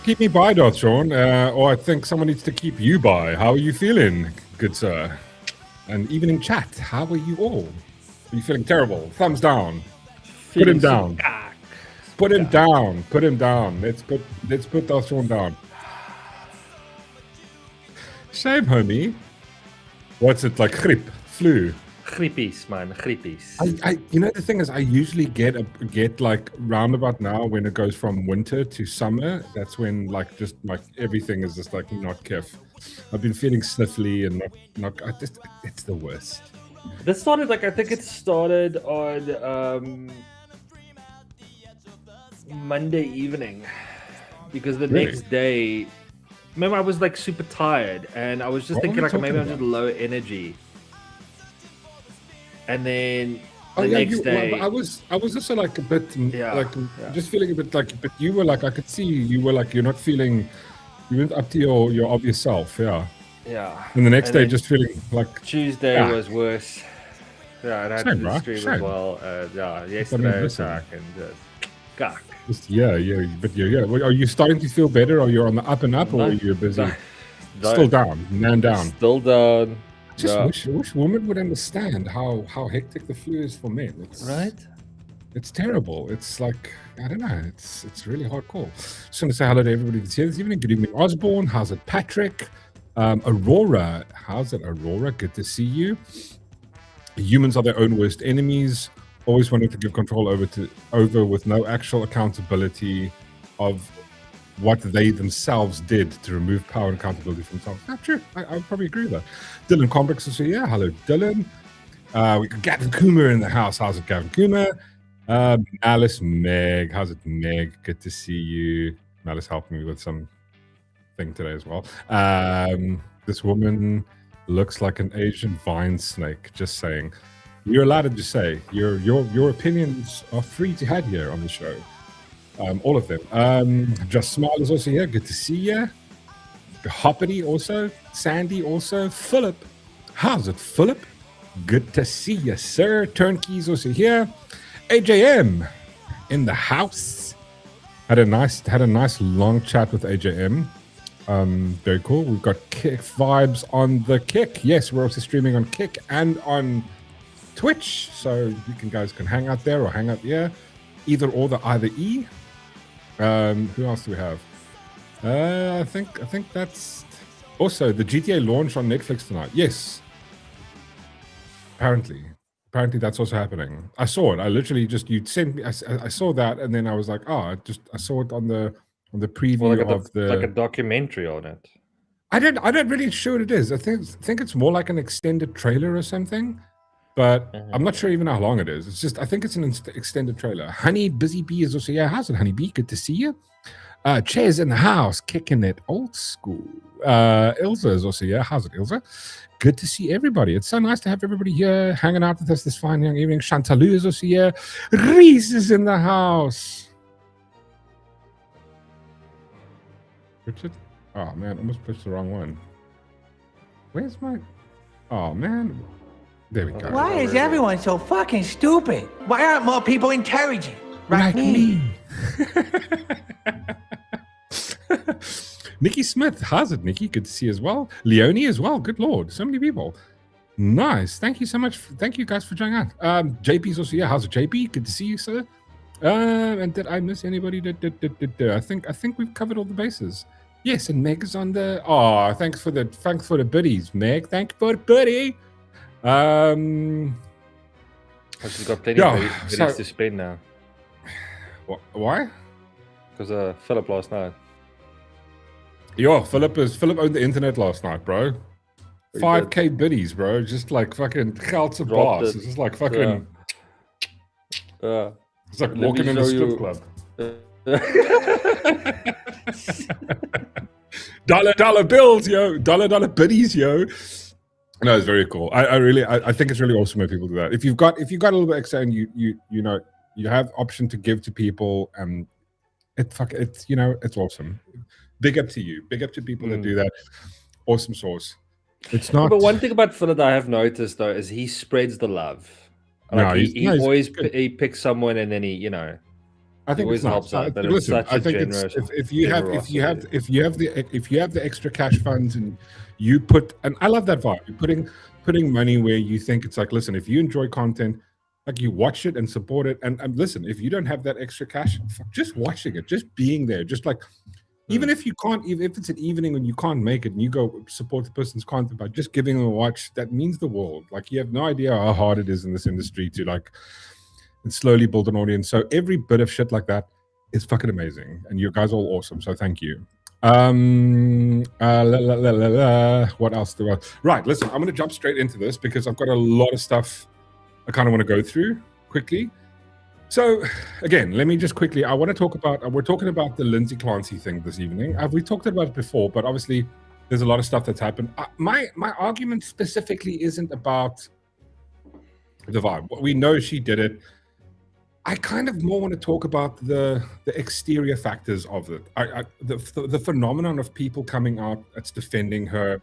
keep me by, Darth Shaun, or I think someone needs to keep you by. How are you feeling, good sir? And even in chat, how are you all? Are you feeling terrible? Thumbs down. Put him down. Put him down. Put him down. Let's put Darth Shaun down. Shame, homie. What's it like? Griep, flu. Griepies, man, griepies. You know, the thing is, I usually get like roundabout now when it goes from winter to summer. That's when like just like everything is just like not kiff. I've been feeling sniffly and not. It's the worst. This started like I think it started on Monday evening, because the next day, remember I was like super tired and I was just thinking like maybe I'm just low energy. And then the next day, I was also like a bit just feeling a bit like, but you were like, I could see you were like, you're not feeling, you went up to your obvious self, yeah. And the next day, just feeling like Tuesday was worse. Yeah, and I had to stream as well. Yesterday was and just Are you starting to feel better, or you're on the up and up, or are you busy? Still down, man down. Still down. Just wish women would understand how hectic the flu is for men. It's terrible. It's like, I don't know. It's really hardcore. Just want to say hello to everybody that's here this evening. Good evening, Osborne. How's it, Patrick? Aurora. How's it, Aurora? Good to see you. Humans are their own worst enemies. Always wanting to give control over with no actual accountability of what they themselves did to remove power and accountability from themselves. Not true. I would probably agree with that. Dylan Combrix is here. Hello, Dylan. We got Gavin Coomer in the house. How's it, Gavin Coomer? Alice Meg. How's it, Meg? Good to see you. Alice helped me with some thing today as well. This woman looks like an Asian vine snake. Just saying. You're allowed to just say your opinions are free to have here on the show. All of them. Just Smile is also here. Good to see you. Hoppity also. Sandy also. Philip. How's it, Philip? Good to see you, sir. Turnkey's also here. AJM in the house. Had a nice long chat with AJM. Very cool. We've got Kick vibes on the Kick. Yes, we're also streaming on Kick and on Twitch, so you guys can hang out there or hang out here. Either E. Who else do we have? I think that's also the GTA launch on Netflix tonight. Yes. Apparently that's also happening. I saw it. I literally just, you'd sent me, I saw that, and then I was like, I saw it on the preview of the, like a documentary on it. I don't really sure what it is. I think it's more like an extended trailer or something. But I'm not sure even how long it is. It's just, I think it's an extended trailer. Honey Busy Bee is also here. How's it, Honey Bee? Good to see you. Chairs in the house, kicking it old school. Ilza is also here. How's it, Ilza? Good to see everybody. It's so nice to have everybody here hanging out with us this fine young evening. Chantalou is also here. Reese is in the house. Richard? Oh, man, I almost pushed the wrong one. Where's my... Oh, man. There we go. Why is everyone so fucking stupid? Why aren't more people intelligent? Like me. Nikki Smith, how's it, Nikki? Good to see you as well. Leonie as well. Good lord, so many people. Nice. Thank you so much. Thank you guys for joining on. JP's also here. How's it, JP? Good to see you, sir. And did I miss anybody? I think we've covered all the bases. Yes, and Meg is on the. Oh, thanks for the biddies, Meg. Thank you for the biddy. She's got plenty of biddies to spend now. Why? Because Philip last night. Yo, Philip owned the internet last night, bro. 5K biddies, bro. Just like fucking geldse boss. It's just like fucking. It's like walking in a strip club. dollar bills, yo. Dollar biddies, yo. No, it's very cool. I think it's really awesome when people do that. If you've got a little bit extra and you have option to give to people, and it's awesome. Big up to you. Big up to people that do that. Awesome sauce. It's not. But one thing about Philip that I have noticed though is he spreads the love. Like he picks someone and then he. I think always it's helps nice. out that Listen, it's such I a think generous. if you have the extra cash funds and you put, and I love that vibe. You're putting money where you think it's like, listen, if you enjoy content, like you watch it and support it, and listen, if you don't have that extra cash, just watching it, just being there, just like, even if you can't, even if it's an evening when you can't make it and you go support the person's content by just giving them a watch, that means the world. Like, you have no idea how hard it is in this industry to like and slowly build an audience. So every bit of shit like that is fucking amazing, and you guys are all awesome. So thank you. What else do I? Right, listen, I'm gonna jump straight into this because I've got a lot of stuff I kind of want to go through quickly. So again, let me just quickly, I want to talk about, we're talking about the Lindsay Clancy thing this evening. We talked about it before, but obviously there's a lot of stuff that's happened. My argument specifically isn't about the vibe. We know she did it. I kind of more want to talk about the exterior factors of it. The phenomenon of people coming out that's defending her,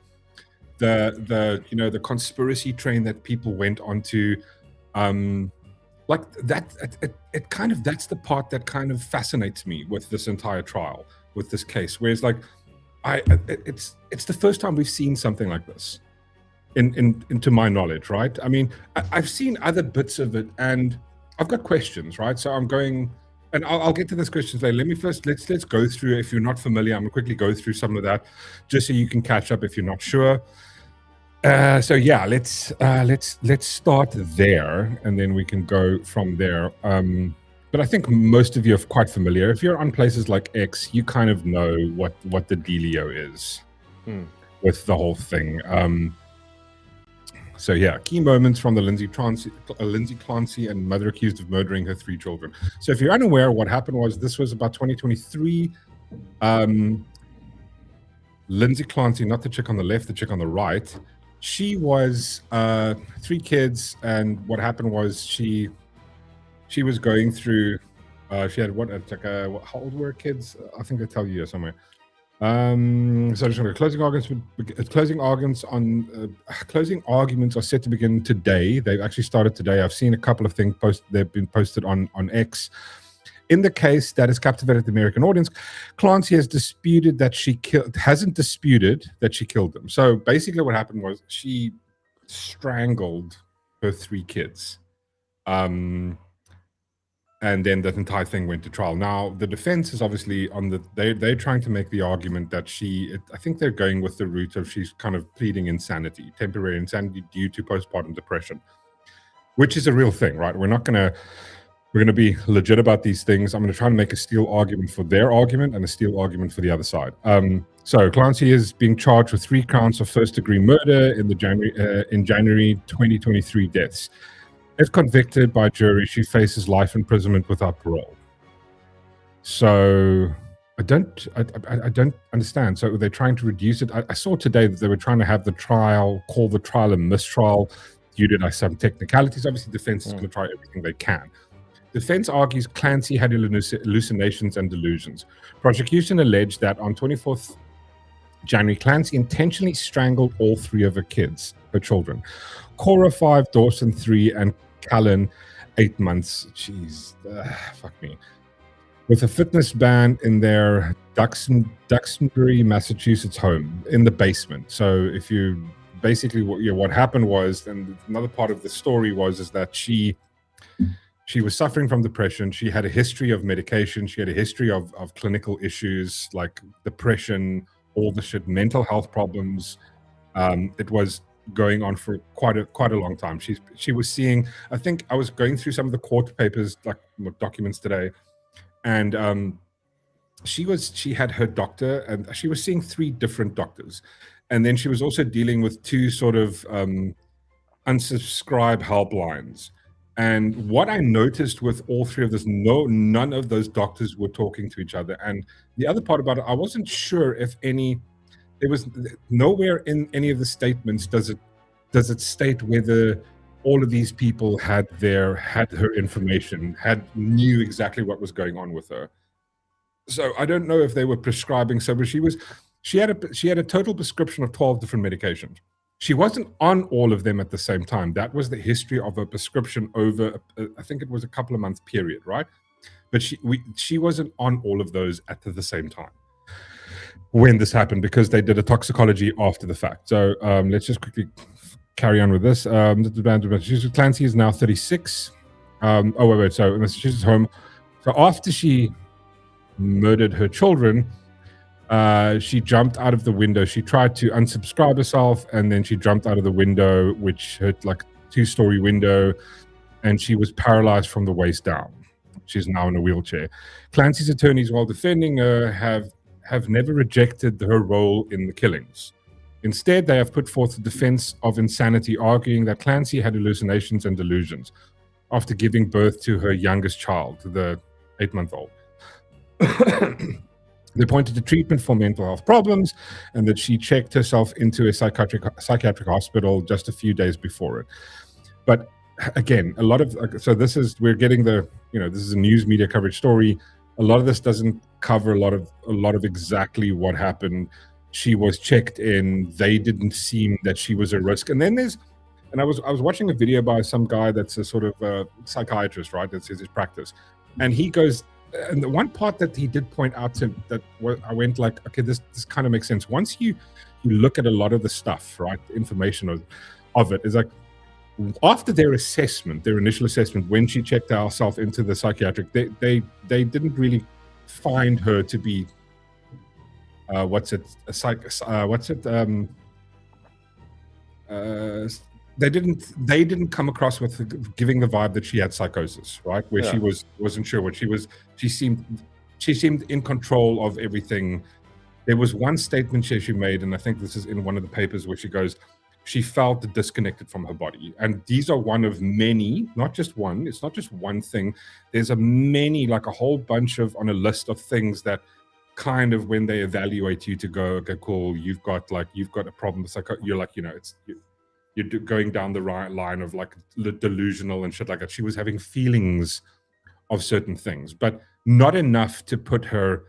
the conspiracy train that people went onto, like that. It kind of, that's the part that kind of fascinates me with this entire trial, with this case. Whereas like, it's the first time we've seen something like this, into my knowledge, right? I mean, I've seen other bits of it, and I've got questions, right? So I'm going, and I'll get to those questions later. Let me first, let's go through, if you're not familiar, I'm gonna quickly go through some of that, just so you can catch up if you're not sure. So yeah, let's start there, and then we can go from there. But I think most of you are quite familiar. If you're on places like X, you kind of know what the dealio is with the whole thing. So yeah, key moments from the Lindsay Clancy and mother accused of murdering her 3 children. So if you're unaware, what happened was, this was about 2023. Lindsay Clancy, not the chick on the left, the chick on the right, she was 3 kids, and what happened was she was going through, she had how old were her kids? I think they tell you here somewhere. So just closing arguments are set to begin today. They've actually started today. I've seen a couple of things they've been posted on X. In the case that has captivated the American audience, Clancy hasn't disputed that she killed them. So basically what happened was she strangled her 3 kids. And then that entire thing went to trial. Now, the defense is obviously they're trying to make the argument that I think they're going with the route of she's kind of pleading insanity, temporary insanity due to postpartum depression, which is a real thing, right? We're going to be legit about these things. I'm going to try and make a steel argument for their argument and a steel argument for the other side. So Clancy is being charged with 3 counts of first-degree murder in January 2023 deaths. If convicted by jury, she faces life imprisonment without parole. So I don't understand. So they're trying to reduce it. I saw today that they were trying to have call the trial a mistrial due to some technicalities. Obviously, defense is going to try everything they can. Defense argues Clancy had hallucinations and delusions. Prosecution alleged that on 24th January, Clancy intentionally strangled all 3 of her children. Cora 5, Dawson 3, and Callan 8 months. Jeez, fuck me. With a fitness band in their Duxbury, Massachusetts home in the basement. So if you basically what happened was, and another part of the story is that she was suffering from depression. She had a history of medication. She had a history of clinical issues like depression, all the shit, mental health problems. It was going on for quite a long time. She was seeing, I think I was going through some of the court papers, like documents today, and she had her doctor, and she was seeing 3 different doctors, and then she was also dealing with 2 sort of unsubscribe helplines. And what I noticed with all 3 of this, none of those doctors were talking to each other. And the other part about it, I wasn't sure if there was nowhere in any of the statements does it state whether all of these people had her information, knew exactly what was going on with her. So I don't know if they were prescribing. So she had a total prescription of 12 different medications. She wasn't on all of them at the same time. That was the history of her prescription over, I think it was a couple of month period, right? but she wasn't on all of those at the same time when this happened, because they did a toxicology after the fact. So let's just quickly carry on with this. Massachusetts Clancy is now 36. So Massachusetts home. So after she murdered her children, she jumped out of the window. She tried to unsubscribe herself, and then she jumped out of the window, which hit like a 2-story window, and she was paralyzed from the waist down. She's now in a wheelchair. Clancy's attorneys, while defending her, have never rejected her role in the killings. Instead, they have put forth a defense of insanity, arguing that Clancy had hallucinations and delusions after giving birth to her youngest child, the 8-month-old. They pointed to treatment for mental health problems, and that she checked herself into a psychiatric hospital just a few days before it. But again, a lot of we're getting this is a news media coverage story. A lot of this doesn't cover a lot of exactly what happened. She was checked in. They didn't seem that she was a risk. And then I was watching a video by some guy that's a sort of a psychiatrist, right? That's his practice, and he goes. And the one part that he did point out to that, I went like, okay, this kind of makes sense. Once you look at a lot of the stuff, right, the information of it is like, after their initial assessment, when she checked herself into the psychiatric, they didn't really find her to be they didn't come across with giving the vibe that she had psychosis, right? Where she wasn't sure what she was. She seemed in control of everything. There was one statement she made, and I think this is in one of the papers, where she goes, she felt disconnected from her body. And these are one of many, not just one. It's not just one thing. There's like a whole bunch on a list of things that kind of, when they evaluate you, to go, okay, cool, you've got a problem with you're like, you're going down the right line of like delusional and shit like that. She was having feelings of certain things, but not enough to put her,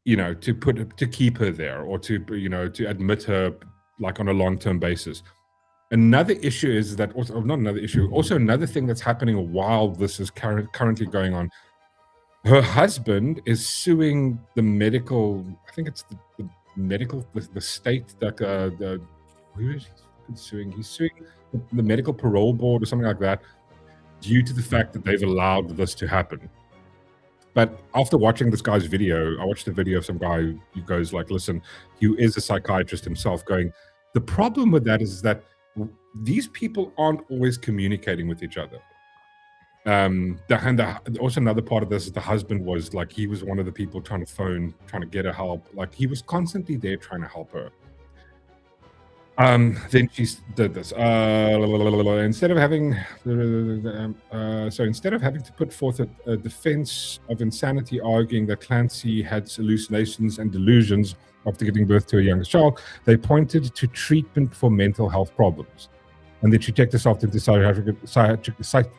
to keep her there, or to admit her like on a long-term basis. Another issue is that also another thing that's happening while this is currently going on. Her husband is suing the medical, I think it's the medical, the state, that who is he suing? He's suing the medical parole board or something like that, due to the fact that they've allowed this to happen. But after watching this guy's video, I watched a video of some guy who goes like, listen, he is a psychiatrist himself, going, the problem with that is that these people aren't always communicating with each other. Also another part of this is the husband was like, he was one of the people trying to get her help. Like, he was constantly there trying to help her. Then she did this. Instead of having to put forth a defense of insanity, arguing that Clancy had hallucinations and delusions after giving birth to a youngest child, they pointed to treatment for mental health problems, and that she checked herself into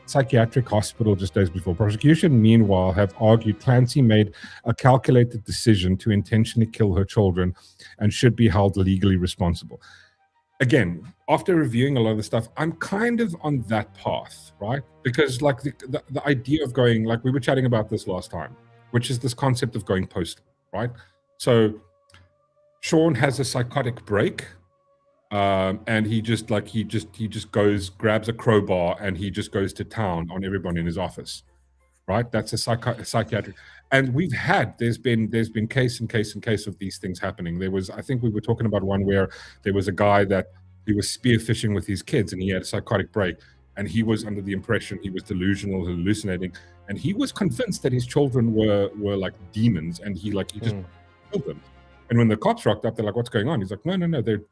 psychiatric hospital just days before. Prosecution, meanwhile, have argued Clancy made a calculated decision to intentionally kill her children and should be held legally responsible. Again, after reviewing a lot of the stuff, I'm kind of on that path, right? Because like the idea of going, like we were chatting about this last time, which is this concept of going postal, right? So Shaun has a psychotic break, and he just goes, grabs a crowbar, and he just goes to town on everyone in his office, right? That's a psychiatric. And there's been case of these things happening. I think we were talking about one where there was a guy that he was spearfishing with his kids, and he had a psychotic break, and he was under the impression he was delusional, hallucinating, and he was convinced that his children were like demons, and he just killed them. And when the cops rocked up, they're like, "What's going on?" He's like, "No, they're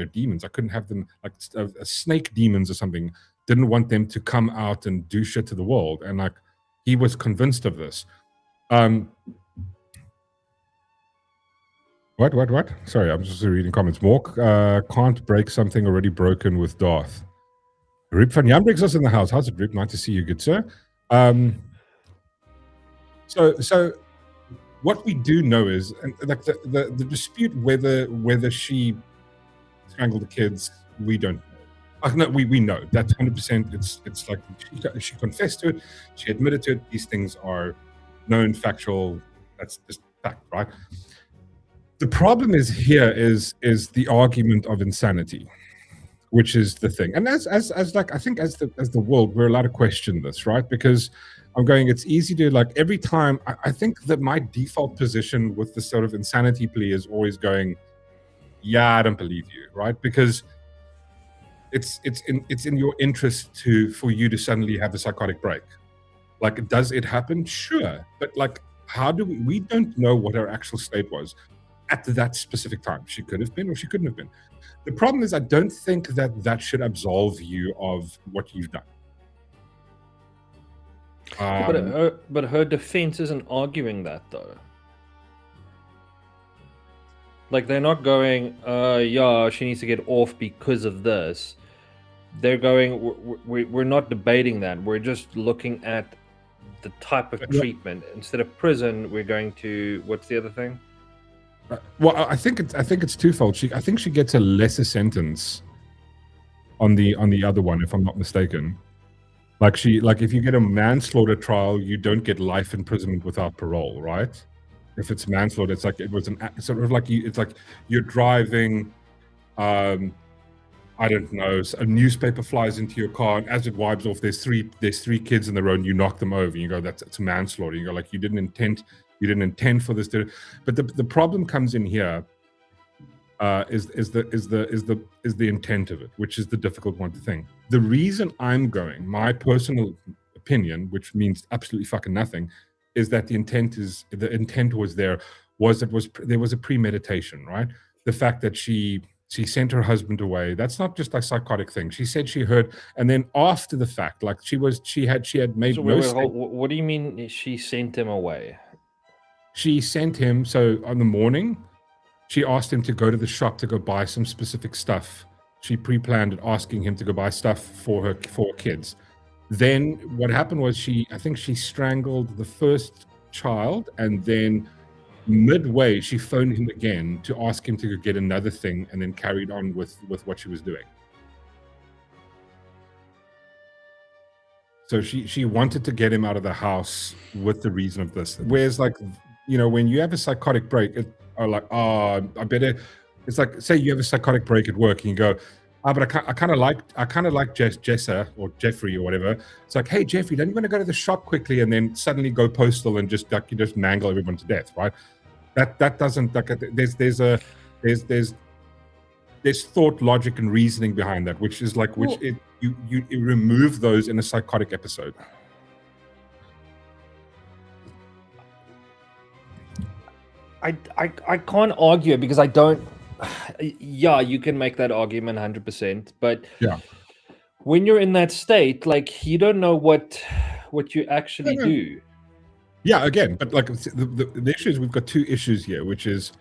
demons. I couldn't have them, like a snake demons or something. Didn't want them to come out and do shit to the world." And like, he was convinced of this. What? Sorry, I'm just reading comments. Mork can't break something already broken with Darth. Roop van Jan brings us in the house. How's it, Roop? Nice to see you, good sir. So what we do know is, and like the dispute whether she strangled the kids, we don't know. No, we know that's 100%. It's like she confessed to it, she admitted to it. These things are known, factual. That's just fact, right? The problem is the argument of insanity, which is the thing. And as like I think as the world, we're allowed to question this, right? Because I'm going, it's easy to like every time I think that my default position with the sort of insanity plea is always going, yeah, I don't believe you, right? Because it's in your interest for you to suddenly have a psychotic break. Like, does it happen? Sure. But like, how do we don't know what her actual state was at that specific time. She could have been or she couldn't have been. The problem is I don't think that should absolve you of what you've done. But her defense isn't arguing that though. Like, they're not going, yeah, she needs to get off because of this. They're going, we're not debating that. We're just looking at the type of treatment. Instead of prison, we're going to, what's the other thing? Well, I think it's twofold. I think she gets a lesser sentence on the other one, if I'm not mistaken. Like if you get a manslaughter trial, you don't get life imprisonment without parole, right? If it's manslaughter, it's like it was it's like you're driving, I don't know, a newspaper flies into your car, and as it wipes off, there's three kids in the road, and you knock them over. And you go, it's manslaughter. You go, like, you didn't intend for this to. But the problem comes in here. Is the intent of it, which is the difficult one to think. The reason I'm going, my personal opinion, which means absolutely fucking nothing, is that the intent was there was a premeditation, right? The fact that she sent her husband away, that's not just a psychotic thing. She said she heard, and then after the fact, like she had made what do you mean she sent him away? She sent him, so on the morning, she asked him to go to the shop to go buy some specific stuff. She pre-planned it, asking him to go buy stuff for her kids. Then what happened was I think she strangled the first child, and then midway she phoned him again to ask him to go get another thing, and then carried on with what she was doing. So she wanted to get him out of the house with the reason of this. Whereas, like, you know, when you have a psychotic break, are like, I better. It's like, say you have a psychotic break at work, and you go, but I kind of like Jessa or Jeffrey or whatever. It's like, hey Jeffrey, don't you want to go to the shop quickly, and then suddenly go postal and just like you just mangle everyone to death, right? That doesn't like there's thought, logic, and reasoning behind that, which is like you remove those in a psychotic episode. I can't argue it because I don't. Yeah, you can make that argument 100%, but yeah, when you're in that state, like, you don't know what you actually do. Yeah, again, but like the issue is we've got two issues here, which is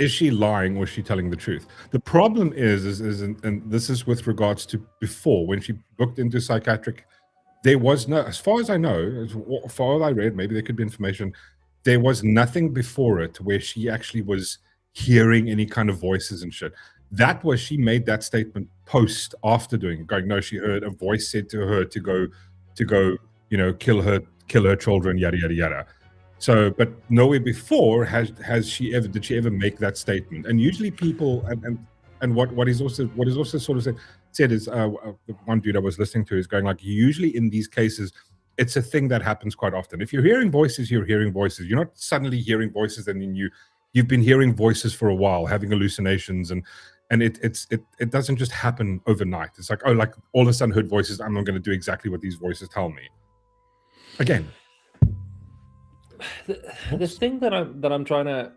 she lying or is she telling the truth? The problem is and this is with regards to before, when she booked into psychiatric, there was no, as far as I know, as far as I read, maybe there could be information. There was nothing before it where she actually was hearing any kind of voices and shit. That was, she made that statement post after doing it, going, no, she heard a voice said to her to go, you know, kill her children, yada yada yada. So, but nowhere before did she ever make that statement. And usually people and what is also sort of said is the one dude I was listening to is going, like, usually in these cases, it's a thing that happens quite often. If you're hearing voices, you're hearing voices. You're not suddenly hearing voices and then you've been hearing voices for a while, having hallucinations, and it doesn't just happen overnight. It's like, oh, like all of a sudden heard voices, I'm not going to do exactly what these voices tell me. Again, the thing that I'm trying to,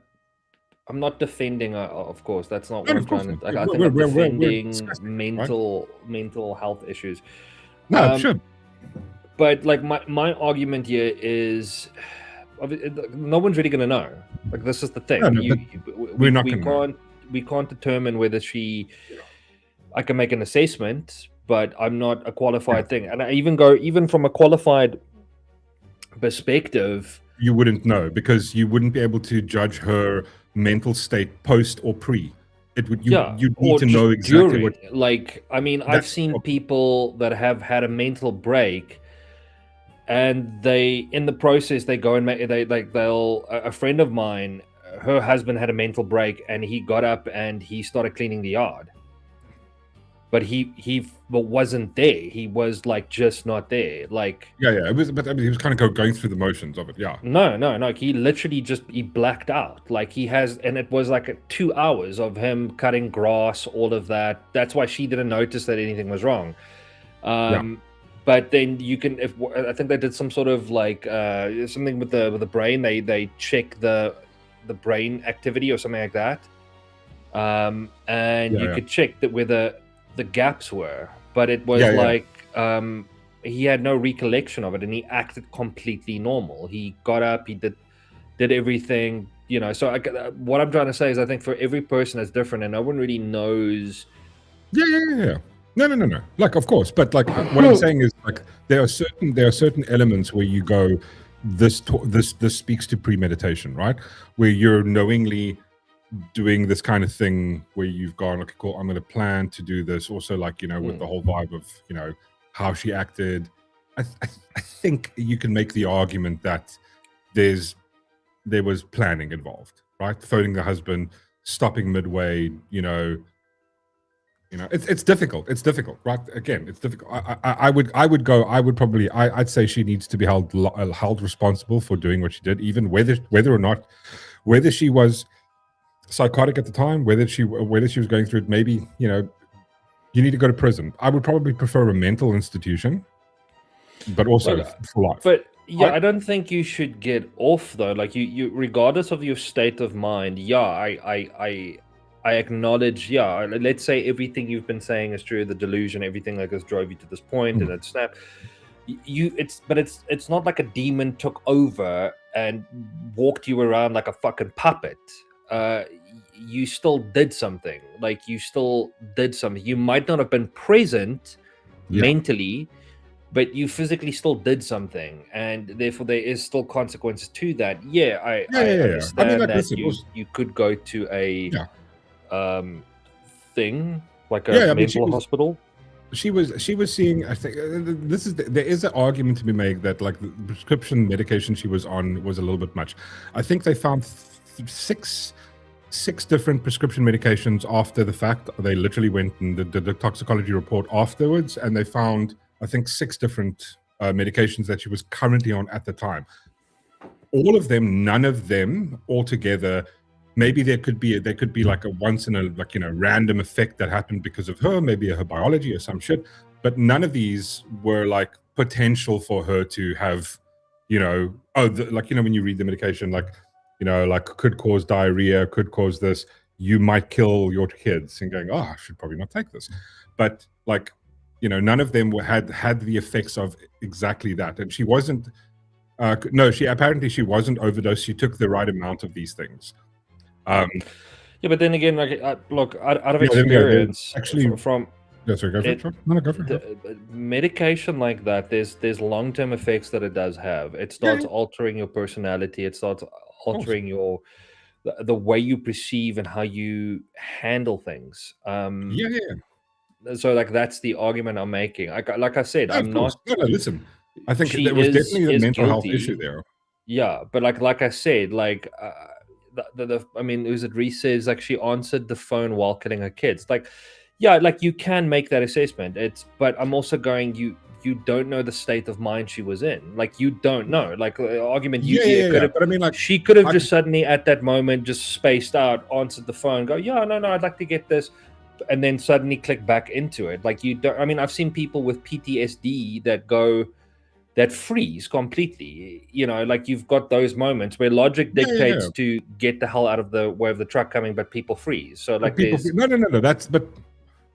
I'm not defending, of course, that's not what I'm trying to. Like, I think I'm defending mental health issues. No, sure. But like my argument here is, no one's really going to know. Like, this is the thing. We can't determine whether she. I can make an assessment, but I'm not a qualified thing. And I even from a qualified perspective, you wouldn't know, because you wouldn't be able to judge her mental state post or pre. it would Yeah, you or need to just know exactly during. what. Like, I mean, I've That's seen what- people that have had a mental break, and they, in the process, they go and make they'll. A friend of mine, her husband had a mental break, and he got up and he started cleaning the yard. But he wasn't there. He was like just not there. Like, Yeah, it was, but I mean, he was kind of going through the motions of it. Yeah, no. He literally he blacked out. Like, he has, and it was like 2 hours of him cutting grass, all of that. That's why she didn't notice that anything was wrong. But then you can, if I think they did some sort of like something with the brain. They check the brain activity or something like that. And you could check that where the gaps were, but it was he had no recollection of it, and he acted completely normal. He got up, he did everything, you know. So what I'm trying to say is, I think for every person it's different, and no one really knows. Yeah. No. Like, of course, but like what I'm saying is, like, there are certain elements where you go, this speaks to premeditation, right? Where you're knowingly doing this kind of thing where you've gone, okay, cool, I'm going to plan to do this. Also, like, you know, with the whole vibe of, you know, how she acted, I think you can make the argument that there was planning involved, right? Phoning the husband, stopping midway, you know, it's difficult. It's difficult, right? Again, it's difficult. I'd say she needs to be held responsible for doing what she did, even whether she was psychotic at the time, whether she was going through it. Maybe, you know, you need to go to prison. I would probably prefer a mental institution, but also for life. But yeah, I don't think you should get off though. Like, you regardless of your state of mind. Yeah, I acknowledge. Yeah, let's say everything you've been saying is true. The delusion, everything like this drove you to this point, and it snapped. It's not like a demon took over and walked you around like a fucking puppet. You still did something. Like, you still did something. You might not have been present mentally, but you physically still did something, and therefore there is still consequences to that. I understand. I mean, like, that you could go to a thing like a mental hospital. She was seeing, I think there is an argument to be made that, like, the prescription medication she was on was a little bit much. I think they found six different prescription medications after the fact. They literally went and did the toxicology report afterwards, and they found, I think, 6 different medications that she was currently on at the time. All of them, none of them altogether. Maybe there could be like a once in a, like, you know, random effect that happened because of her, maybe her biology or some shit. But none of these were like potential for her to have, you know, like, you know, when you read the medication, like, you know, like, could cause diarrhea, could cause this, you might kill your kids, and going, oh, I should probably not take this. But, like, you know, none of them had the effects of exactly that. And she wasn't, she wasn't overdosed. She took the right amount of these things. But then again, like, look, out of experience, actually, from go for it. Go for it. Medication like that, there's long-term effects that it does have. It starts altering your personality. It starts altering the way you perceive and how you handle things. So, like, that's the argument I'm making. Like I said, I'm not. No, listen. I think there was definitely a mental health issue there. Yeah, but like I said, like, I mean, was it Reese says, like, she answered the phone while killing her kids. Like, yeah, like, you can make that assessment. But I'm also going, you don't know the state of mind she was in. Like, you don't know. Like, argument, but I mean, like, she could have just suddenly at that moment just spaced out, answered the phone, go, yeah, no, I'd like to get this, and then suddenly click back into it. Like, you don't. I mean, I've seen people with PTSD that freeze completely. You know, like, you've got those moments where logic dictates to get the hell out of the way of the truck coming, but people freeze. So, like, no,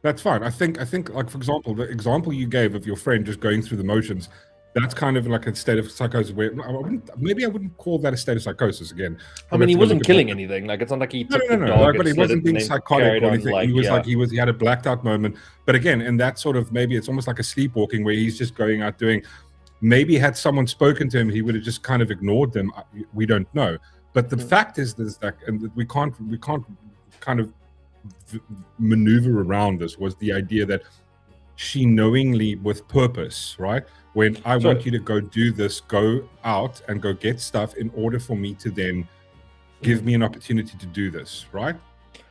that's fine. I think, like, for example, the example you gave of your friend just going through the motions, that's kind of like a state of psychosis where I wouldn't call that a state of psychosis again. I mean, he wasn't killing anything. Like, it's not like he took the dog, but he wasn't being psychotic or anything. Like, he had a blacked out moment. But again, in that sort of, maybe it's almost like a sleepwalking where he's just going out doing. Maybe had someone spoken to him, he would have just kind of ignored them. We don't know. But the fact is that, and we can't kind of maneuver around this was the idea that she knowingly, with purpose, right? When I want you to go do this, go out and go get stuff in order for me to then give me an opportunity to do this, right?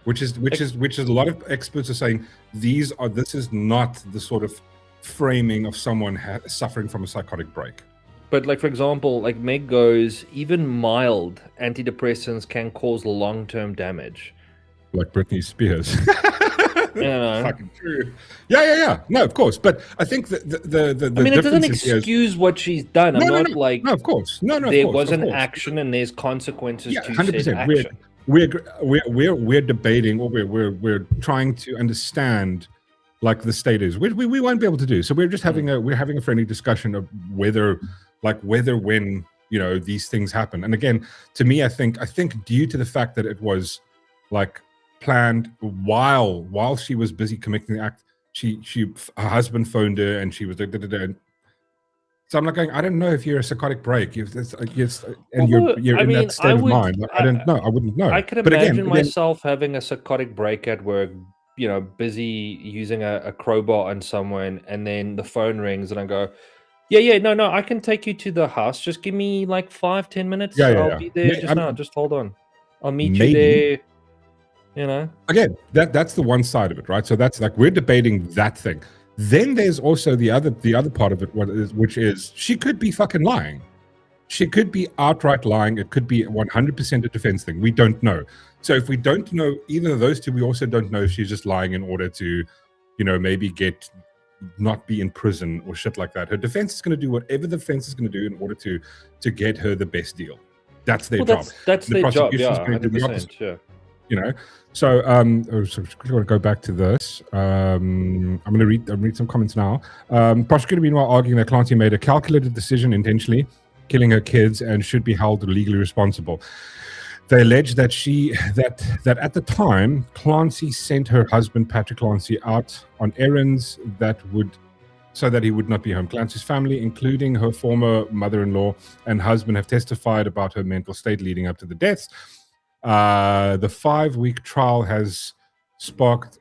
Which is a lot of experts are saying this is not the sort of framing of someone suffering from a psychotic break. But like, for example, like Meg goes, even mild antidepressants can cause long-term damage. Like Britney Spears. Yeah, fucking true. Yeah. No, of course. But I think the I mean, it doesn't excuse what she's done. I'm not like, no, of course. No, there was an action and there's consequences to 100%. Said action. We're debating, or we're trying to understand like the state is. We won't be able to do. So we're just having a friendly discussion of whether when these things happen. And again, to me, I think due to the fact that it was like planned while she was busy committing the act, her husband phoned her and she was so I'm not going, I don't know if you're a psychotic break, you're in that state of mind. Like, I don't know. I wouldn't know. I could imagine myself having a psychotic break at work, busy using a crowbar on someone, and then the phone rings and I go, no, I can take you to the house. Just give me like 5-10 minutes. I'll be there just hold on. I'll meet you there. Again, that's the one side of it, right? So that's like, we're debating that thing. Then there's also the other part of it, which is she could be fucking lying. She could be outright lying. It could be 100% a defense thing. We don't know. So if we don't know either of those two, we also don't know if she's just lying in order to, maybe not be in prison or shit like that. Her defense is going to do whatever the defense is going to do in order to get her the best deal. That's their job. That's their job. Yeah, 100%. Yeah. So I'm going to go back to this. I'm going to read some comments now. Prosecutor, meanwhile, arguing that Clancy made a calculated decision intentionally, killing her kids, and should be held legally responsible. They allege that that at the time, Clancy sent her husband, Patrick Clancy, out on errands so that he would not be home. Clancy's family, including her former mother-in-law and husband, have testified about her mental state leading up to the deaths. The 5-week trial has sparked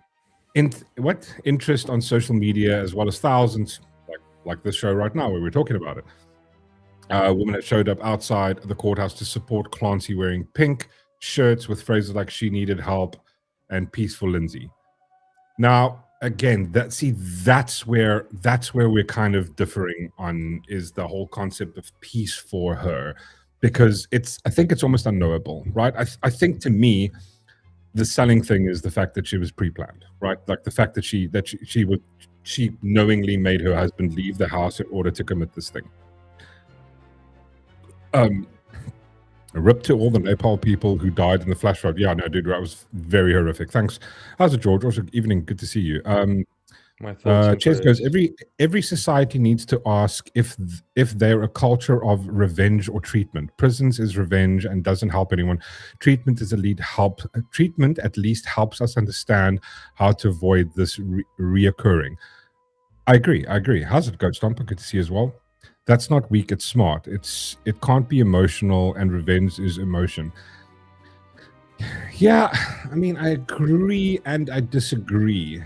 interest on social media, as well as thousands, like this show right now where we're talking about it. Women have showed up outside the courthouse to support Clancy, wearing pink shirts with phrases like "she needed help" and "peaceful Lindsay." Now, again, that's where we're kind of differing on, is the whole concept of peace for her. Because I think it's almost unknowable, right? I think, to me, the selling thing is the fact that she was pre-planned, right? Like the fact that she knowingly made her husband leave the house in order to commit this thing. A rip to all the Nepal people who died in the flash flood. Yeah, no, dude, that was very horrific. Thanks. How's it, George? Also, evening. Good to see you. Chase goes, every society needs to ask if they're a culture of revenge or treatment. Prisons is revenge and doesn't help anyone. Treatment at least helps us understand how to avoid this reoccurring. I agree. How's it go, Stomper? Good to see you as well. That's not weak, it's smart. It can't be emotional, and revenge is emotion. Yeah, I mean, I agree and I disagree.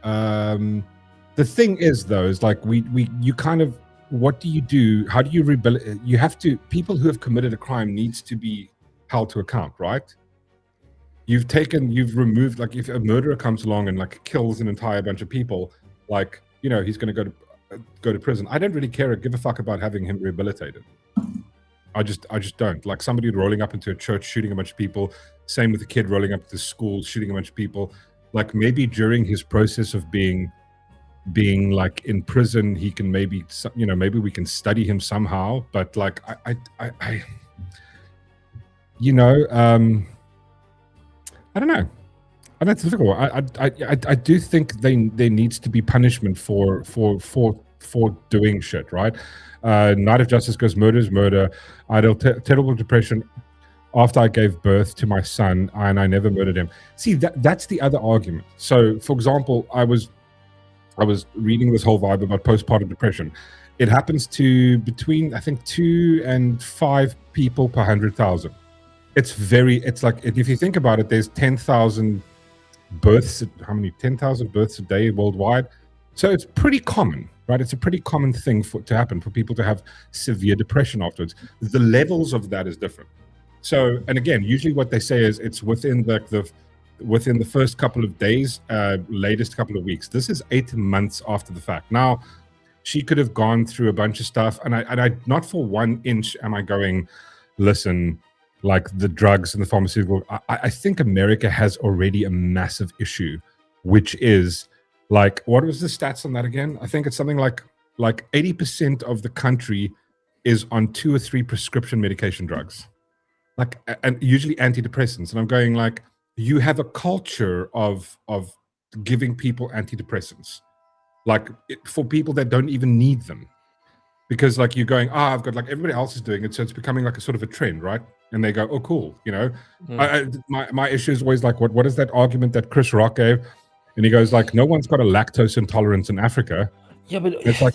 The thing is, though, is like you kind of, what do you do? How do you rehabilitate? You have to, people who have committed a crime needs to be held to account, right? You've removed, like, if a murderer comes along and like kills an entire bunch of people, like, he's going to go to prison. I don't really give a fuck about having him rehabilitated. I just don't. Like, somebody rolling up into a church, shooting a bunch of people. Same with a kid rolling up to school, shooting a bunch of people. Like, maybe during his process of being like in prison, he can maybe we can study him somehow. But like, I don't know. That's difficult. I do think there needs to be punishment for doing shit, right? Night of Justice goes, murder is murder. I had terrible depression after I gave birth to my son, and I never murdered him. See, that's the other argument. So, for example, I was reading this whole vibe about postpartum depression. It happens to between, I think, 2 and 5 people per 100,000. It's like, if you think about it, there's 10,000 births, how many 10,000 births a day worldwide. So it's pretty common, right? It's a pretty common thing to happen for people to have severe depression afterwards. The levels of that is different. So, and again, usually what they say is it's within within the first couple of days, latest couple of weeks. This is 8 months after the fact. Now, she could have gone through a bunch of stuff, and I not for 1 inch am I going, listen, like the drugs and the pharmaceutical. I think America has already a massive issue, which is like, what was the stats on that again? I think it's something like 80% of the country is on 2 or 3 prescription medication drugs, like, and usually antidepressants. And I'm going like, you have a culture of giving people antidepressants, like for people that don't even need them, because like you're going, I've got, like, everybody else is doing it, so it's becoming like a sort of a trend, right? And they go, oh, cool, you know. My issue is always like, what is that argument that Chris Rock gave? And he goes like, no one's got a lactose intolerance in Africa. Yeah, but it's like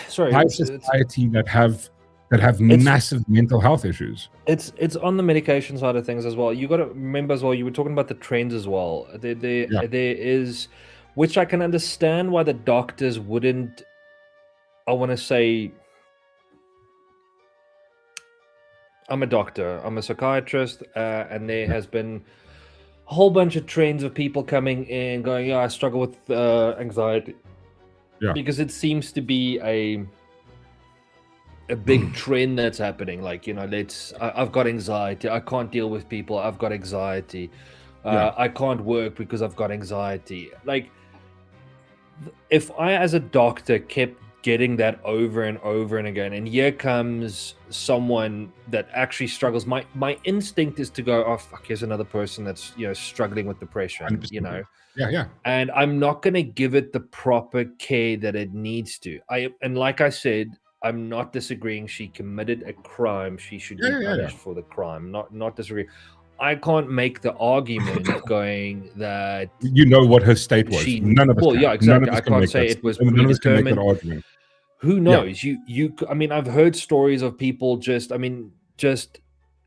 sorry, high society that have massive mental health issues. It's on the medication side of things as well. You got to remember as well, you were talking about the trends as well. There is, which I can understand why the doctors wouldn't, I want to say, I'm a doctor, I'm a psychiatrist, and there has been a whole bunch of trends of people coming in going, yeah, I struggle with anxiety. Yeah. Because it seems to be a big trend that's happening. Like, you know, I've got anxiety, I can't deal with people, I've got anxiety, I can't work because I've got anxiety. Like, if I as a doctor kept getting that over and over and again, and here comes someone that actually struggles, my instinct is to go, oh fuck, here's another person that's, you know, struggling with depression. 100%. You know. Yeah. And I'm not going to give it the proper care that it needs to. And like I said, I'm not disagreeing. She committed a crime. She should be punished for the crime. Not disagreeing. I can't make the argument going that, you know, what her state was. None of us. Well, yeah, exactly. I can't say it was predetermined. Who knows? Yeah. I mean, I've heard stories of people just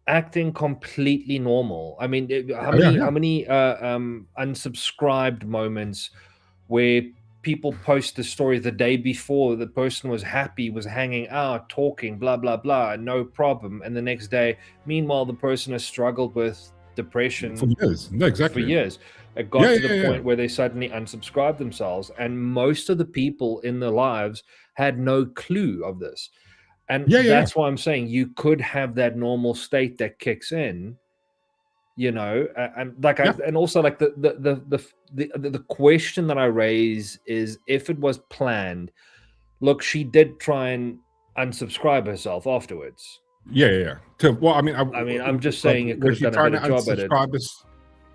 acting completely normal. I mean, how many unsubscribed moments where people post the story the day before, the person was happy, was hanging out, talking, blah, blah, blah, no problem. And the next day, meanwhile, the person has struggled with depression for years. No, exactly. For years. It got to the point where they suddenly unsubscribed themselves. And most of the people in their lives had no clue of this. And that's why I'm saying you could have that normal state that kicks in, you know, and like and also like the question that I raise is, if it was planned, look, she did try and unsubscribe herself afterwards. Yeah. Well, I mean, I'm just saying it could have done a better job at it.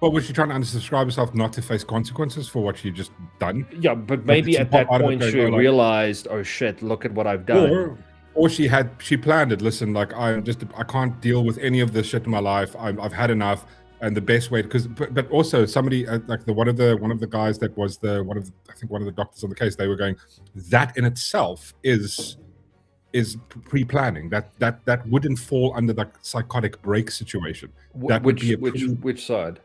Well, was she trying to unsubscribe herself not to face consequences for what she just done? Yeah, but maybe at that point she realized, oh shit, look at what I've done. Or she planned it. Listen, like, I can't deal with any of this shit in my life. I've had enough, and the best way, but also somebody like one of the guys that was one of the doctors on the case, they were going, that in itself is pre-planning. That wouldn't fall under the psychotic break situation. That would be which side?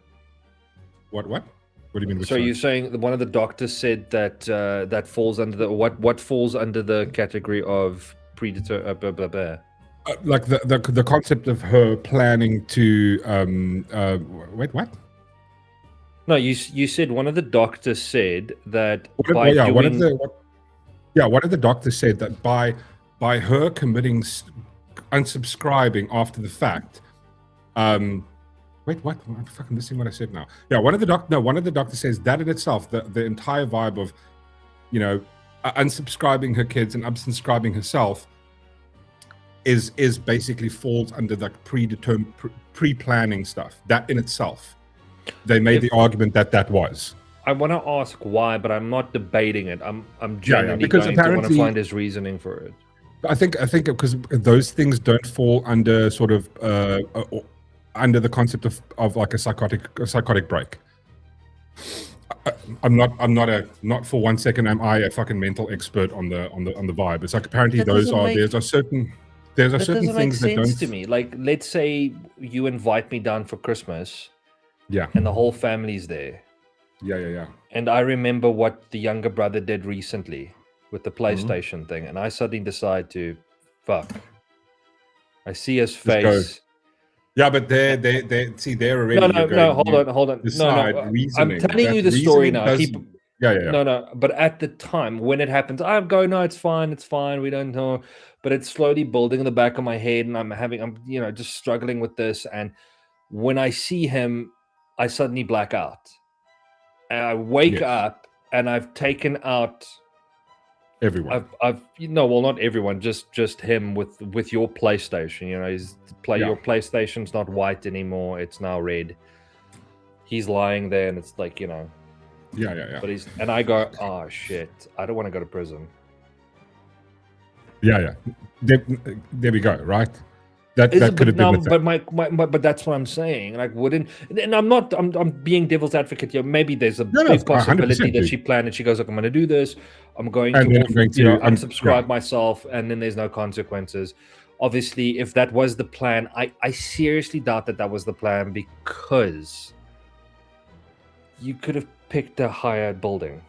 What do you mean? So you're saying that one of the doctors said that that falls under the what falls under the category of predetermined? Like the concept of her planning to wait, what? No, you said one of the doctors said that one of the doctors said that by her committing unsubscribing after the fact. Wait, what? I'm fucking missing what I said now. Yeah, one of the doctors says that in itself, the entire vibe of, you know, unsubscribing her kids and unsubscribing herself is basically falls under the predetermined pre-planning stuff. That in itself, they made the argument that was. I want to ask why, but I'm not debating it. I'm genuinely going to want to find his reasoning for it. I think because those things don't fall under sort of under the concept of like a psychotic break. I'm not for 1 second am I a fucking mental expert on the vibe. It's like apparently there's certain things that don't to me. Like, let's say you invite me down for Christmas, yeah, and the whole family's there. Yeah. And I remember what the younger brother did recently with the PlayStation thing, and I suddenly decide to, fuck. I see his face. Yeah, but they're already. No. Hold on. No. Reasoning. I'm telling you the story now. Yeah. No. But at the time when it happens, I go, no, it's fine. We don't know. But it's slowly building in the back of my head, and I'm just struggling with this. And when I see him, I suddenly black out. And I wake up, and I've taken out everyone. Well, not everyone, just him with your PlayStation. Your PlayStation's not white anymore; it's now red. He's lying there, and it's like Yeah. But and I go, oh shit, I don't want to go to prison. Yeah. There we go. Right. That could have been. But that's what I'm saying. Like, and I'm being devil's advocate here. Maybe there's a big possibility that she planned and she goes, look, I'm going to do this. I'm going to unsubscribe myself, and then there's no consequences. Obviously, if that was the plan, I seriously doubt that was the plan, because you could have picked a higher building.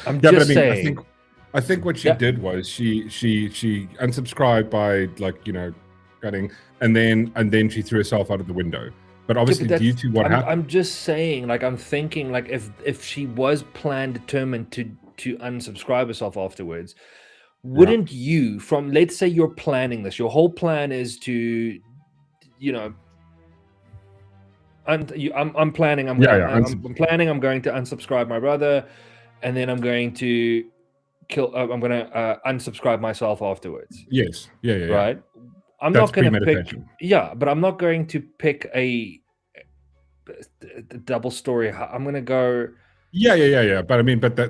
I'm just saying. I think what she did was she unsubscribed by cutting, and then she threw herself out of the window. But obviously, due to what happened, I'm just saying, I'm thinking, if she was determined to unsubscribe herself afterwards, wouldn't you, let's say you're planning this, your whole plan is to, I'm planning, I'm planning, I'm going to unsubscribe my brother, and then I'm going to I'm going to unsubscribe myself afterwards. Yes. Yeah. Right? I'm not going to pick... Yeah, but I'm not going to pick a double story. I'm going to go... Yeah. But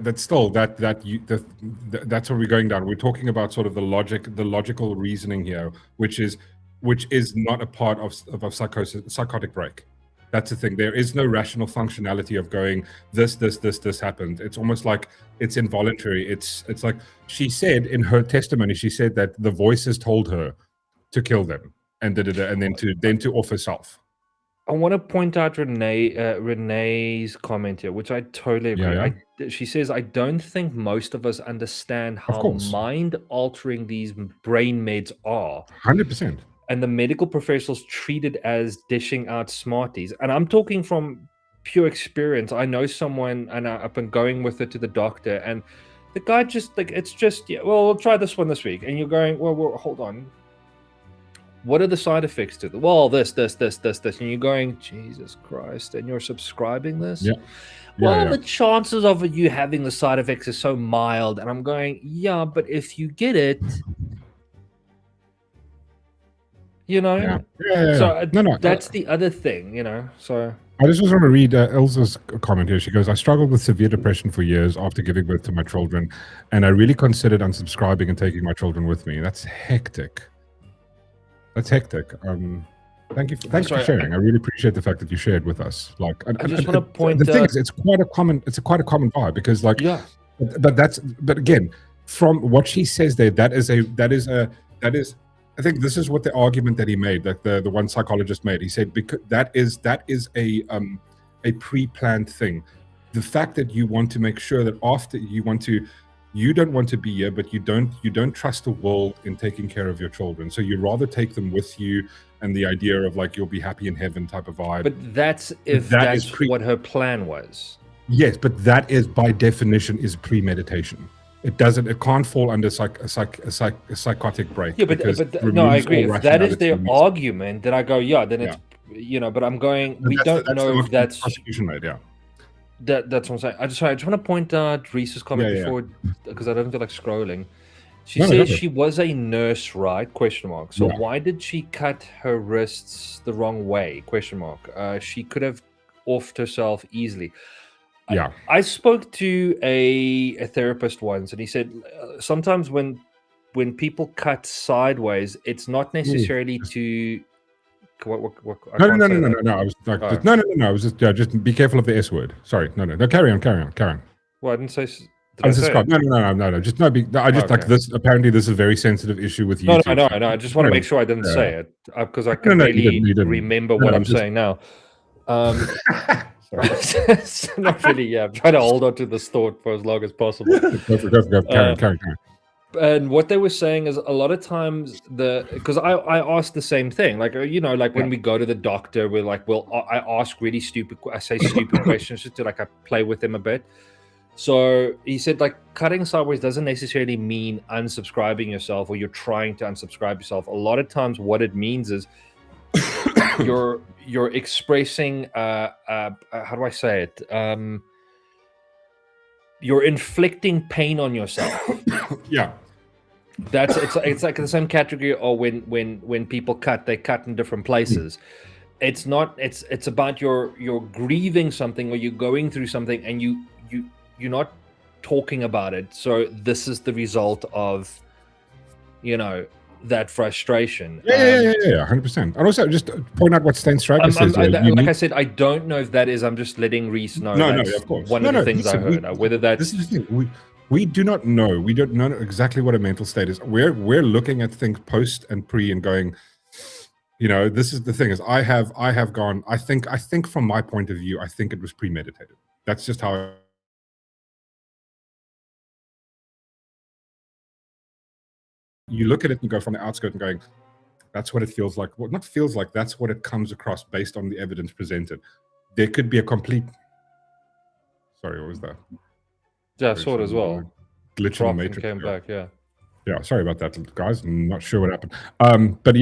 that's still that's what we're going down. We're talking about sort of the logical reasoning here, which is not a part of psychotic break. That's the thing. There is no rational functionality of going, this happened. It's almost like it's involuntary. It's like she said in her testimony, she said that the voices told her to kill them and then to off herself. I want to point out Renee's comment here, which I totally agree. Yeah. She says, I don't think most of us understand how mind-altering these brain meds are. 100%. And the medical professionals treat it as dishing out Smarties. And I'm talking from pure experience. I know someone, and I've been going with it to the doctor, and the guy just we'll try this one this week. And you're going, well, hold on. What are the side effects to it? Well, this. And you're going, Jesus Christ, and you're subscribing this? Yeah. The chances of you having the side effects is so mild. And I'm going, yeah, but if you get it... So that's the other thing, so I just want to read Elsa's comment here. She goes, I struggled with severe depression for years after giving birth to my children, and I really considered unsubscribing and taking my children with me. That's hectic. Thank you for sharing. I really appreciate the fact that you shared with us. I just want to point the thing is, it's quite a common vibe, because but again, from what she says there, that is I think this is what the argument that he made, that the one psychologist made. He said, because that is a pre-planned thing. The fact that you want to make sure that after you don't want to be here, but you don't trust the world in taking care of your children. So you'd rather take them with you, and the idea of you'll be happy in heaven type of vibe. But that's what her plan was. Yes, but that is by definition is premeditation. It can't fall under a psychotic break. Yeah, but no, I agree. If that is their argument, then I go, then it's, but I'm going, we don't know if that's... prosecution rate, yeah. That's what I'm saying. I just want to point out Reese's comment before, because I don't feel like scrolling. She says she was a nurse, right? ? So why did she cut her wrists the wrong way? ? She could have offed herself easily. Yeah, I spoke to a therapist once, and he said sometimes when people cut sideways, it's not necessarily to. No. I was like, no. I was just be careful of the S word. Sorry, no. Carry on. Well, I didn't say. Unsubscribe. No. Just no. I just like this. Apparently, this is a very sensitive issue with you. No. I just want to make sure I didn't say it, because I can really remember what I'm saying now. Not really. Yeah, I'm trying to hold on to this thought for as long as possible. Go. Carry. And what they were saying is a lot of times because I asked the same thing, like like when we go to the doctor, we're like, I ask really stupid questions just to I play with them a bit. So he said like cutting sideways doesn't necessarily mean unsubscribing yourself or you're trying to unsubscribe yourself. A lot of times what it means is you're expressing how do I say it? You're inflicting pain on yourself. Yeah. It's like the same category or when people they cut in different places. It's not it's about you're grieving something or you're going through something and you're not talking about it. So this is the result of that frustration. Yeah, 100%. And also just point out what Stain Striker says. I said, I don't know if that is. I'm just letting Reese know. No, of course. One of the things I heard. Whether that's this is the thing. We do not know. We don't know exactly what a mental state is. We're looking at things post and pre and going, this is the thing is I have gone. I think from my point of view, I think it was premeditated. That's just how. You look at it and go from the outskirt and going, that's what it feels like. Well, not feels like, that's what it comes across based on the evidence presented. There could be a complete... Sorry, what was that? Yeah, I saw it as well. Glitch in the matrix. Came back, yeah. Yeah, sorry about that, guys. I'm not sure what happened. But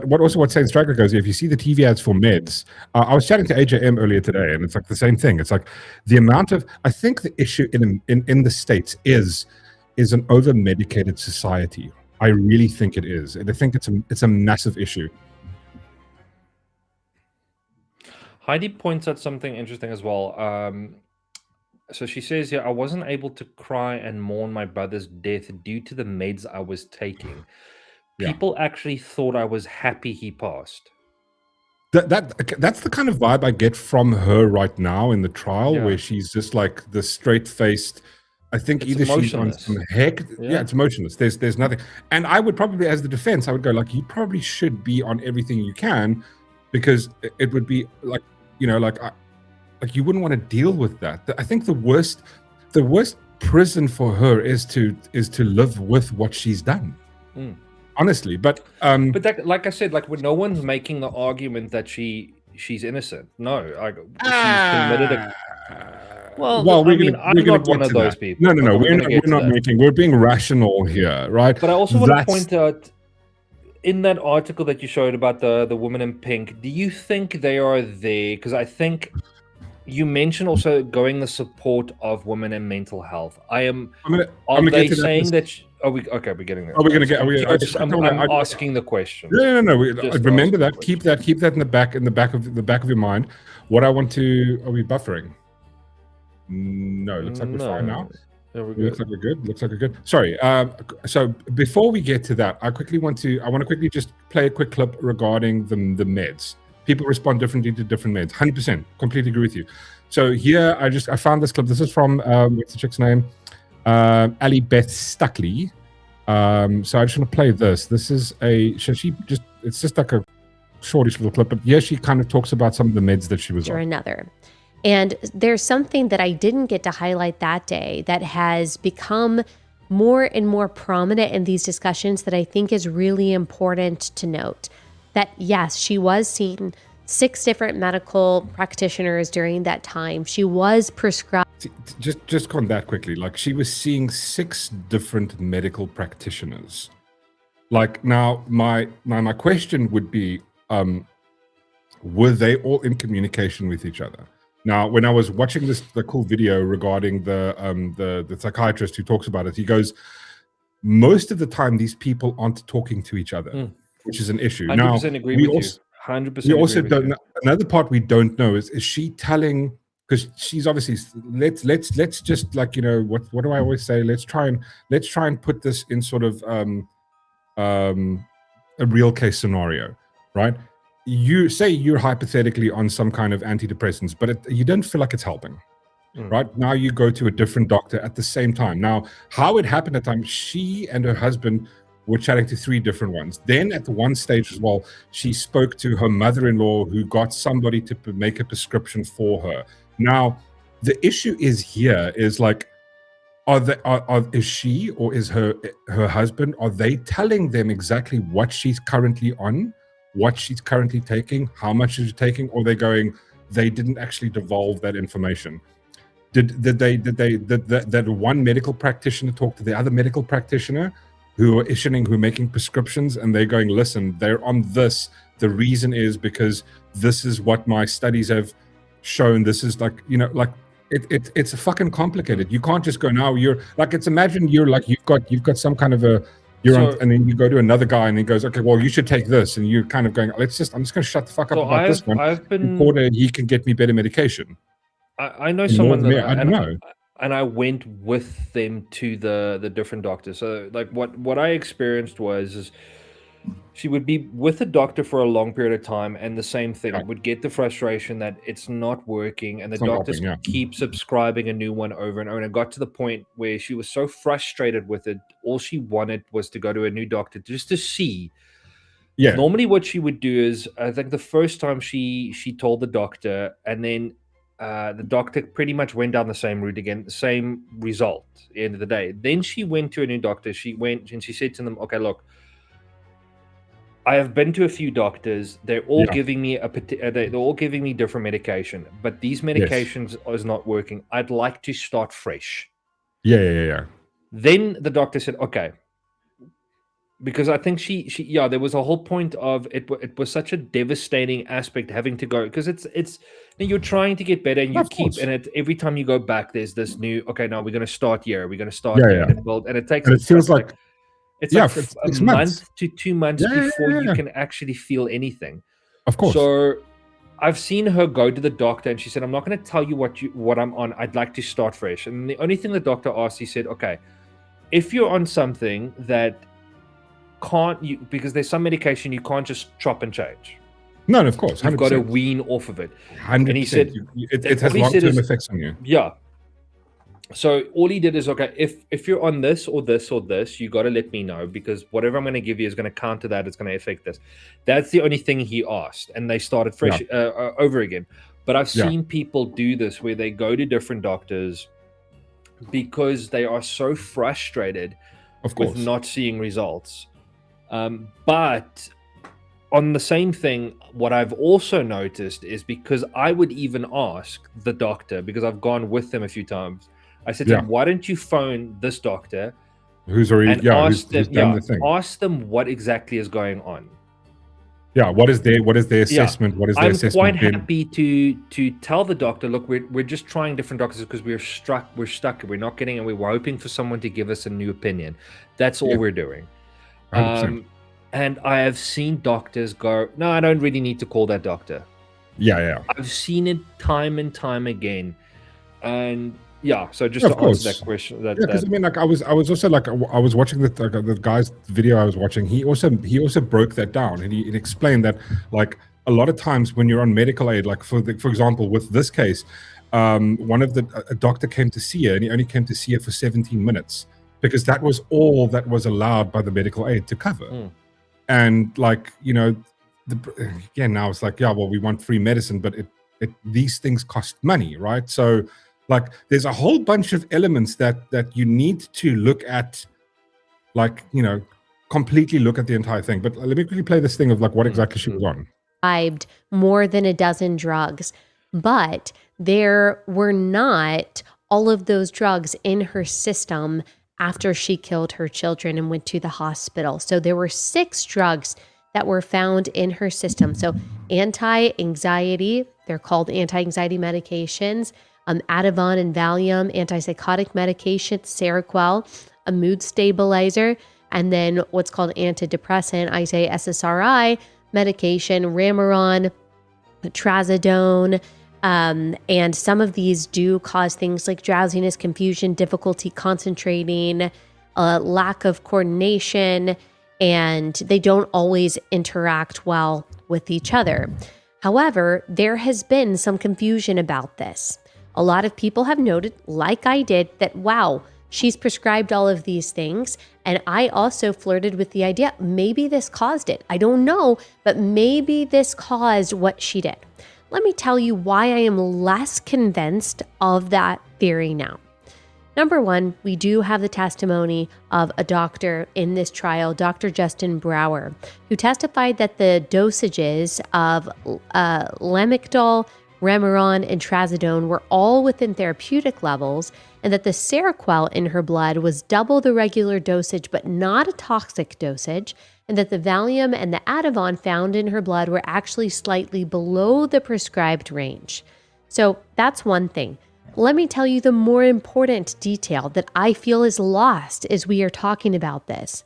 what Saint Striker goes, if you see the TV ads for meds, I was chatting to AJM earlier today, and it's like the same thing. It's like the amount of... I think the issue in the States is an over-medicated society. I really think it is, and I think it's a massive issue. Heidi points out something interesting as well. So she says here, I wasn't able to cry and mourn my brother's death due to the meds I was taking. People actually thought I was happy he passed. That's the kind of vibe I get from her right now in the trial, where she's just like the straight-faced... I think it's either she's on emotionless. some heck. Yeah, it's emotionless. There's nothing. And I would probably, as the defense, I would go like, you probably should be on everything you can, because it would be like, like you wouldn't want to deal with that. I think the worst prison for her is to live with what she's done. Honestly, but that, like I said, like when no one's making the argument that she's innocent. No, she's committed a... Well, I'm not one of those people. No. We're being rational here, right? But I also want to point out in that article that you showed about the woman in pink, do you think they are there? Because I think you mentioned also going the support of women in mental health. Are they saying that? We're getting there. Are we going to get? I'm asking the question. No. Remember that. Keep that in the back of your mind. What I want to. Are we buffering? No, looks like we're fine now. Yeah, looks like we're good. Sorry. So before we get to that, I want to quickly just play a quick clip regarding the meds. People respond differently to different meds. 100%, completely agree with you. So here, I found this clip. This is from what's the chick's name? Ali Beth Stuckley. So I just want to play this. This is it's just like a shortish little clip, but yeah, she kind of talks about some of the meds that she was on. Or another. And there's something that I didn't get to highlight that day that has become more and more prominent in these discussions that I think is really important to note. That yes, she was seeing 6 different medical practitioners during that time. She was prescribed. Just on that quickly, like she was seeing 6 different medical practitioners. Like now, my question would be, were they all in communication with each other? Now, when I was watching the cool video regarding the psychiatrist who talks about it, he goes, most of the time these people aren't talking to each other, which is an issue. 100% agree with you. 100%. We also don't. Another part we don't know is she telling, because she's obviously let's just like what do I always say? Let's try and put this in sort of a real case scenario, right? You say you're hypothetically on some kind of antidepressants, but you don't feel like it's helping, right? Now you go to a different doctor at the same time. Now, how it happened at the time, she and her husband were chatting to 3 different ones. Then at the one stage as well, she spoke to her mother-in-law who got somebody to make a prescription for her. Now, the issue is here is like, is she or is her husband, are they telling them exactly what she's currently on, what she's currently taking, how much she's taking, or they didn't actually divulge that information? Did that one medical practitioner talk to the other medical practitioner who are making prescriptions, and they're going, listen, they're on this. The reason is because this is what my studies have shown. This is like, it's fucking complicated. You can't just go, now you're like, imagine you're like, you've got some kind of and then you go to another guy and he goes, okay, well, you should take this. And you're kind of going, I'm just going to shut the fuck up about this one. Before he can get me better medication. I know someone that I don't know. And I went with them to the different doctors. So like what I experienced is she would be with a doctor for a long period of time, and the same thing. I would get the frustration that it's not working, and the doctors keep subscribing a new one over and over. And it got to the point where she was so frustrated with it, all she wanted was to go to a new doctor just to see. Yeah. Normally what she would do is, I think the first time she told the doctor, and then the doctor pretty much went down the same route again, the same result at the end of the day. Then she went to a new doctor. She went and she said to them, okay, look, I have been to a few doctors. They're all giving me they're all giving me different medication, but these medications is not working. I'd like to start fresh. Yeah. Then the doctor said, okay, because I think she there was a whole point of it. It was such a devastating aspect having to go, because it's you're trying to get better, and you every time you go back, there's this new, okay, now we're going to start here. We're going to start here, and it takes. And it feels like. It's a month to 2 months before you can actually feel anything. Of course. So I've seen her go to the doctor, and she said, I'm not going to tell you what I'm on. I'd like to start fresh. And the only thing the doctor asked, he said, okay, if you're on something that because there's some medication you can't just chop and change. No, of course. 100%. You've got to wean off of it. 100%. And he said, it has long-term effects on you. Yeah. So all he did is, okay, if you're on this or this or this, you got to let me know, because whatever I'm going to give you is going to counter that. It's going to affect this. That's the only thing he asked, and they started fresh over again. But I've seen people do this where they go to different doctors because they are so frustrated with not seeing results. But on the same thing, what I've also noticed is, because I would even ask the doctor, because I've gone with them a few times, I said to him, why don't you phone this doctor who's already ask them what exactly is going on? Yeah, what is their assessment? What is their assessment? I'm quite happy to tell the doctor, look, we're just trying different doctors because we're stuck, we're not getting, and we're hoping for someone to give us a new opinion. That's all we're doing. 100%. And I have seen doctors go, no, I don't really need to call that doctor. Yeah. I've seen it time and time again. And so just to answer that question, because I mean, like I was also like, I was watching the guy's video I was watching. He also broke that down, and he explained that, like, a lot of times when you're on medical aid, like for example with this case, a doctor came to see her, and he only came to see her for 17 minutes because that was all that was allowed by the medical aid to cover. And like, again, now it's like, well, we want free medicine, but these things cost money, right? So like, there's a whole bunch of elements that you need to look at, like, completely look at the entire thing. But let me quickly play this thing of like what exactly she was on. More than a dozen drugs, but there were not all of those drugs in her system after she killed her children and went to the hospital. So there were 6 drugs that were found in her system. So anti-anxiety, they're called anti-anxiety medications, Ativan and Valium, antipsychotic medication, Seroquel, a mood stabilizer, and then what's called antidepressant, SSRI medication, Remeron, Trazodone, and some of these do cause things like drowsiness, confusion, difficulty concentrating, lack of coordination, and they don't always interact well with each other. However, there has been some confusion about this. A lot of people have noted, like I did, that wow, She's prescribed all of these things. And I also flirted with the idea, maybe this caused it. I don't know, but maybe this caused what she did. Let me tell you why I am less convinced of that theory now. Number one, we do have the testimony of a doctor in this trial, Dr. Justin Brower, who testified that the dosages of Lamictal, Remeron, and Trazodone were all within therapeutic levels, and that the Seroquel in her blood was double the regular dosage, but not a toxic dosage, and that the Valium and the Ativan found in her blood were actually slightly below the prescribed range. So that's one thing. Let me tell you the more important detail that I feel is lost as we are talking about this.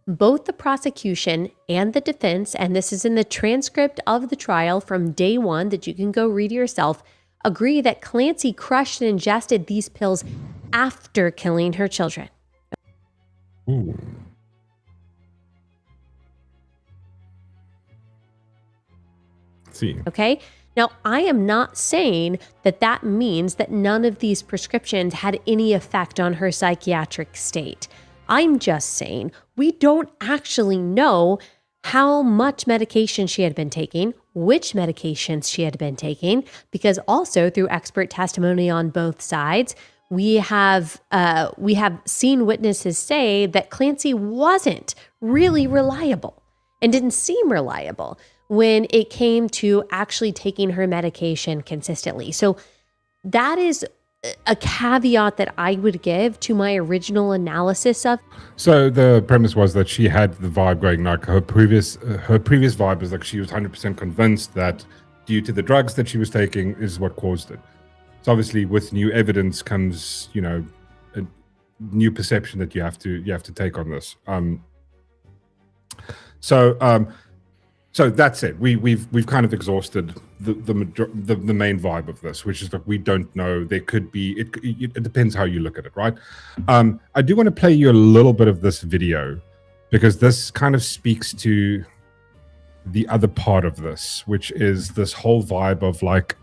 Both the prosecution and the defense, and this is in the transcript of the trial from day one that you can go read yourself, agree that Clancy crushed and ingested these pills after killing her children. Ooh. See. Okay? Now, I am not saying that that means that none of these prescriptions had any effect on her psychiatric state. I'm just saying we don't actually know how much medication she had been taking, which medications she had been taking, because also through expert testimony on both sides, we have seen witnesses say that Clancy wasn't really reliable and didn't seem reliable when it came to actually taking her medication consistently. So that is a caveat that I would give to my original analysis of. So the premise was that she had the vibe going, like her previous vibe was like she was 100% convinced that due to the drugs that she was taking is what caused it. So obviously with new evidence comes, you know, a new perception that you have to take on this. So that's it. We've kind of exhausted the main vibe of this, which is that we don't know. There could be it depends how you look at it, right? I do want to play you a little bit of this video because this kind of speaks to the other part of this, which is this whole vibe of like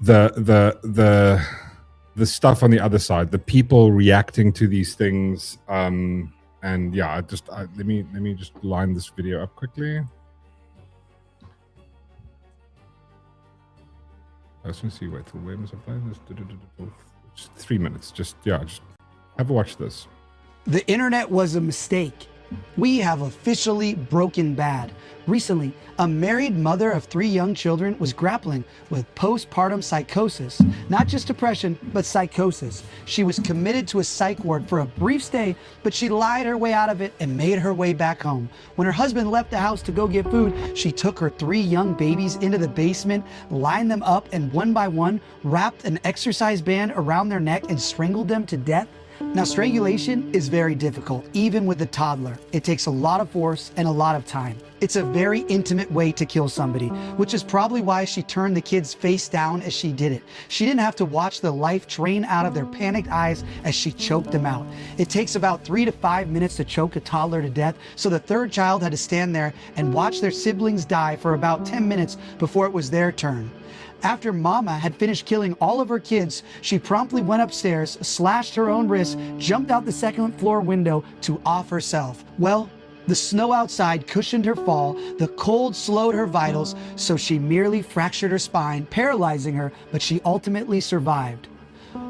the stuff on the other side, the people reacting to these things. And yeah, let me just line this video up quickly. I just want to see where must I play this? Just 3 minutes. Just have a watch this. The internet was a mistake. We have officially broken bad. Recently, a married mother of 3 young children was grappling with postpartum psychosis. Not just depression, but psychosis. She was committed to a psych ward for a brief stay, but she lied her way out of it and made her way back home. When her husband left the house to go get food, she took her 3 young babies into the basement, lined them up, and one by one, wrapped an exercise band around their neck and strangled them to death. Now, strangulation is very difficult, even with a toddler. It takes a lot of force and a lot of time. It's a very intimate way to kill somebody, which is probably why she turned the kids face down as she did it. She didn't have to watch the life drain out of their panicked eyes as she choked them out. It takes about 3 to 5 minutes to choke a toddler to death, so the 3rd child had to stand there and watch their siblings die for about 10 minutes before it was their turn. After Mama had finished killing all of her kids, she promptly went upstairs, slashed her own wrist, jumped out the 2nd floor window to off herself. Well, the snow outside cushioned her fall, the cold slowed her vitals, so she merely fractured her spine, paralyzing her, but she ultimately survived.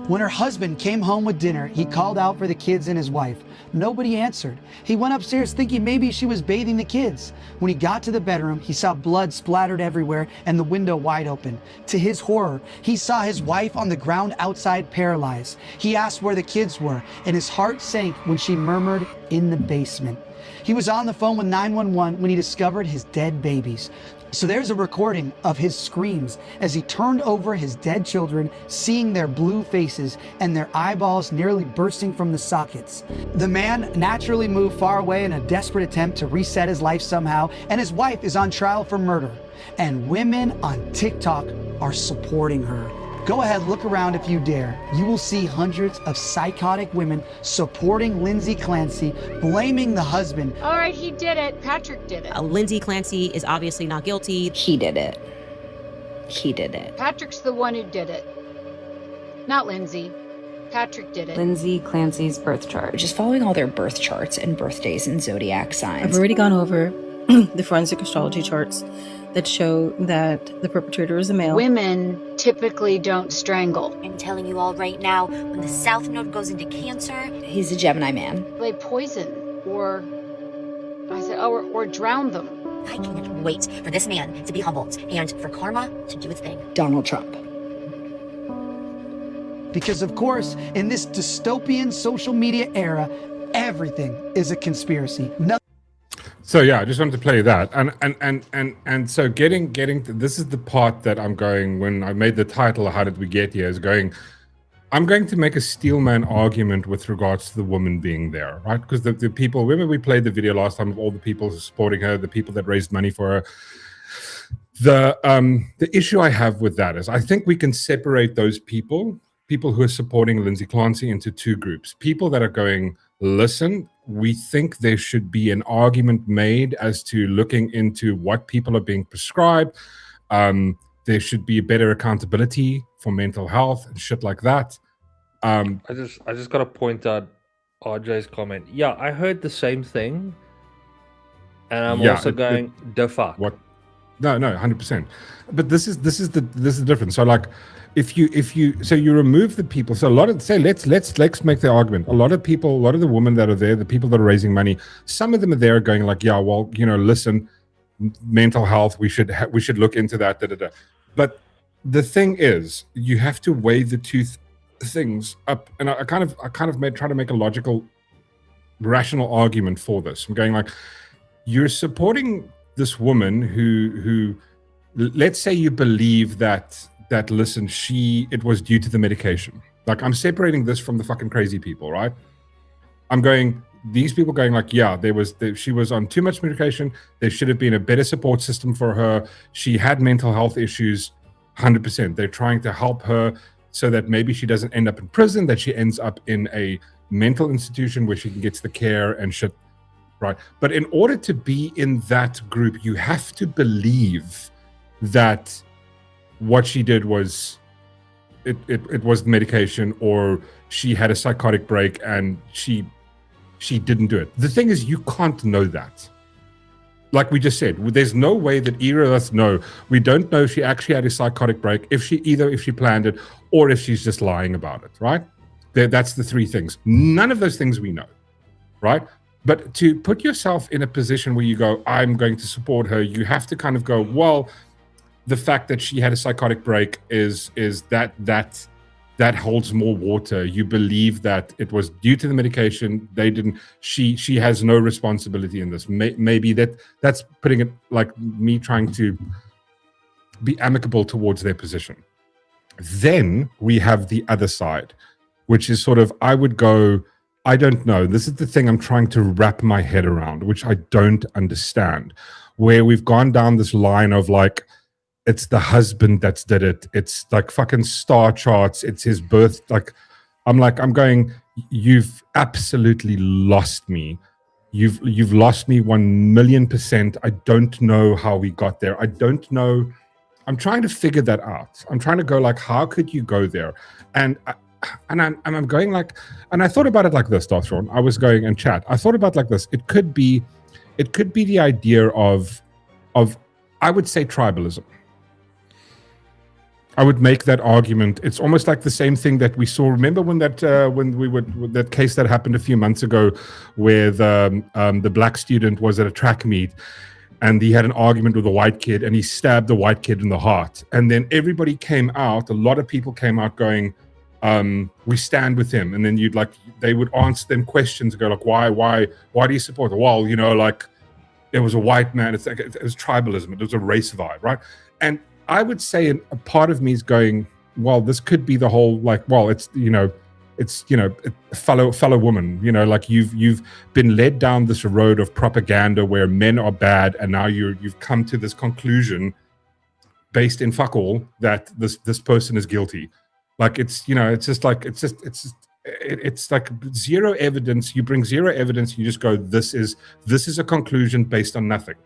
When her husband came home with dinner, he called out for the kids and his wife. Nobody answered. He went upstairs thinking maybe she was bathing the kids. When he got to the bedroom, he saw blood splattered everywhere and the window wide open. To his horror, he saw his wife on the ground outside paralyzed. He asked where the kids were, and his heart sank when she murmured, "In the basement." He was on the phone with 911 when he discovered his dead babies. So there's a recording of his screams as he turned over his dead children, seeing their blue faces and their eyeballs nearly bursting from the sockets. The man naturally moved far away in a desperate attempt to reset his life somehow, and his wife is on trial for murder. And women on TikTok are supporting her. Go ahead, look around if you dare. You will see hundreds of psychotic women supporting Lindsay Clancy, blaming the husband. All right, he did it. Patrick did it. Lindsay Clancy is obviously not guilty. He did it. He did it. Patrick's the one who did it, not Lindsay. Patrick did it. Lindsay Clancy's birth chart. Just following all their birth charts and birthdays and zodiac signs. I've already gone over the forensic astrology charts that show that the perpetrator is a male. Women typically don't strangle. I'm telling you all right now, when the South Node goes into Cancer, he's a Gemini man. They poison or drown them. I can't wait for this man to be humbled and for karma to do its thing. Donald Trump. Because of course, in this dystopian social media era, everything is a conspiracy. So yeah, I just wanted to play that, and so getting to, this is the part that I'm going, when I made the title "How Did We Get Here?" is going, I'm going to make a steelman argument with regards to the woman being there, right? Because the people, remember we played the video last time of all the people supporting her, the people that raised money for her. The issue I have with that is I think we can separate those people who are supporting Lindsay Clancy into two groups. People that are going, listen, we think there should be an argument made as to looking into what people are being prescribed. There should be better accountability for mental health and shit like that. I just got to point out RJ's comment. Yeah, I heard the same thing, and I'm also going, the fuck. What? No, 100%. But this is the difference. So like, if you remove the people, so a lot of, say let's make the argument, a lot of the women that are there, the people that are raising money, some of them are there going like, yeah, well, listen, mental health, we should look into that, But the thing is, you have to weigh the two things up, and I kind of try to make a logical, rational argument for this. I'm going like, you're supporting this woman who let's say you believe that listen, it was due to the medication. Like, I'm separating this from the fucking crazy people, right? I'm going, these people going like, yeah, she was on too much medication. There should have been a better support system for her. She had mental health issues, 100%. They're trying to help her so that maybe she doesn't end up in prison, that she ends up in a mental institution where she gets the care and shit, right? But in order to be in that group, you have to believe that what she did was it was the medication, or she had a psychotic break and she didn't do it. The thing is, you can't know that. Like we just said, there's no way that either of us know. We don't know if she actually had a psychotic break, if she planned it, or if she's just lying about it, right? That's the three things. None of those things we know, right? But to put yourself in a position where you go, I'm going to support her, you have to kind of go, well, the fact that she had a psychotic break is that holds more water. You believe that it was due to the medication. She has no responsibility in this. Maybe that's putting it like me trying to be amicable towards their position. Then we have the other side, which is sort of, I would go, I don't know. This is the thing I'm trying to wrap my head around, which I don't understand, where we've gone down this line of like, it's the husband that's did it. It's like fucking star charts. It's his birth. Like, I'm going, you've absolutely lost me. You've lost me 1,000,000%. I don't know how we got there. I don't know. I'm trying to figure that out. I'm trying to go like, how could you go there? And I'm going like, and I thought about it like this, Darth Shaun. I was going in chat. I thought about it like this. It could be the idea of I would say tribalism. I would make that argument. It's almost like the same thing that we saw. Remember when that case that happened a few months ago, where the black student was at a track meet, and he had an argument with a white kid, and he stabbed the white kid in the heart. And then everybody came out. A lot of people came out going, "We stand with him." And then they would answer them questions and go like, "Why do you support?" Well, like, it was a white man. It's like, it was tribalism. It was a race vibe, right? And I would say a part of me is going, well, this could be the whole, like, well, it's a fellow woman, like you've been led down this road of propaganda where men are bad, and now you've come to this conclusion based in fuck all that this person is guilty. Like, it's like zero evidence. You bring zero evidence. You just go, this is a conclusion based on nothing,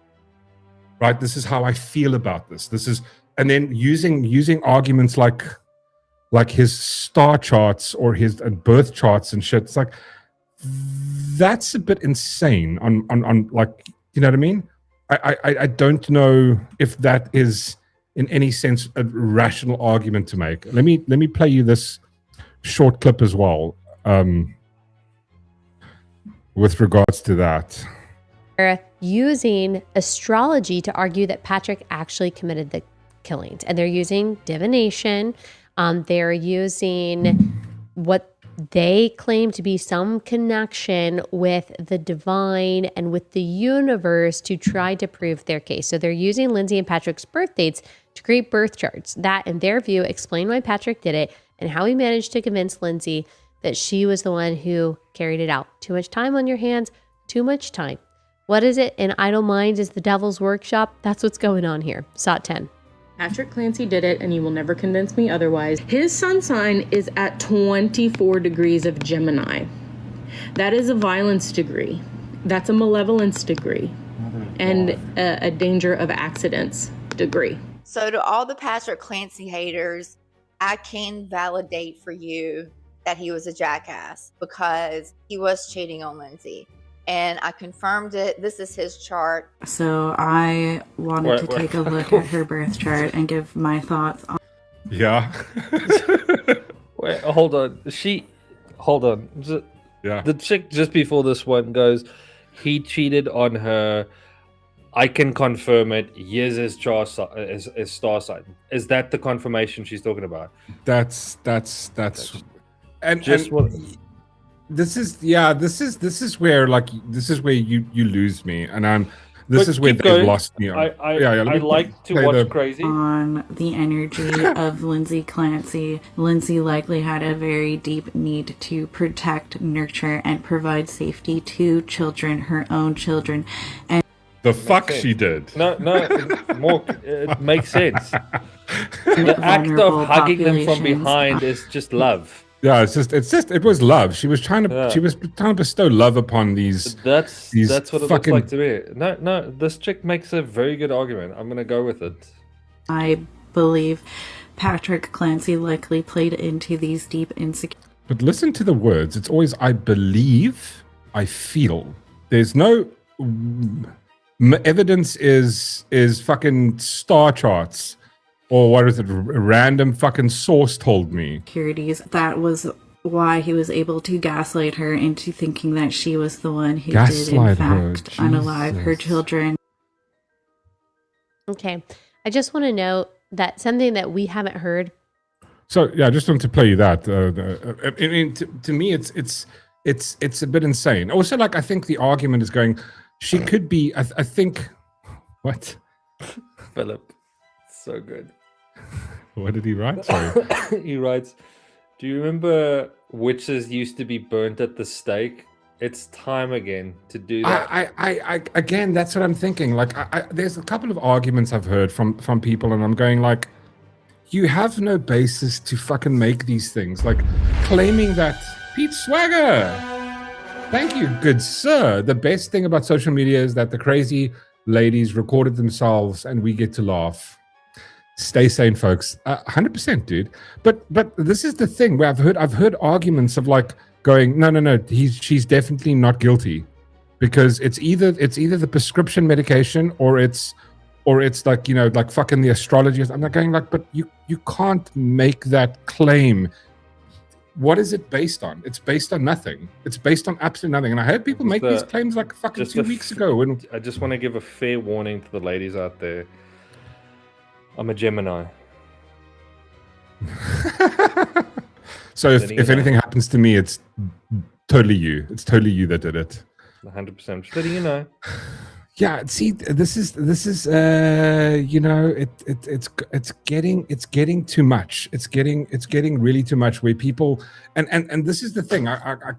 right? This is how I feel about this. And then using arguments like like his star charts or his birth charts and shit. It's like, that's a bit insane on like, you know what I mean? I don't know if that is in any sense a rational argument to make. Let me play you this short clip as well, with regards to that. They're using astrology to argue that Patrick actually committed the killings, and they're using divination. They're using what they claim to be some connection with the divine and with the universe to try to prove their case. So they're using Lindsay and Patrick's birth dates to create birth charts that, in their view, explain why Patrick did it and how he managed to convince Lindsay that she was the one who carried it out. Too much time on your hands, too much time. What is it? An idle mind is the devil's workshop. That's what's going on here. SOT 10. Patrick Clancy did it, and you will never convince me otherwise. His sun sign is at 24 degrees of Gemini. That is a violence degree. That's a malevolence degree. And a danger of accidents degree. So to all the Patrick Clancy haters, I can validate for you that he was a jackass because he was cheating on Lindsay. And I confirmed it. This is his chart. So I wanted to take a look at her birth chart and give my thoughts on. Yeah. Wait, hold on. Hold on. Yeah. The chick just before this one goes, he cheated on her. I can confirm it. Here's his star sign. Is that the confirmation she's talking about? That's and just what. This is where you lose me, and this is where they've lost me. I like to watch crazy on the energy of Lindsay Clancy. Lindsay likely had a very deep need to protect, nurture, and provide safety to children, her own children, and the fuck she did. No, Mork, it makes sense. The act of hugging them from behind is just love. Yeah, it was love. She was trying to bestow love upon these. That's what it fucking... looks like to me. No, this chick makes a very good argument. I'm gonna go with it. I believe Patrick Clancy likely played into these deep insecurities. But listen to the words. It's always I believe, I feel. There's no evidence is fucking star charts. Or what is it? A random fucking source told me. That was why he was able to gaslight her into thinking that she was the one who did, in fact, unalive her children. Okay. I just want to note that something that we haven't heard. So, yeah, I just wanted to play you that. I mean, to me, it's a bit insane. Also, like, I think the argument is going, she could be, I think, what? Philip. So good. What did he write? Sorry. He writes, do you remember witches used to be burnt at the stake? It's time again to do that. I again, that's what I'm thinking. Like, there's a couple of arguments I've heard from people, and I'm going like, you have no basis to fucking make these things. Like, claiming that Pete Swagger. Thank you, good sir. The best thing about social media is that the crazy ladies recorded themselves, and we get to laugh. Stay sane, folks. 100%, dude. But this is the thing where I've heard arguments of like going, no, she's definitely not guilty, because it's either the prescription medication or it's like, you know, like fucking the astrology. I'm not going like, but you can't make that claim. What is it based on? It's based on nothing. It's based on absolutely nothing. And I heard people make these claims like fucking 2 weeks ago. And I just want to give a fair warning to the ladies out there. I'm a Gemini. So if anything happens to me, it's totally you. It's totally you that did it. 100%. Just letting you know. Yeah. See, this is you know, it's getting too much. It's getting really too much. Where people and this is the thing. I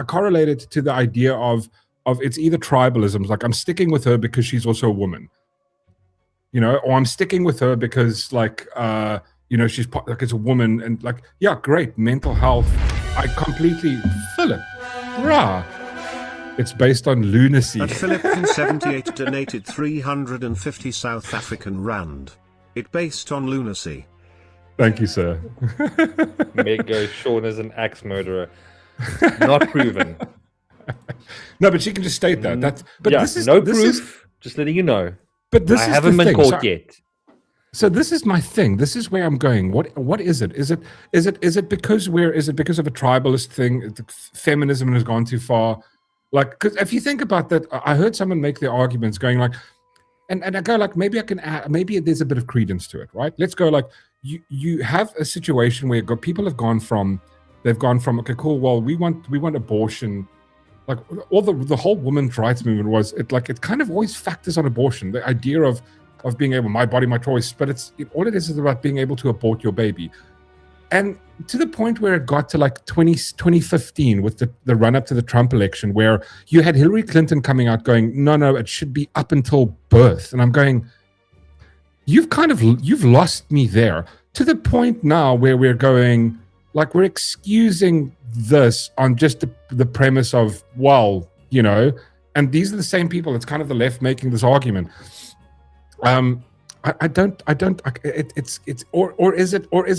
correlate it to the idea of it's either tribalism, like I'm sticking with her because she's also a woman. You know, or I'm sticking with her because, like, you know, she's like, it's a woman, and like, yeah, great, mental health. I completely Philip, rah. It's based on lunacy. And Philip from 78 donated 350 South African rand. It based on lunacy. Thank you, sir. Meg goes, Shaun is an axe murderer. Not proven. No, but she can just state that. But yeah, this is no this proof. is- just letting you know. But this I is haven't the been thing. caught yet. So this is my thing. This is where I'm going. What is it? Is it because of a tribalist thing? Feminism has gone too far. Like, because if you think about that, I heard someone make their arguments going like, and I go like, maybe I can add, maybe there's a bit of credence to it, right? Let's go like, you have a situation where people have gone from, okay, cool, well, we want abortion. Like all the whole women's rights movement was it kind of always factors on abortion, the idea of being able, my body, my choice, but all it is about being able to abort your baby. And to the point where it got to like 2015 with the run up to the Trump election, where you had Hillary Clinton coming out going, no, it should be up until birth. And I'm going, you've lost me there, to the point now where we're going, like, we're excusing this on just the premise of, well, you know, and these are the same people, it's kind of the left making this argument. Is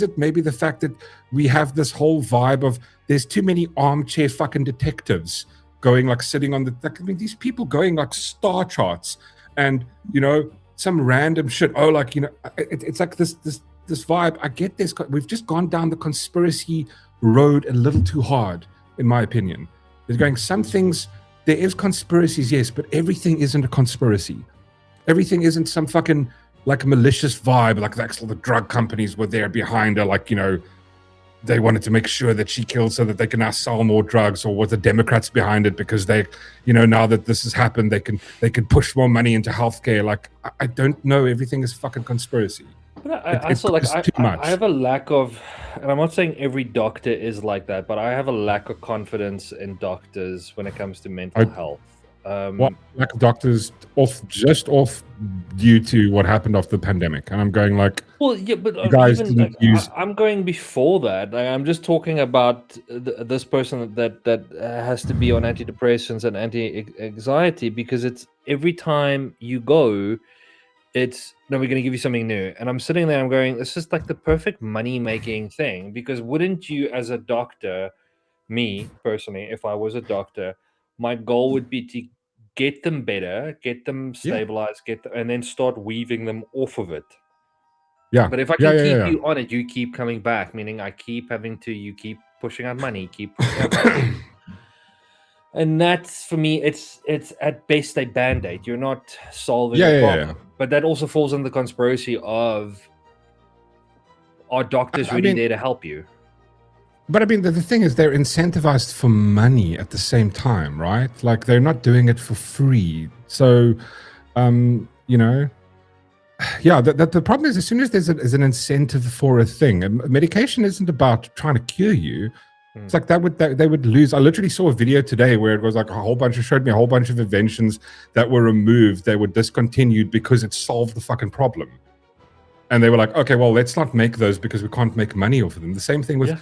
it maybe the fact that we have this whole vibe of there's too many armchair fucking detectives going, like, sitting on these people going like star charts and, you know, some random shit. Oh, like, you know, it's like this vibe. I get this. We've just gone down the conspiracy road a little too hard, in my opinion. There's going some things. There is conspiracies, yes, but everything isn't a conspiracy. Everything isn't some fucking like malicious vibe, like the drug companies were there behind her, like, you know, they wanted to make sure that she killed so that they can now sell more drugs, or was the Democrats behind it because they, you know, now that this has happened, they can push more money into healthcare. Like, I don't know, everything is fucking conspiracy. But I have a lack of, and I'm not saying every doctor is like that, but I have a lack of confidence in doctors when it comes to mental health. Lack of doctors off due to what happened after the pandemic, and I'm going like, well, yeah, but you guys didn't use. I'm going before that. I'm just talking about this person that has to be on antidepressants and anti-anxiety, because it's every time you go, it's no, we're going to give you something new, and I'm sitting there, I'm going, this is like the perfect money making thing, because wouldn't you, as a doctor, me personally, if I was a doctor, my goal would be to get them better, get them stabilized, and then start weaving them off of it. Yeah. But if I can keep you on it, you keep coming back, meaning I keep having to, you keep pushing out money, keep pushing out money. And that's, for me, it's at best a band-aid. You're not solving the problem. Yeah. But that also falls under the conspiracy of, are doctors really there to help you? But I mean, the thing is, they're incentivized for money at the same time, right? Like, they're not doing it for free. So, you know, yeah, the problem is, as soon as there's an incentive for a thing, medication isn't about trying to cure you. It's like they would lose. I literally saw a video today where it was like showed me a whole bunch of inventions that were removed, they were discontinued because it solved the fucking problem. And they were like, okay, well, let's not make those because we can't make money off of them. The same thing with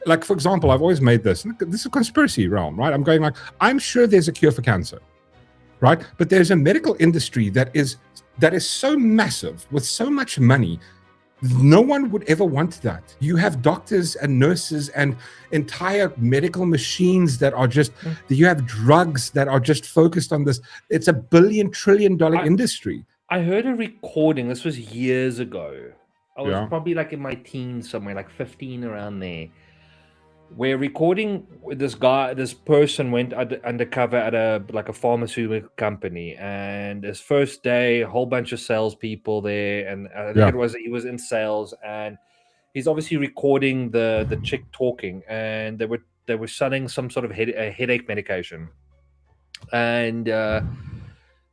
like, for example, I've always made this is a conspiracy realm, right? I'm going like, I'm sure there's a cure for cancer, right? But there's a medical industry that is so massive with so much money, no one would ever want that. You have doctors and nurses and entire medical machines that are just, you have drugs that are just focused on this. It's $1 billion, trillion industry. I heard a recording, this was years ago. I was probably like in my teens somewhere, like 15, around there. Where recording this person went undercover at a pharmaceutical company, and his first day, a whole bunch of salespeople there, and I think he was in sales, and he's obviously recording the chick talking, and they were selling some sort of headache medication, and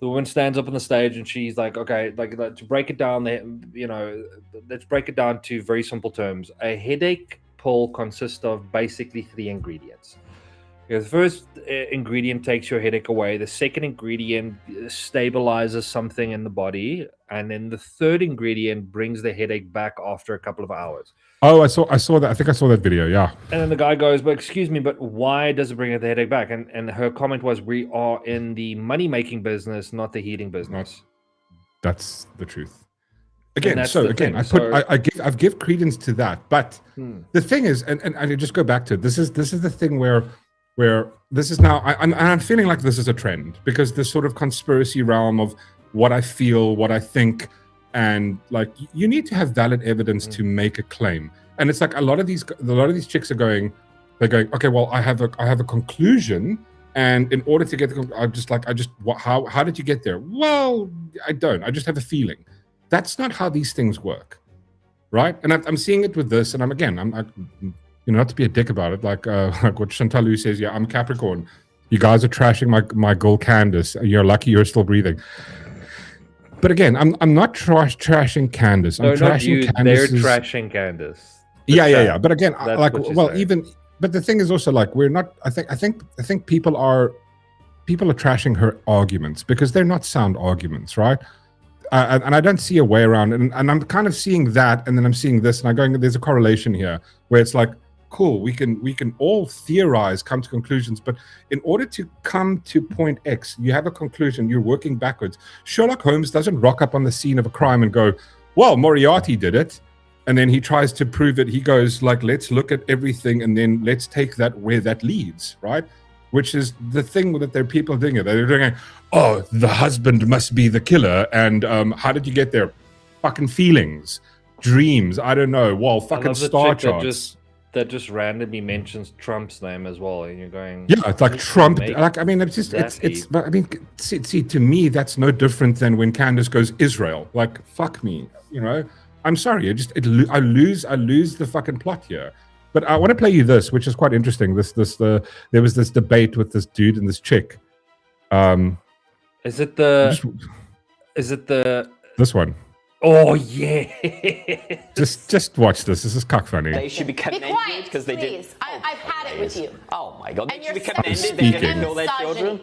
the woman stands up on the stage and she's like, okay, like to break it down there, you know, let's break it down to very simple terms. A headache pill consists of basically 3 ingredients. The first ingredient takes your headache away. The second ingredient stabilizes something in the body. And then the third ingredient brings the headache back after a couple of hours. Oh, I saw that. I think I saw that video. Yeah. And then the guy goes, but excuse me, but why does it bring the headache back? And her comment was, we are in the money-making business, not the healing business. That's the truth. Again, I give credence to that, but the thing is, and I just go back to it. This is the thing where this is now. I'm feeling like this is a trend because this sort of conspiracy realm of what I feel, what I think, and like you need to have valid evidence to make a claim. And it's like a lot of these chicks are going, okay, well, I have a conclusion. And in order to get how did you get there? Well, I don't. I just have a feeling. That's not how these things work, right? And I'm seeing it with this, and I'm not to be a dick about it, like what Chantalu says. Yeah, I'm Capricorn. You guys are trashing my girl Candace. You're lucky you're still breathing. But again, I'm not trashing Candace. I'm trashing Candace. They're trashing Candace. Yeah. But again, but the thing is also like we're not. I think people are trashing her arguments because they're not sound arguments, right? And I don't see a way around it. And I'm kind of seeing that, and then I'm seeing this, and I'm going, there's a correlation here where it's like, cool, we can all theorize, come to conclusions, but in order to come to point X, you have a conclusion, you're working backwards. Sherlock Holmes doesn't rock up on the scene of a crime and go, well, Moriarty did it. And then he tries to prove it. He goes like, let's look at everything and then let's take that where that leads, right? Which is the thing that there are people doing it. They're doing, oh, the husband must be the killer. And how did you get there? Fucking feelings, dreams. I don't know. Well, fucking star charts. That just randomly mentions Trump's name as well, and you're going. Yeah, it's like Trump. Like I mean, it's just it's. But I mean, see, to me, that's no different than when Candace goes Israel. Like, fuck me, you know. I'm sorry. I lose the fucking plot here. But I want to play you this, which is quite interesting. There was this debate with this dude and this chick. Is it this one? Oh yeah. just watch this. This is cock funny. They should be commended because they did. I've had it with you. Oh my god, they should be commended. They didn't kill their children.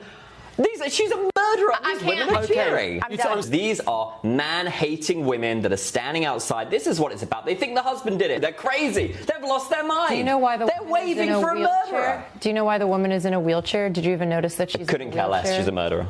She's a murderer. These women are cheering. These are man-hating women that are standing outside. This is what it's about. They think the husband did it. They're crazy. They've lost their mind. Do you know why they're waving for a murderer? Do you know why the woman is in a wheelchair? Did you even notice that she's couldn't care less. She's a murderer.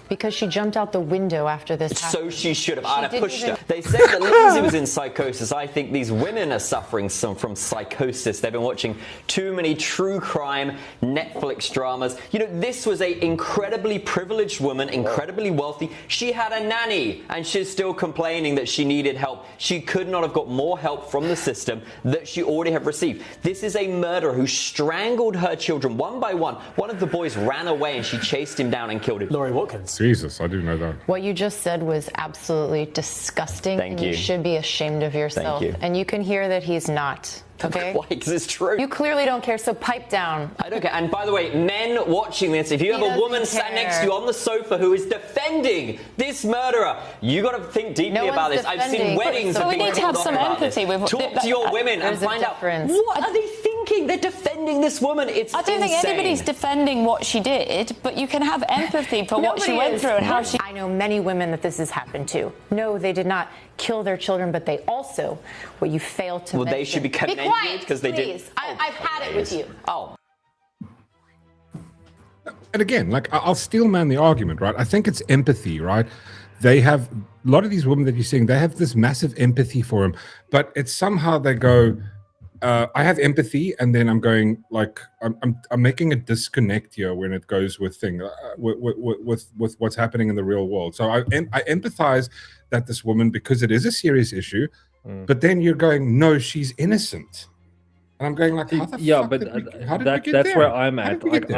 Because she jumped out the window after this happened. So she should have. I'd have pushed her. They said that Lindsay was in psychosis. I think these women are suffering from psychosis. They've been watching too many true crime Netflix dramas. You know, this was an incredibly privileged woman, incredibly wealthy. She had a nanny, and she's still complaining that she needed help. She could not have got more help from the system that she already have received. This is a murderer who strangled her children one by one. One of the boys ran away, and she chased him down and killed him. Laurie Watkins. Jesus, I do know that. What you just said was absolutely disgusting. Thank you. You should be ashamed of yourself. Thank you. And you can hear that he's not. Okay? Why? Because it's true. You clearly don't care, so pipe down. I don't care. And by the way, men watching this, if you have a woman sat next to you on the sofa who is defending this murderer, you got to think deeply about this. I've seen weddings. So we need to have some empathy. Talk to your women and find out what are they thinking. They're defending this woman. It's I don't think anybody's defending what she did, but you can have empathy for what she went through and how she. I know many women that this has happened to. No, they did not kill their children, but they also, what you failed to mention. They should be commended because they did. I've had it with you. Oh. And again, like I'll steel man the argument, right? I think it's empathy, right? They have a lot of these women that you're seeing. They have this massive empathy for him, but it's somehow they go. I have empathy, and then I'm going like I'm making a disconnect here when it goes with with what's happening in the real world. So I empathize that this woman, because it is a serious issue, but then you're going, no, she's innocent, and I'm going like, how the fuck how did we get that's there? where I'm at. Like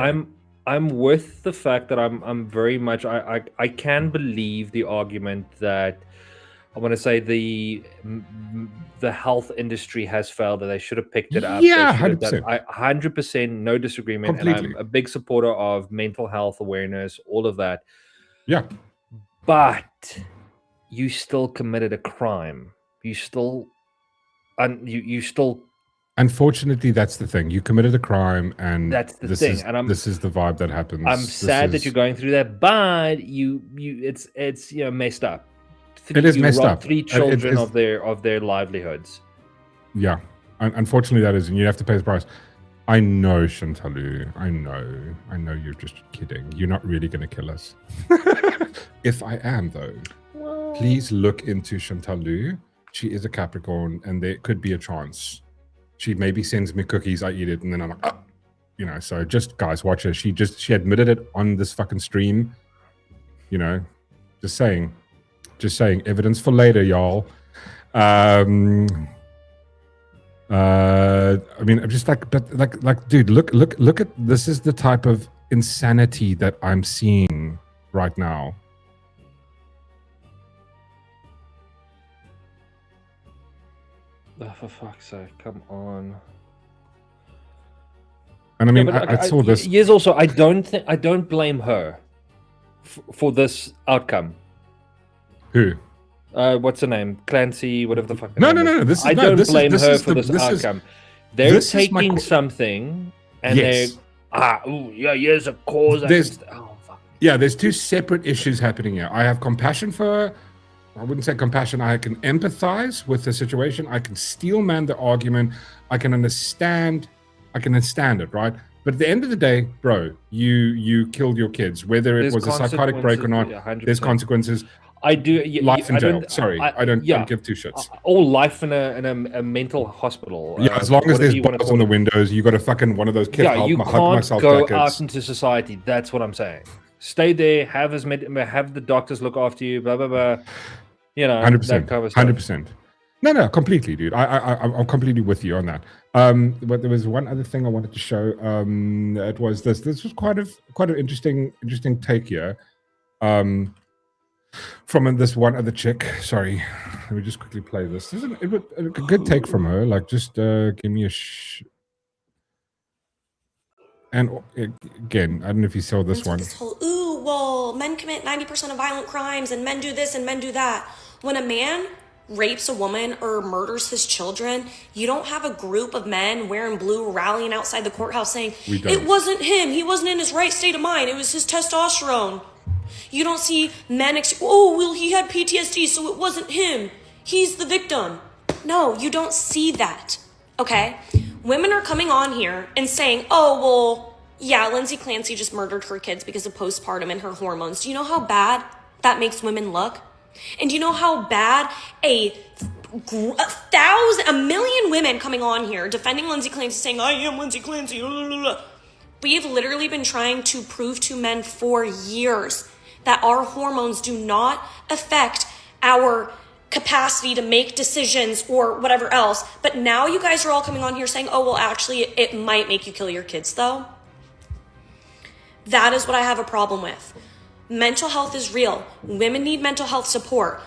I'm with the fact that I'm very much I can believe the argument that I want to say the health industry has failed, that they should have picked it up. Yeah, 100%. 100%, no disagreement. Completely. And I'm a big supporter of mental health awareness, all of that. Yeah. But you still committed a crime. You still, you still. Unfortunately, that's the thing. You committed a crime, and that's the thing. And this is the vibe that happens. I'm sad that you're going through that, but it's messed up. It is messed up. 3 children of their livelihoods. Yeah, unfortunately that is, and you have to pay the price. I know, Chantalu. I know you're just kidding. You're not really going to kill us. If I am, though. Well, please look into Chantal Lu. She is a Capricorn, and there could be a chance. She maybe sends me cookies, I eat it, and then I'm like, oh. You know, so just guys, watch her. She admitted it on this fucking stream. You know, just saying, evidence for later, y'all. I mean, I'm just like, but like, dude, look at this is the type of insanity that I'm seeing right now. Oh, for fuck's sake, come on. And I mean, I saw this. Yes, also, I don't blame her for this outcome. Who? What's her name? Clancy, whatever the fuck. No. I don't blame her for this outcome. They're taking something and here's a cause. There's two separate issues happening here. I have compassion for her. I wouldn't say compassion. I can empathize with the situation. I can steelman the argument. I can understand it, right? But at the end of the day, bro, you killed your kids. Whether it was a psychotic break or not, there's consequences. I do. Life in jail. I don't give two shits. Or life in a mental hospital. Yeah, as long as there's bars on the windows, you got a fucking one of those kids. Yeah, you can't go out into society. That's what I'm saying. Stay there. Have the doctors look after you. Blah blah blah. You know, 100%. 100%. No, completely, dude. I'm completely with you on that. But there was one other thing I wanted to show. It was this. This was quite an interesting take here. From this one other chick. Sorry, let me just quickly play this. This is a good take from her. Like, just give me a And again, I don't know if you saw this one. This whole, ooh, well, men commit 90% of violent crimes and men do this and men do that. When a man rapes a woman or murders his children, you don't have a group of men wearing blue rallying outside the courthouse saying, it wasn't him. He wasn't in his right state of mind. It was his testosterone. You don't see men, oh, well, he had PTSD, so it wasn't him. He's the victim. No, you don't see that, okay? Women are coming on here and saying, oh, well, yeah, Lindsay Clancy just murdered her kids because of postpartum and her hormones. Do you know how bad that makes women look? And do you know how bad a million women coming on here defending Lindsay Clancy saying, I am Lindsay Clancy, blah, blah, blah. We've literally been trying to prove to men for years that our hormones do not affect our capacity to make decisions or whatever else. But now you guys are all coming on here saying, oh, well, actually, it might make you kill your kids, though. That is what I have a problem with. Mental health is real. Women need mental health support.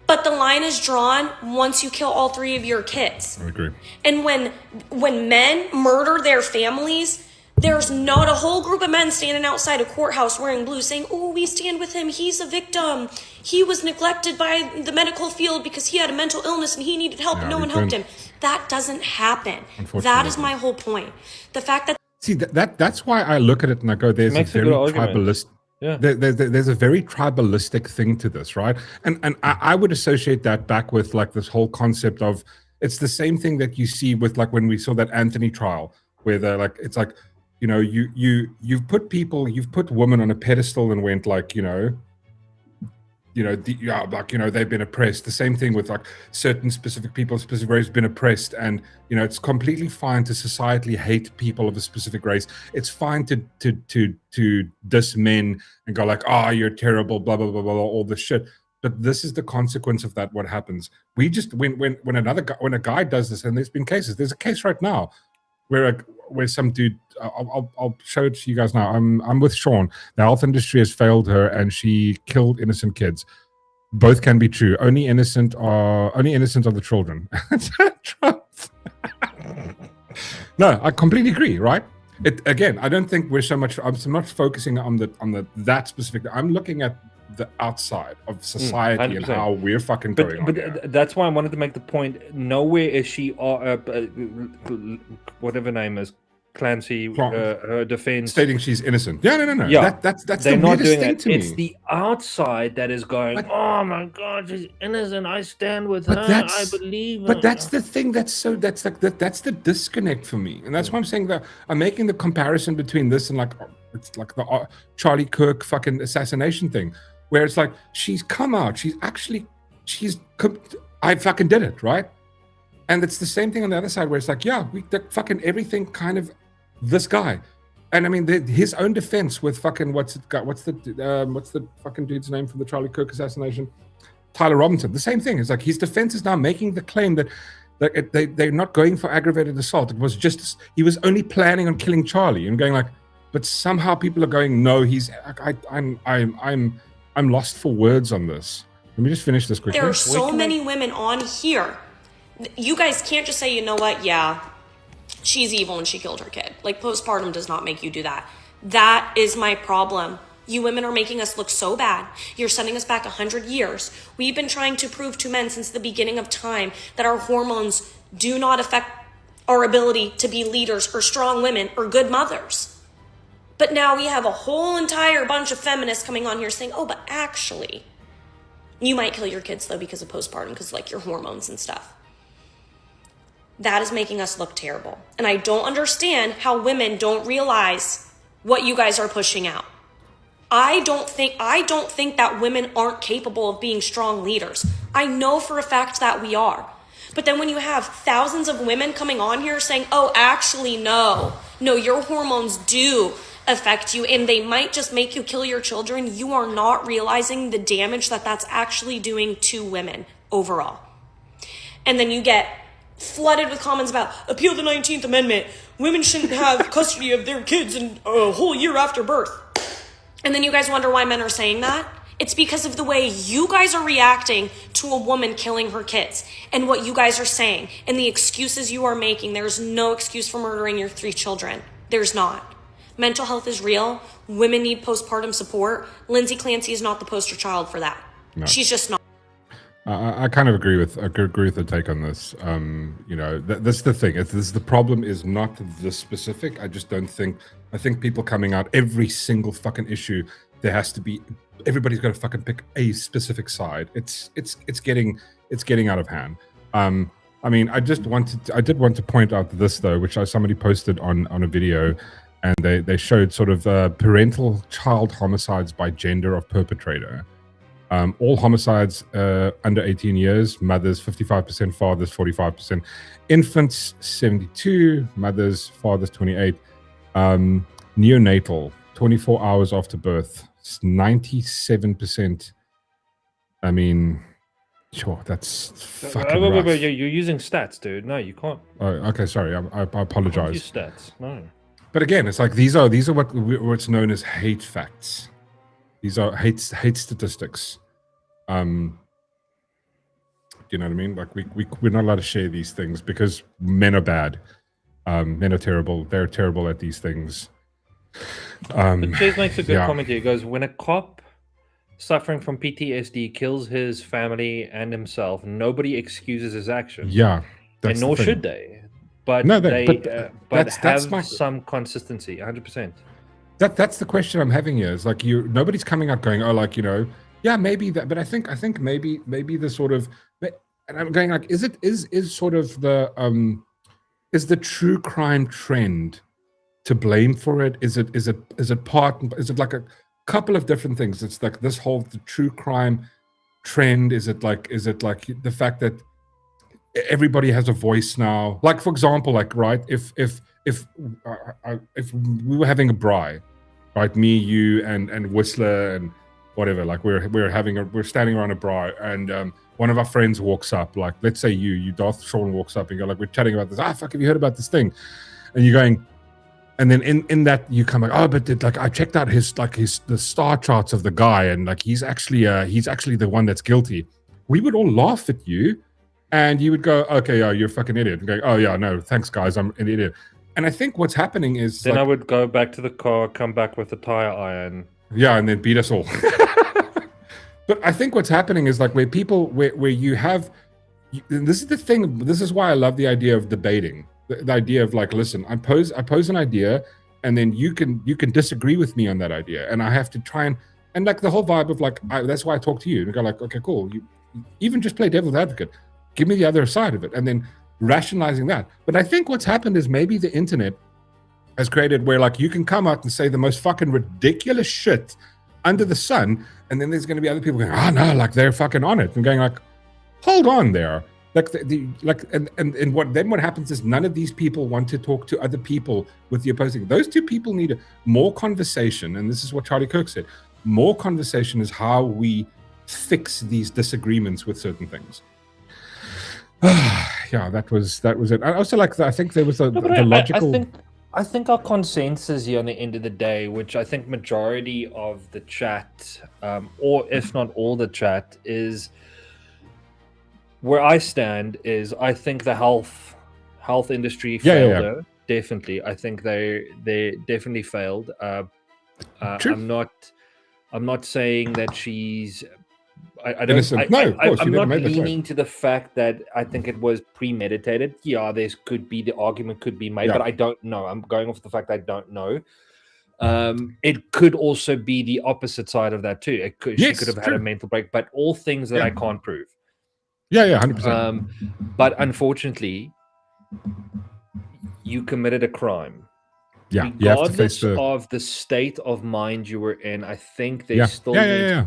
But the line is drawn once you kill all three of your kids. I agree. And when men murder their families, there's not a whole group of men standing outside a courthouse wearing blue saying, oh, we stand with him. He's a victim. He was neglected by the medical field because he had a mental illness and he needed help and no one helped him. That doesn't happen. That is my whole point. The fact that... See, that's why I look at it and I go, there's a very tribalist... Yeah. There's a very tribalistic thing to this, right? And I would associate that back with like this whole concept of, it's the same thing that you see with like when we saw that Anthony trial, where they're like, it's like, you know, you've put women on a pedestal and went like, they've been oppressed. The same thing with like certain specific people, specific race been oppressed, and it's completely fine to societally hate people of a specific race. It's fine to diss men and go like, oh, you're terrible, blah blah blah blah, all this shit. But this is the consequence of that. What happens? We just when a guy does this, and there's been cases. There's a case right now where some dude. I'll show it to you guys now. I'm with Shaun. The health industry has failed her, and she killed innocent kids. Both can be true. Only innocent are the children. No, I completely agree. Right? Again, I don't think we're so much. I'm so much focusing on that specific. I'm looking at the outside of society 100%. And how we're fucking going on. But that's why I wanted to make the point. Nowhere is she, whatever name is. Clancy, her defense stating she's innocent. No. Yeah, that's they're the not weirdest doing thing it. to me. It's the outside that is going, oh my God, she's innocent. I stand with her. I believe her. But that's the thing. That's the disconnect for me, and that's why I'm saying that I'm making the comparison between this and it's like the Charlie Kirk fucking assassination thing, where it's like she's come out, she's actually I fucking did it, right? And it's the same thing on the other side where it's like, yeah, we did fucking everything kind of this guy. And I mean, his own defense with fucking what's the fucking dude's name from the Charlie Kirk assassination? Tyler Robinson. The same thing. It's like his defense is now making the claim that they're not going for aggravated assault. It was just he was only planning on killing Charlie, and going like, but somehow people are going, no, he's I'm lost for words on this. Let me just finish this quickly. There are so many women on here. You guys can't just say, you know what, yeah, she's evil and she killed her kid. Like, postpartum does not make you do that. That is my problem. You women are making us look so bad. You're sending us back 100 years. We've been trying to prove to men since the beginning of time that our hormones do not affect our ability to be leaders or strong women or good mothers. But now we have a whole entire bunch of feminists coming on here saying, oh, but actually, you might kill your kids, though, because of postpartum, because, like, your hormones and stuff. That is making us look terrible. And I don't understand how women don't realize what you guys are pushing out. I don't think that women aren't capable of being strong leaders. I know for a fact that we are. But then when you have thousands of women coming on here saying, oh, actually, no, your hormones do affect you and they might just make you kill your children, you are not realizing the damage that that's actually doing to women overall. And then you get flooded with comments about appeal the 19th Amendment. Women shouldn't have custody of their kids in a whole year after birth. And then you guys wonder why men are saying that? It's because of the way you guys are reacting to a woman killing her kids and what you guys are saying and the excuses you are making. There's no excuse for murdering your 3 children. There's not. Mental health is real. Women need postpartum support. Lindsay Clancy is not the poster child for that. No. She's just not. I kind of agree with the take on this. That's the thing. The problem is not the specific. I just don't think. I think people coming out every single fucking issue. There has to be. Everybody's got to fucking pick a specific side. It's getting out of hand. I mean, I did want to point out this though, which somebody posted on a video, and they showed sort of parental child homicides by gender of perpetrator. All homicides under 18 years, mothers 55%, fathers 45%, infants 72, mothers, fathers 28, neonatal 24 hours after birth 97%. I mean, sure, that's fucking rough. You're using stats, dude. No, you can't. Oh, okay, sorry, I apologize. Use stats, no. But again, it's like these are what's known as hate facts. These are hate statistics. You know what I mean? Like we're not allowed to share these things because men are bad. Men are terrible. They're terrible at these things. But Chase makes a good comment here. He goes, when a cop suffering from PTSD kills his family and himself, nobody excuses his actions. Yeah, and nor should they. But no, but have some consistency. 100%. That's the question I'm having here. Is like nobody's coming out going, oh, like, you know. Yeah, maybe that, but I think maybe the sort of, and I'm going like, is sort of the is the true crime trend to blame for it? Is it like a couple of different things? It's like the true crime trend. Is it like the fact that everybody has a voice now? Like, for example, like, right, if we were having a braai, right, me, you, and Whistler and whatever, like we're standing around a braai, and one of our friends walks up, like let's say you Darth Shaun walks up and you're like, we're chatting about this, fuck, have you heard about this thing? And you're going, and then in that you come like, oh, but like I checked out the star charts of the guy, and like he's actually the one that's guilty. We would all laugh at you, and you would go, okay, yeah, you're a fucking idiot, and go, oh yeah, no, thanks guys, I'm an idiot. And I think what's happening is then I would go back to the car, come back with a tire iron. Yeah, and then beat us all. But I think what's happening is like where you have, and this is the thing, this is why I love the idea of debating. The idea of like, listen, I pose an idea, and then you can disagree with me on that idea, and I have to try and like the whole vibe of like, that's why I talk to you and go like, okay, cool. You even just play devil's advocate, give me the other side of it, and then rationalizing that. But I think what's happened is maybe the internet has created where like you can come out and say the most fucking ridiculous shit under the sun, and then there's going to be other people going, oh no, like they're fucking on it, and going like, hold on there. Like what happens is none of these people want to talk to other people with the opposing. Those two people need more conversation, and this is what Charlie Kirk said. More conversation is how we fix these disagreements with certain things. Yeah, that was it. I also like that. I think there was the logical. I think our consensus here on the end of the day, which I think majority of the chat, or if not all the chat, is where I stand. Is I think the health industry failed her. Definitely, I think they definitely failed. I'm not saying that she's. I don't. I'm not leaning to the fact that I think it was premeditated. Yeah, the argument could be made, but I don't know. I'm going off the fact I don't know. It could also be the opposite side of that too. She could have had a mental break, but all things that I can't prove. Yeah, 100%. But unfortunately, you committed a crime. Yeah, you have to face of the state of mind you were in. I think they still need.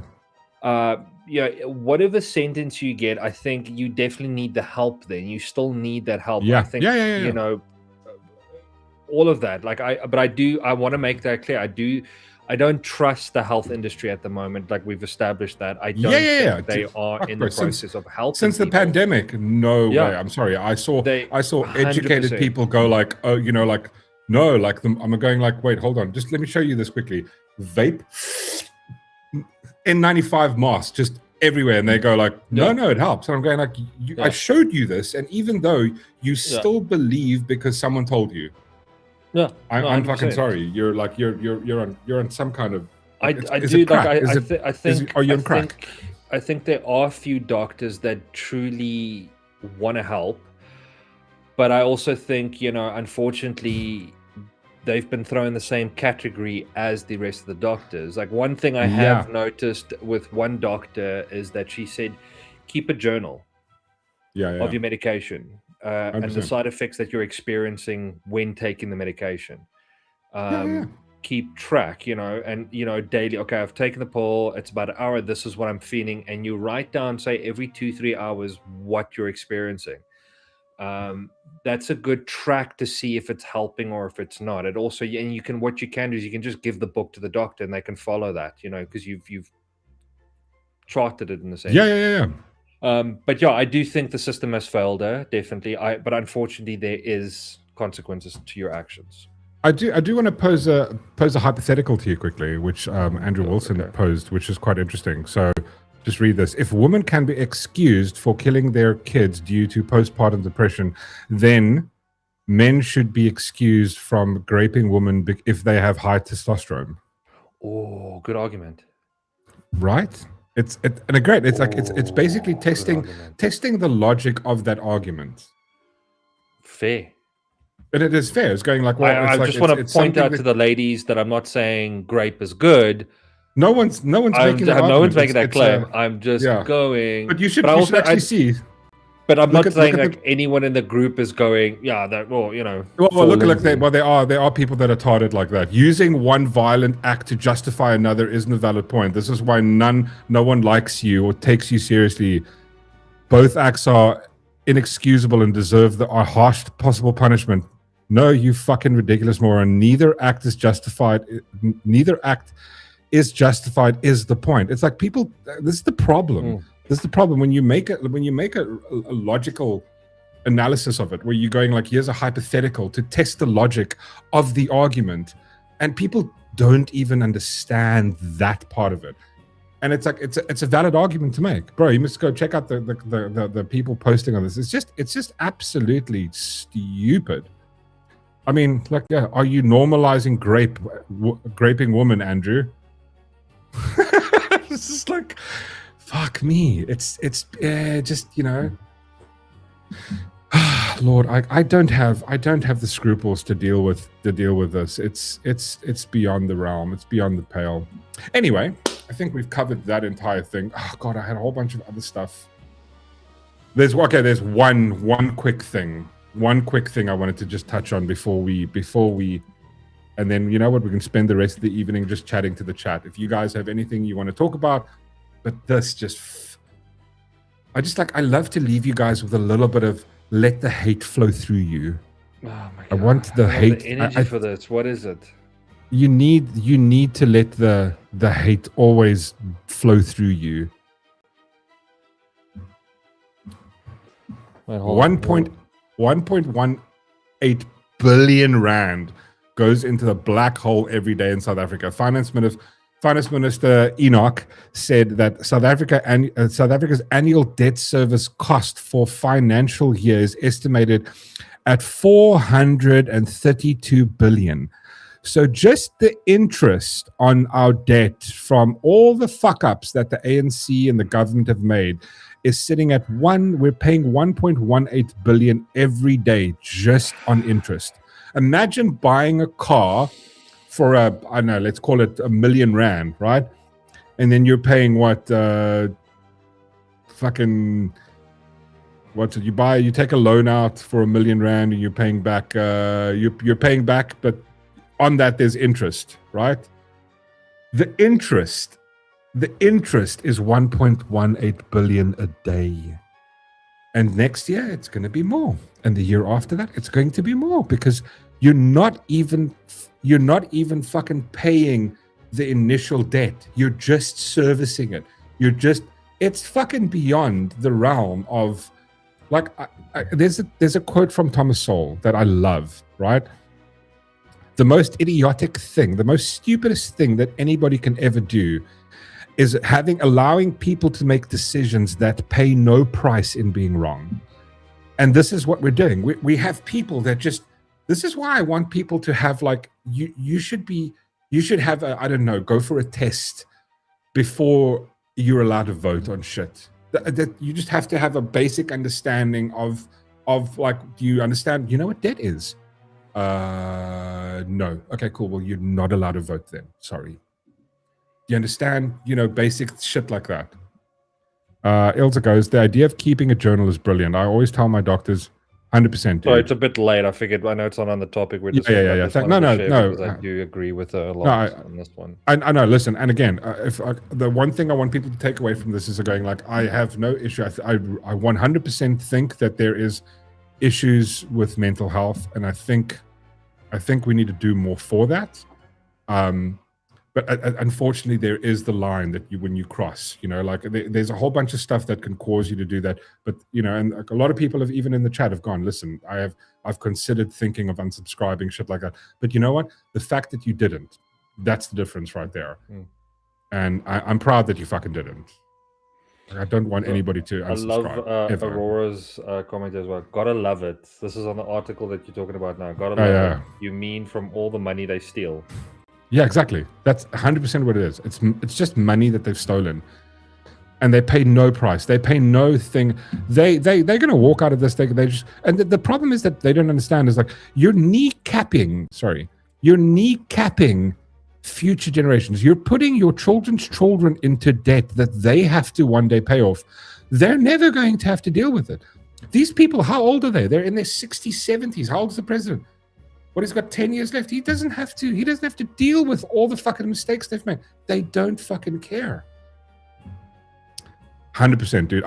Whatever sentence you get, I think you definitely need the help. Then you still need that help. I think you know all of that. I want to make that clear. I don't trust the health industry at the moment. Like we've established that. I don't think they are in the process of helping since the pandemic. No way. I'm sorry. I saw educated 100%. people go like, oh, you know, like no, like I'm going like, wait, hold on, just let me show you this quickly. Vape. N95 mask just everywhere, and they go like, no, it helps. And I'm going like, I showed you this, and even though you still believe because someone told you, I'm fucking sorry. You're like you're on some kind of. I think. Are you on crack? I think there are a few doctors that truly want to help, but I also think unfortunately, they've been thrown in the same category as the rest of the doctors. Like one thing I have noticed with one doctor is that she said, keep a journal of your medication and the side effects that you're experiencing when taking the medication. Keep track, and daily, okay, I've taken the pill, it's about an hour, this is what I'm feeling. And you write down, say every 2-3 hours, what you're experiencing. That's a good track to see if it's helping or if it's not. It also, and what you can do is you can just give the book to the doctor and they can follow that, because you've charted it in the sense. But I do think the system has failed her, definitely. But unfortunately, there is consequences to your actions. I do want to pose a hypothetical to you quickly, which Andrew Wilson posed, which is quite interesting. So. Just read this. If women can be excused for killing their kids due to postpartum depression, then men should be excused from raping women if they have high testosterone. Oh, good argument. Right? It's basically testing the logic of that argument. Fair. And it is fair. It's going like, well, I just want to point out to the ladies that I'm not saying grape is good. No one's making that claim. I'm just going. But you should actually see. But I'm not saying like anyone in the group is going. Yeah, that Well, there are people that are targeted like that. Using one violent act to justify another isn't a valid point. This is why no one likes you or takes you seriously. Both acts are inexcusable and deserve the harsh possible punishment. No, you fucking ridiculous moron. Neither act is justified. Neither act is justified is the point. It's like people. This is the problem. This is the problem when you make a logical analysis of it, where you're going like, here's a hypothetical to test the logic of the argument, and people don't even understand that part of it. And it's like it's a valid argument to make, bro. You must go check out the people posting on this. It's just absolutely stupid. I mean, like, are you normalizing graping women, Andrew? It's just like, fuck me. It's just, Lord, I don't have the scruples to deal with this. It's beyond the realm. It's beyond the pale. Anyway, I think we've covered that entire thing. Oh God, I had a whole bunch of other stuff. There's one quick thing I wanted to just touch on before we. And then, you know what, we can spend the rest of the evening just chatting to the chat. If you guys have anything you want to talk about, but this just... I love to leave you guys with a little bit of let the hate flow through you. Oh my God. I want the I want hate. the energy for this. What is it? You need to let the hate always flow through you. Wait, hold on. 1.18 billion rand goes into the black hole every day in South Africa. Finance Minister Enoch said that South Africa's annual debt service cost for financial year is estimated at 432 billion. So just the interest on our debt from all the fuck-ups that the ANC and the government have made is sitting at we're paying 1.18 billion every day just on interest. Imagine buying a car for I don't know, let's call it R1 million, right? And then you're paying what, you take a loan out for R1 million and you're paying back, you're paying back, but on that there's interest, right? The interest is 1.18 billion a day. And next year it's going to be more. And the year after that it's going to be more, because you're not even fucking paying the initial debt. You're just servicing it. It's fucking beyond the realm of, like, there's a quote from Thomas Sowell that I love, right? The most idiotic thing, the most stupidest thing that anybody can ever do is allowing people to make decisions that pay no price in being wrong. And this is what we're doing. We have people that just, this is why I want people to have, like, you should have I don't know, go for a test before you're allowed to vote on shit. That you just have to have a basic understanding of like, do you understand, you know what debt is? No. Okay, cool. Well, you're not allowed to vote then. Sorry. You understand, basic shit like that. Ilza goes, the idea of keeping a journal is brilliant. I always tell my doctors, 100%. Sorry, it's a bit late. I figured. I know it's not on the topic. We're just yeah. No. I do agree with a lot on this one. I know. Listen, and again, the one thing I want people to take away from this is going, like, I have no issue. I 100% think that there is issues with mental health, and I think we need to do more for that. But unfortunately, there is the line that when you cross, like there's a whole bunch of stuff that can cause you to do that. But, and a lot of people have, even in the chat, have gone, listen, I've considered thinking of unsubscribing, shit like that. But you know what? The fact that you didn't, that's the difference right there. And I'm proud that you fucking didn't. I don't want anybody to unsubscribe. I love Aurora's comment as well. Gotta love it. This is on the article that you're talking about now. Gotta love it. You mean from all the money they steal? Yeah, exactly. That's 100% what it is. It's just money that they've stolen, and they pay no price. They pay no thing. They're gonna walk out of this. They just, and the problem is that they don't understand is, like, you're kneecapping future generations. You're putting your children's children into debt that they have to one day pay off. They're never going to have to deal with it. These people, how old are they? They're in their 60s, 70s. How old is the president? What, he's got 10 years left? He doesn't have to deal with all the fucking mistakes they've made. They don't fucking care. 100%, dude.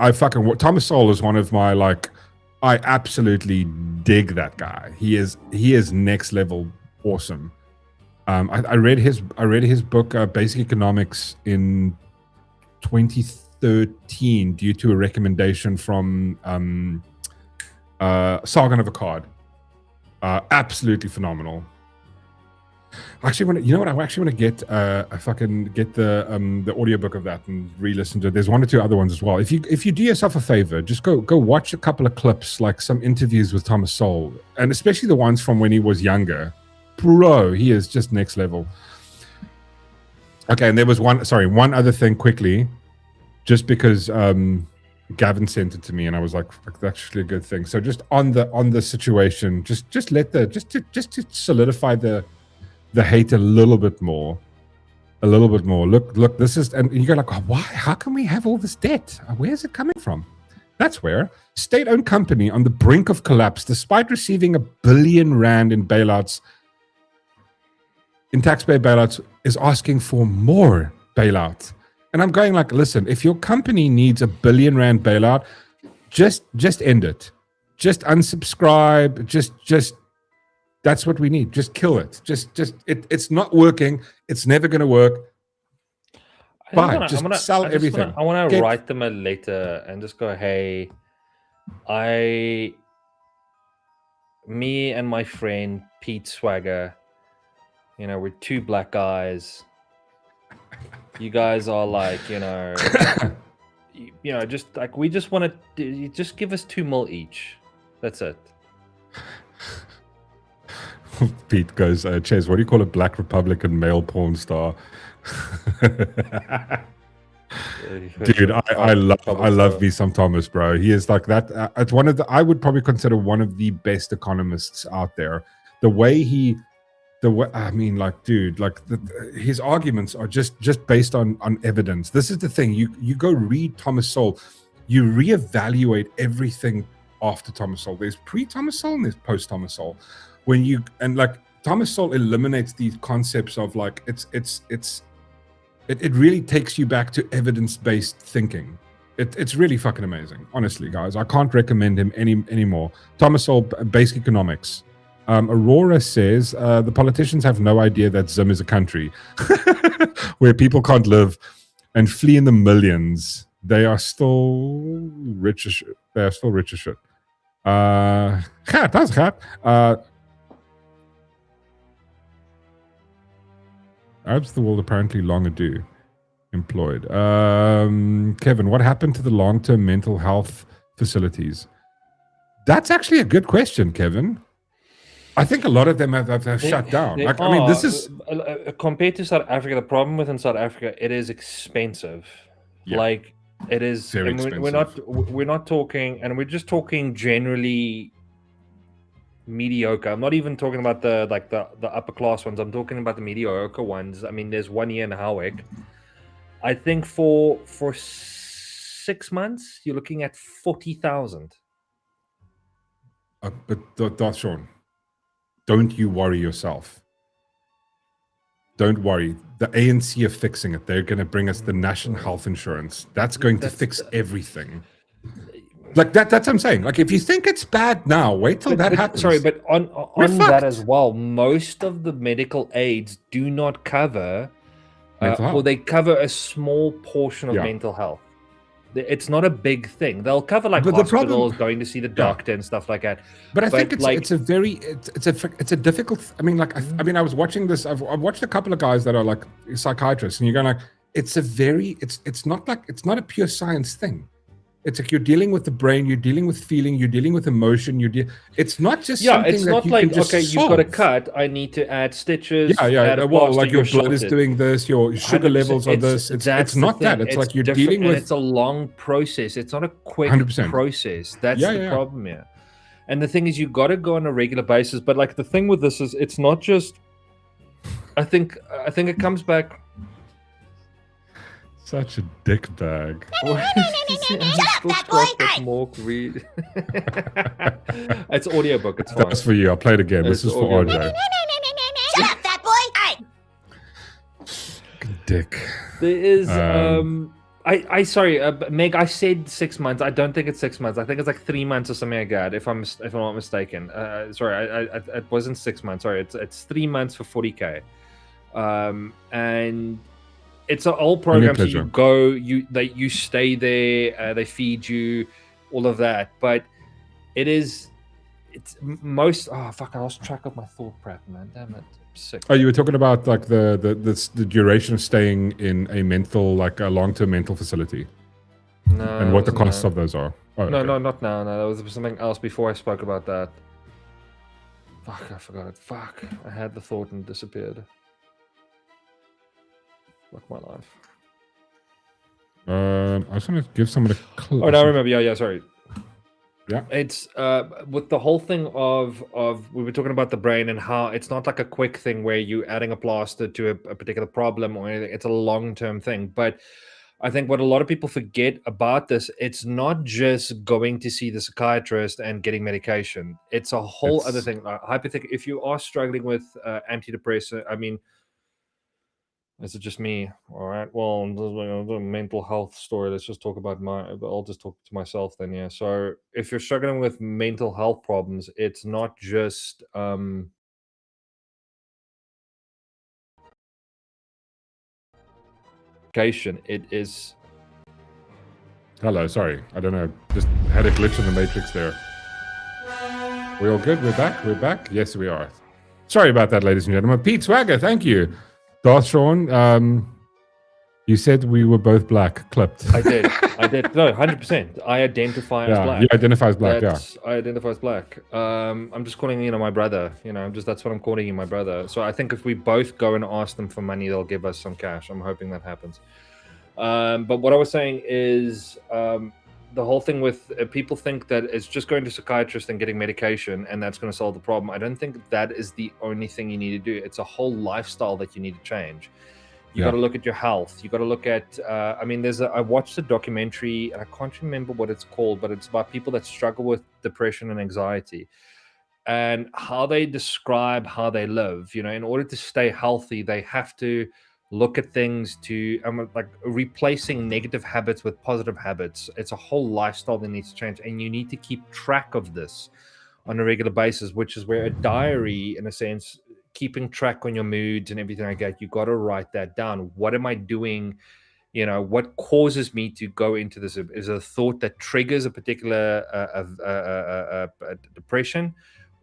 Thomas Sowell is one of my, like, I absolutely dig that guy. He is next level awesome. I read his book, Basic Economics, in 2013 due to a recommendation from Sargon of Akkad. Absolutely phenomenal. Actually, I actually want to get the audiobook of that and re-listen to it. There's one or two other ones as well. If you do yourself a favor, just go watch a couple of clips, like some interviews with Thomas Sowell, and especially the ones from when he was younger. Bro, he is just next level. Okay, and there was one other thing quickly, just because Gavin sent it to me, and I was like, that's actually a good thing. So just on the situation, just to solidify the hate a little bit more. Look, this is, and you go like, oh, why? How can we have all this debt? Where is it coming from? That's where state-owned company on the brink of collapse, despite receiving R1 billion in bailouts, in taxpayer bailouts, is asking for more bailout. And I'm going like, listen, if your company needs $1 billion bailout, just end it. Just unsubscribe. Just that's what we need. Just kill it. It's not working. It's never going to work. Fine, just sell everything. I want to write them a letter and just go, hey, me and my friend Pete Swagger, we're two black guys. You guys are like, just like, we just want to just give us $2 million each. That's it. Pete goes, Ches, what do you call a black Republican male porn star? Dude, I love me some Thomas, bro. He is like that. It's one of the, I would probably consider one of the best economists out there. I mean, like, dude, like his arguments are just based on evidence. This is the thing. You go read Thomas Sowell, you reevaluate everything after Thomas Sowell. There's pre-Thomas Sowell and there's post-Thomas Sowell. Like Thomas Sowell eliminates these concepts of like it really takes you back to evidence-based thinking. It's really fucking amazing, honestly, guys. I can't recommend him anymore. Thomas Sowell, Basic Economics. Aurora says the politicians have no idea that Zim is a country where people can't live and flee in the millions. They are still rich as shit. They are still rich as shit. That's Arabs the world apparently long ado employed. Kevin, what happened to the long-term mental health facilities? That's actually a good question, Kevin. I think a lot of them have shut down. I mean, this is compared to South Africa. The problem within South Africa, it is expensive. Yeah. Like it is very expensive. We're not talking, and we're just talking generally mediocre. I'm not even talking about the upper class ones. I'm talking about the mediocre ones. I mean, there's one here in Howick. I think for 6 months, you're looking at 40,000. But Darth Shaun, don't you worry yourself. Don't worry. The ANC are fixing it. They're going to bring us the national health insurance. That's going to fix everything. Like that's what I'm saying. Like if you think it's bad now, wait till that happens. Sorry, but on that as well, most of the medical aids do not cover, or they cover a small portion of mental health. It's not a big thing. They'll cover like hospitals, going to see the doctor and stuff like that. But I think it's a difficult. I mean, like I was watching this. I've watched a couple of guys that are like psychiatrists, and you're going like, it's not a pure science thing. It's like you're dealing with the brain, you're dealing with feeling, you're dealing with emotion. It's not just something it's that not you like can just okay, solve. you've got a cut. I need to add stitches. Well, like your blood is doing this, your sugar levels are this. It's not that. It's like you're dealing with. It's a long process. It's not a quick 100%. Process. That's the problem here. And the thing is, you got to go on a regular basis. But like the thing with this is, it's not just. I think it comes back. Such a dick bag. Shut up, fat boy! Mork read. It's audiobook. It's fine. That's for you. I'll play it again. This is for RJ. Shut up, fat boy! Dick. There is. Sorry, Meg. I said 6 months. I don't think it's 6 months. I think it's like 3 months or something like that. If I'm not mistaken. Sorry, it wasn't 6 months. Sorry, it's 3 months for 40K. And. It's an old program, so you go, you stay there, they feed you, all of that. But it's most. Oh fuck! I lost track of my thought prep, man. Damn it, I'm sick. Oh, you were talking about like the duration of staying in a long-term mental facility, and what the costs of those are. Oh, no, not now. No, there was something else before I spoke about that. Fuck, I forgot it. Fuck, I had the thought and it disappeared. Fuck my life. I just want to give someone a clue. Oh, no, I remember. Yeah, sorry. Yeah. It's with the whole thing of we were talking about the brain and how it's not like a quick thing where you adding a plaster to a particular problem or anything. It's a long-term thing. But I think what a lot of people forget about this, it's not just going to see the psychiatrist and getting medication. It's a whole other thing. Hypothetically, if you are struggling with antidepressant, I mean, Is it just me? All right. Well, the mental health story. Let's just talk about I'll just talk to myself then. Yeah. So if you're struggling with mental health problems, it's not just it is. Hello, sorry. I don't know. Just had a glitch in the matrix there. We all good? We're back? We're back? Yes, we are. Sorry about that, ladies and gentlemen. Pete Swagger, thank you. Darth Shaun, you said we were both black, clipped. I did. No, 100%. I identify as black. You identify as black, I identify as black. I'm just calling my brother. That's what I'm calling you, my brother. So I think if we both go and ask them for money, they'll give us some cash. I'm hoping that happens. But what I was saying is the whole thing with people think that it's just going to psychiatrist and getting medication and that's going to solve the problem. I don't think that is the only thing you need to do. It's a whole lifestyle that you need to change. You got to look at your health. You got to look at, I watched a documentary and I can't remember what it's called, but it's about people that struggle with depression and anxiety and how they describe how they live. In order to stay healthy, they have to look at things to like replacing negative habits with positive habits. It's a whole lifestyle that needs to change, and you need to keep track of this on a regular basis, which is where a diary, in a sense, keeping track on your moods and everything like that, you got to write that down. What am I doing? What causes me to go into this? Is a thought that triggers a particular depression,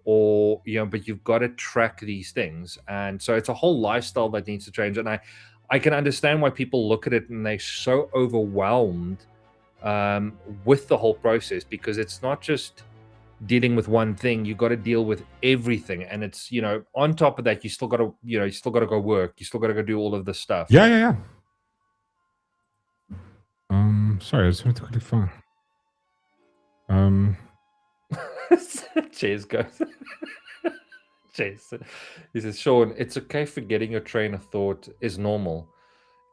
or but you've got to track these things. And so it's a whole lifestyle that needs to change. And I can understand why people look at it and they're so overwhelmed with the whole process, because it's not just dealing with one thing. You got to deal with everything, and it's on top of that, you still got to go work, you still got to go do all of this stuff. Yeah. Sorry, I just wanted to quickly find. Cheers, guys. Cheers. He says, Shaun, it's okay forgetting your train of thought is normal.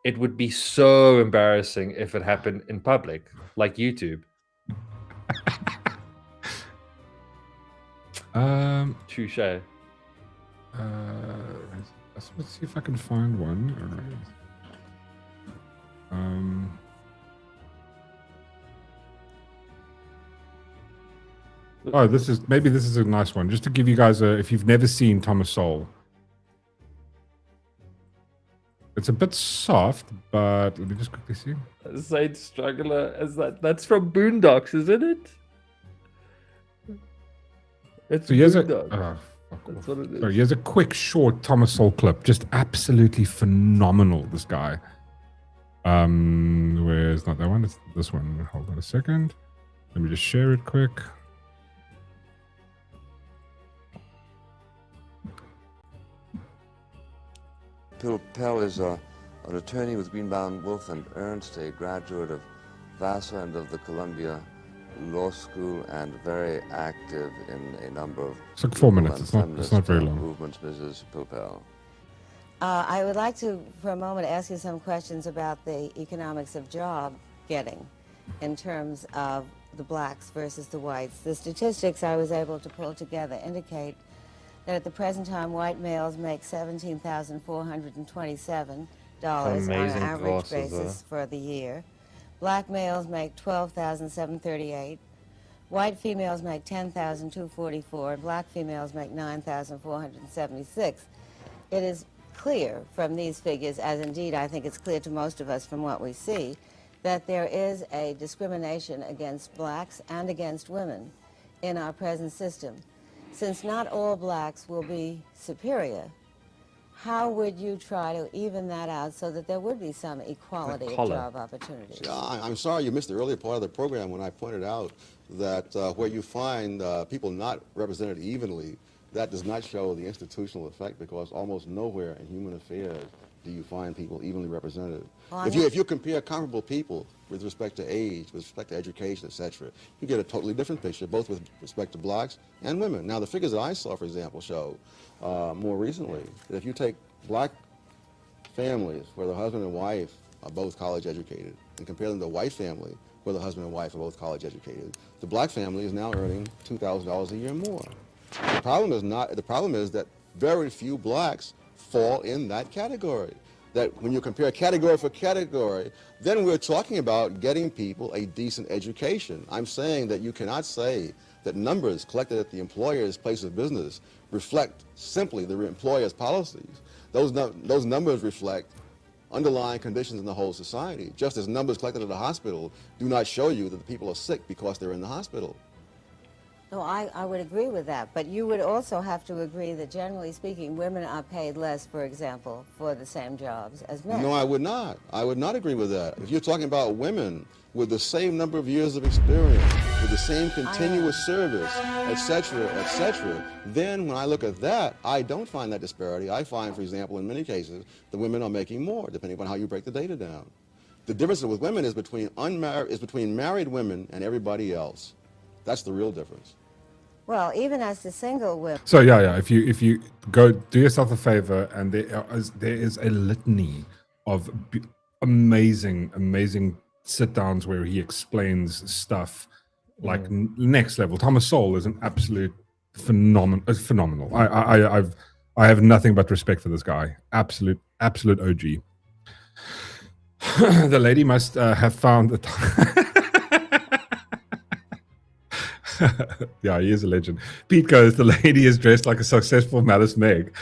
It would be so embarrassing if it happened in public, like YouTube. Touche. Let's see if I can find one. All right. Oh, this is a nice one. Just to give you guys if you've never seen Thomas Sowell. It's a bit soft, but let me just quickly see. Saint Struggler, that's from Boondocks, isn't it? It's so here's Boondocks. That's what it is. So here's a quick, short Thomas Sowell clip. Just absolutely phenomenal, this guy. Where's not that one? It's this one. Hold on a second. Let me just share it quick. Bill Pell is an attorney with Greenbaum, Wolf and Ernst, a graduate of Vassar and of the Columbia Law School, and very active in a number of it's like 4 minutes. It's not very long. Movements, Mrs. Pilpel. I would like to, for a moment, ask you some questions about the economics of job getting in terms of the blacks versus the whites. The statistics I was able to pull together indicate that at the present time, white males make $17,427 on an average basis for the year. Black males make $12,738. White females make $10,244. Black females make $9,476. It is clear from these figures, as indeed I think it's clear to most of us from what we see, that there is a discrimination against blacks and against women in our present system. Since not all blacks will be superior, how would you try to even that out so that there would be some equality of job opportunities? I'm sorry you missed the earlier part of the program when I pointed out that where you find people not represented evenly, that does not show the institutional effect, because almost nowhere in human affairs do you find people evenly represented. Well, if you compare comparable people with respect to age, with respect to education, etc., you get a totally different picture, both with respect to blacks and women. Now, the figures that I saw, for example, show more recently that if you take black families where the husband and wife are both college educated and compare them to a white family where the husband and wife are both college educated, the black family is now earning $2,000 a year more. The problem is that very few blacks fall in that category. that when you compare category for category, then we're talking about getting people a decent education. I'm saying that you cannot say that numbers collected at the employer's place of business reflect simply the employer's policies. Those numbers reflect underlying conditions in the whole society, just as numbers collected at a hospital do not show you that the people are sick because they're in the hospital. No, I would agree with that, but you would also have to agree that generally speaking, women are paid less, for example, for the same jobs as men. No, I would not. I would not agree with that. If you're talking about women with the same number of years of experience, with the same continuous service, etc., then when I look at that, I don't find that disparity. I find, for example, in many cases, the women are making more, depending on how you break the data down. The difference with women is between married women and everybody else. That's the real difference. Well, even as the single women. So yeah. If you go do yourself a favor, and there is a litany of amazing sit downs where he explains stuff like next level. Thomas Sowell is an absolute phenomenal. I have nothing but respect for this guy. Absolute OG. The lady must have found the yeah, he is a legend. Pete goes, the lady is dressed like a successful Malice Meg.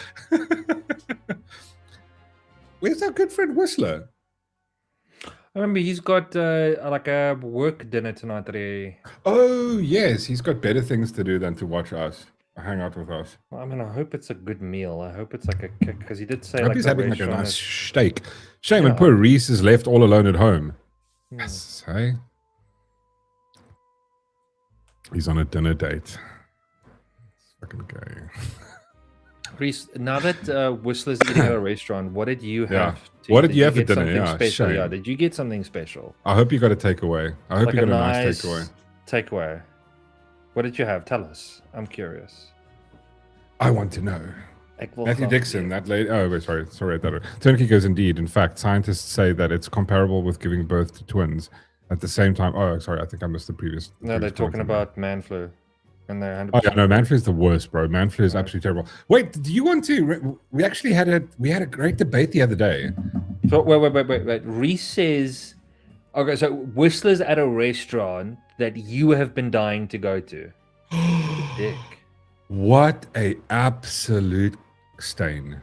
Where's our good friend Whistler? I remember he's got like a work dinner tonight that he... Oh, yes. He's got better things to do than to watch us. Hang out with us. I mean, I hope it's a good meal. I hope it's like a kick, because he did say I hope like he's having like a nice is... steak. Shame when poor Reese is left all alone at home. Yes, hey? He's on a dinner date. It's fucking gay. Reese, now that Whistler's eating at a restaurant, what did you have? What did you have for get dinner? something Yeah, special? shame. Yeah, did you get something special? I hope you got a takeaway. I hope Like you got a nice takeaway. Takeaway. What did you have? Tell us. I'm curious. I want to know. Matthew Dixon, that lady. Oh, wait, sorry. Turnkey goes, indeed. In fact, scientists say that it's comparable with giving birth to twins at the same time. Oh, sorry. I think I missed the previous. No, they're talking about man flu. And they're 100%. Oh, yeah, no, man flu is the worst, bro. Man flu is absolutely terrible. Wait, do you want to? We actually had a great debate the other day. So wait. Reese says, okay, so Whistler's at a restaurant that you have been dying to go to. Dick. What a absolute stain.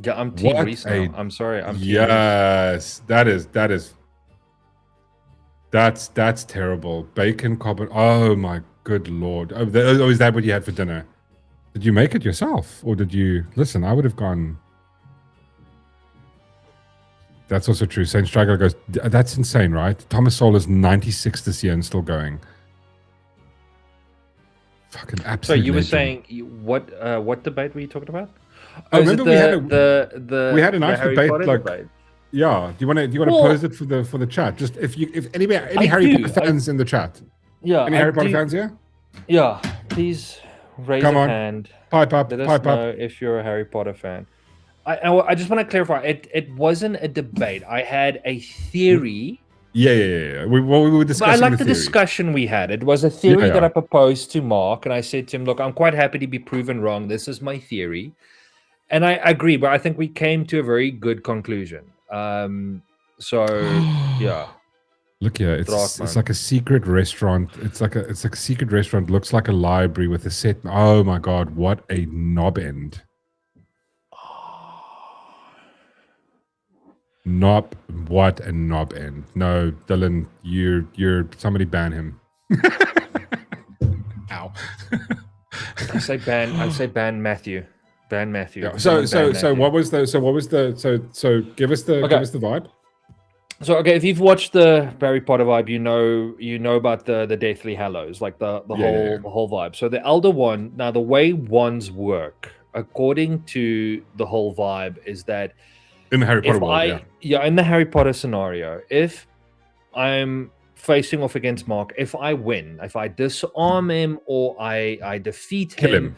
Yeah, I'm Team Reese now. I'm sorry. I'm Team Yes, Reese. That's terrible. Bacon carbon. Oh my good lord. Oh, is that what you had for dinner? Did you make it yourself, or did you listen? I would have gone. That's also true. Saint Straggler goes, that's insane, right? Thomas Sowell is 96 this year and still going. Fucking absolute. So you were legend. saying what debate were you talking about? Oh, remember we had a nice Harry debate. Potter Like, debate. yeah. Do you want to pose it for the chat? Just if any Harry Potter fans in the chat. Yeah. Any Harry Potter fans here? Yeah. Please raise Come a on. hand. Pipe up. Let us Pipe know up. if you're a Harry Potter fan. I just want to clarify. It wasn't a debate. I had a theory. Yeah. We were discussing. But I like the discussion we had. It was a theory Yeah. that I proposed to Mark, and I said to him, "Look, I'm quite happy to be proven wrong. This is my theory." And I agree, but I think we came to a very good conclusion. So yeah. Look here, it's like a secret restaurant. It's like a secret restaurant. Looks like a library with a set. Oh my god, what a knob end! What a knob end. No, Dylan, you're somebody ban him. Ow. I say ban Matthew. Ban Matthew. Yeah. So what was the give us the vibe. So okay, if you've watched the Harry Potter vibe, you know about the Deathly Hallows, like the whole vibe. So the Elder Wand, now the way wands work, according to the whole vibe, is that in the Harry Potter world, in the Harry Potter scenario, if I'm facing off against Mark, if I win, if I disarm him or I defeat him,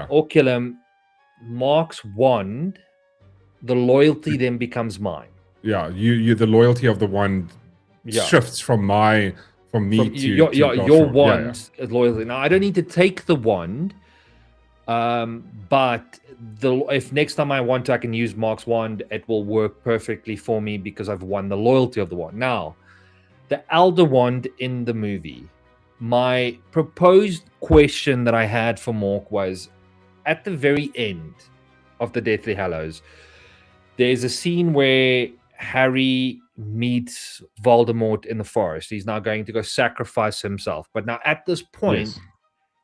or kill him, Mark's wand, the loyalty then becomes mine. Yeah, you the loyalty of the wand shifts from me to your wand is loyalty. Now I don't need to take the wand. But if next time I want to, I can use Mark's wand, it will work perfectly for me because I've won the loyalty of the wand. Now, the Elder Wand in the movie, my proposed question that I had for Mork was, at the very end of the Deathly Hallows, there's a scene where Harry meets Voldemort in the forest. He's now going to go sacrifice himself. But now at this point, Yes.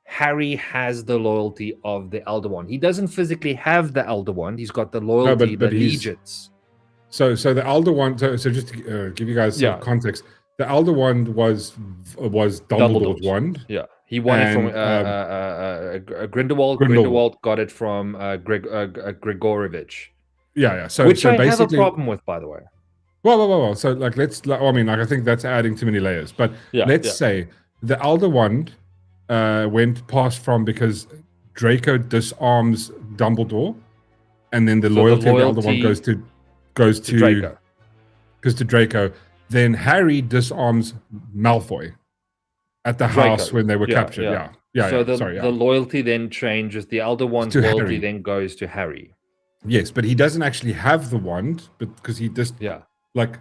Harry has the loyalty of the Elder Wand. He doesn't physically have the Elder Wand. He's got the loyalty, the allegiance. So the Elder Wand. So just to give you guys some context, the Elder Wand was Dumbledore's wand. Yeah, he won it from Grindelwald. Grindelwald got it from Grigorovich. Yeah. So which I have a basically, problem with, by the way. Well. So like, I think that's adding too many layers. But let's say the Elder Wand went passed from because Draco disarms Dumbledore, and then the loyalty of the Elder Wand goes to Draco. Goes to Draco. Then Harry disarms Malfoy at the house when they were captured. Yeah. So the loyalty then changes. The Elder Wand's loyalty Harry. then goes to Harry. Yes, but he doesn't actually have the wand, but because he just like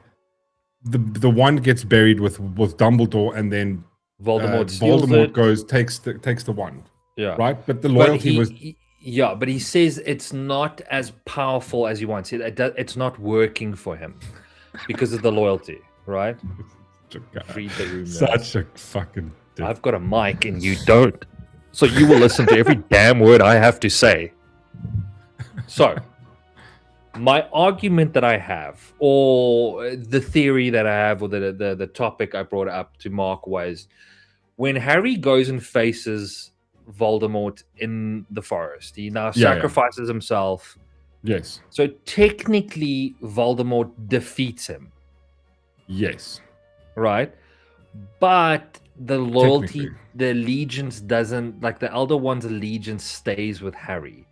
the wand gets buried with Dumbledore, and then Voldemort goes takes the wand. Yeah, right. But the loyalty but he says it's not as powerful as he wants. It's not working for him because of the loyalty, right? Read the room. Such a fucking dick. I've got a mic and you don't, so you will listen to every damn word I have to say. So, my argument that I have, or the theory that I have, or the topic I brought up to Mark was, when Harry goes and faces Voldemort in the forest, he now sacrifices himself. Yes. So technically, Voldemort defeats him. Yes. Right? But the loyalty, the allegiance doesn't, like the Elder Wand's allegiance stays with Harry.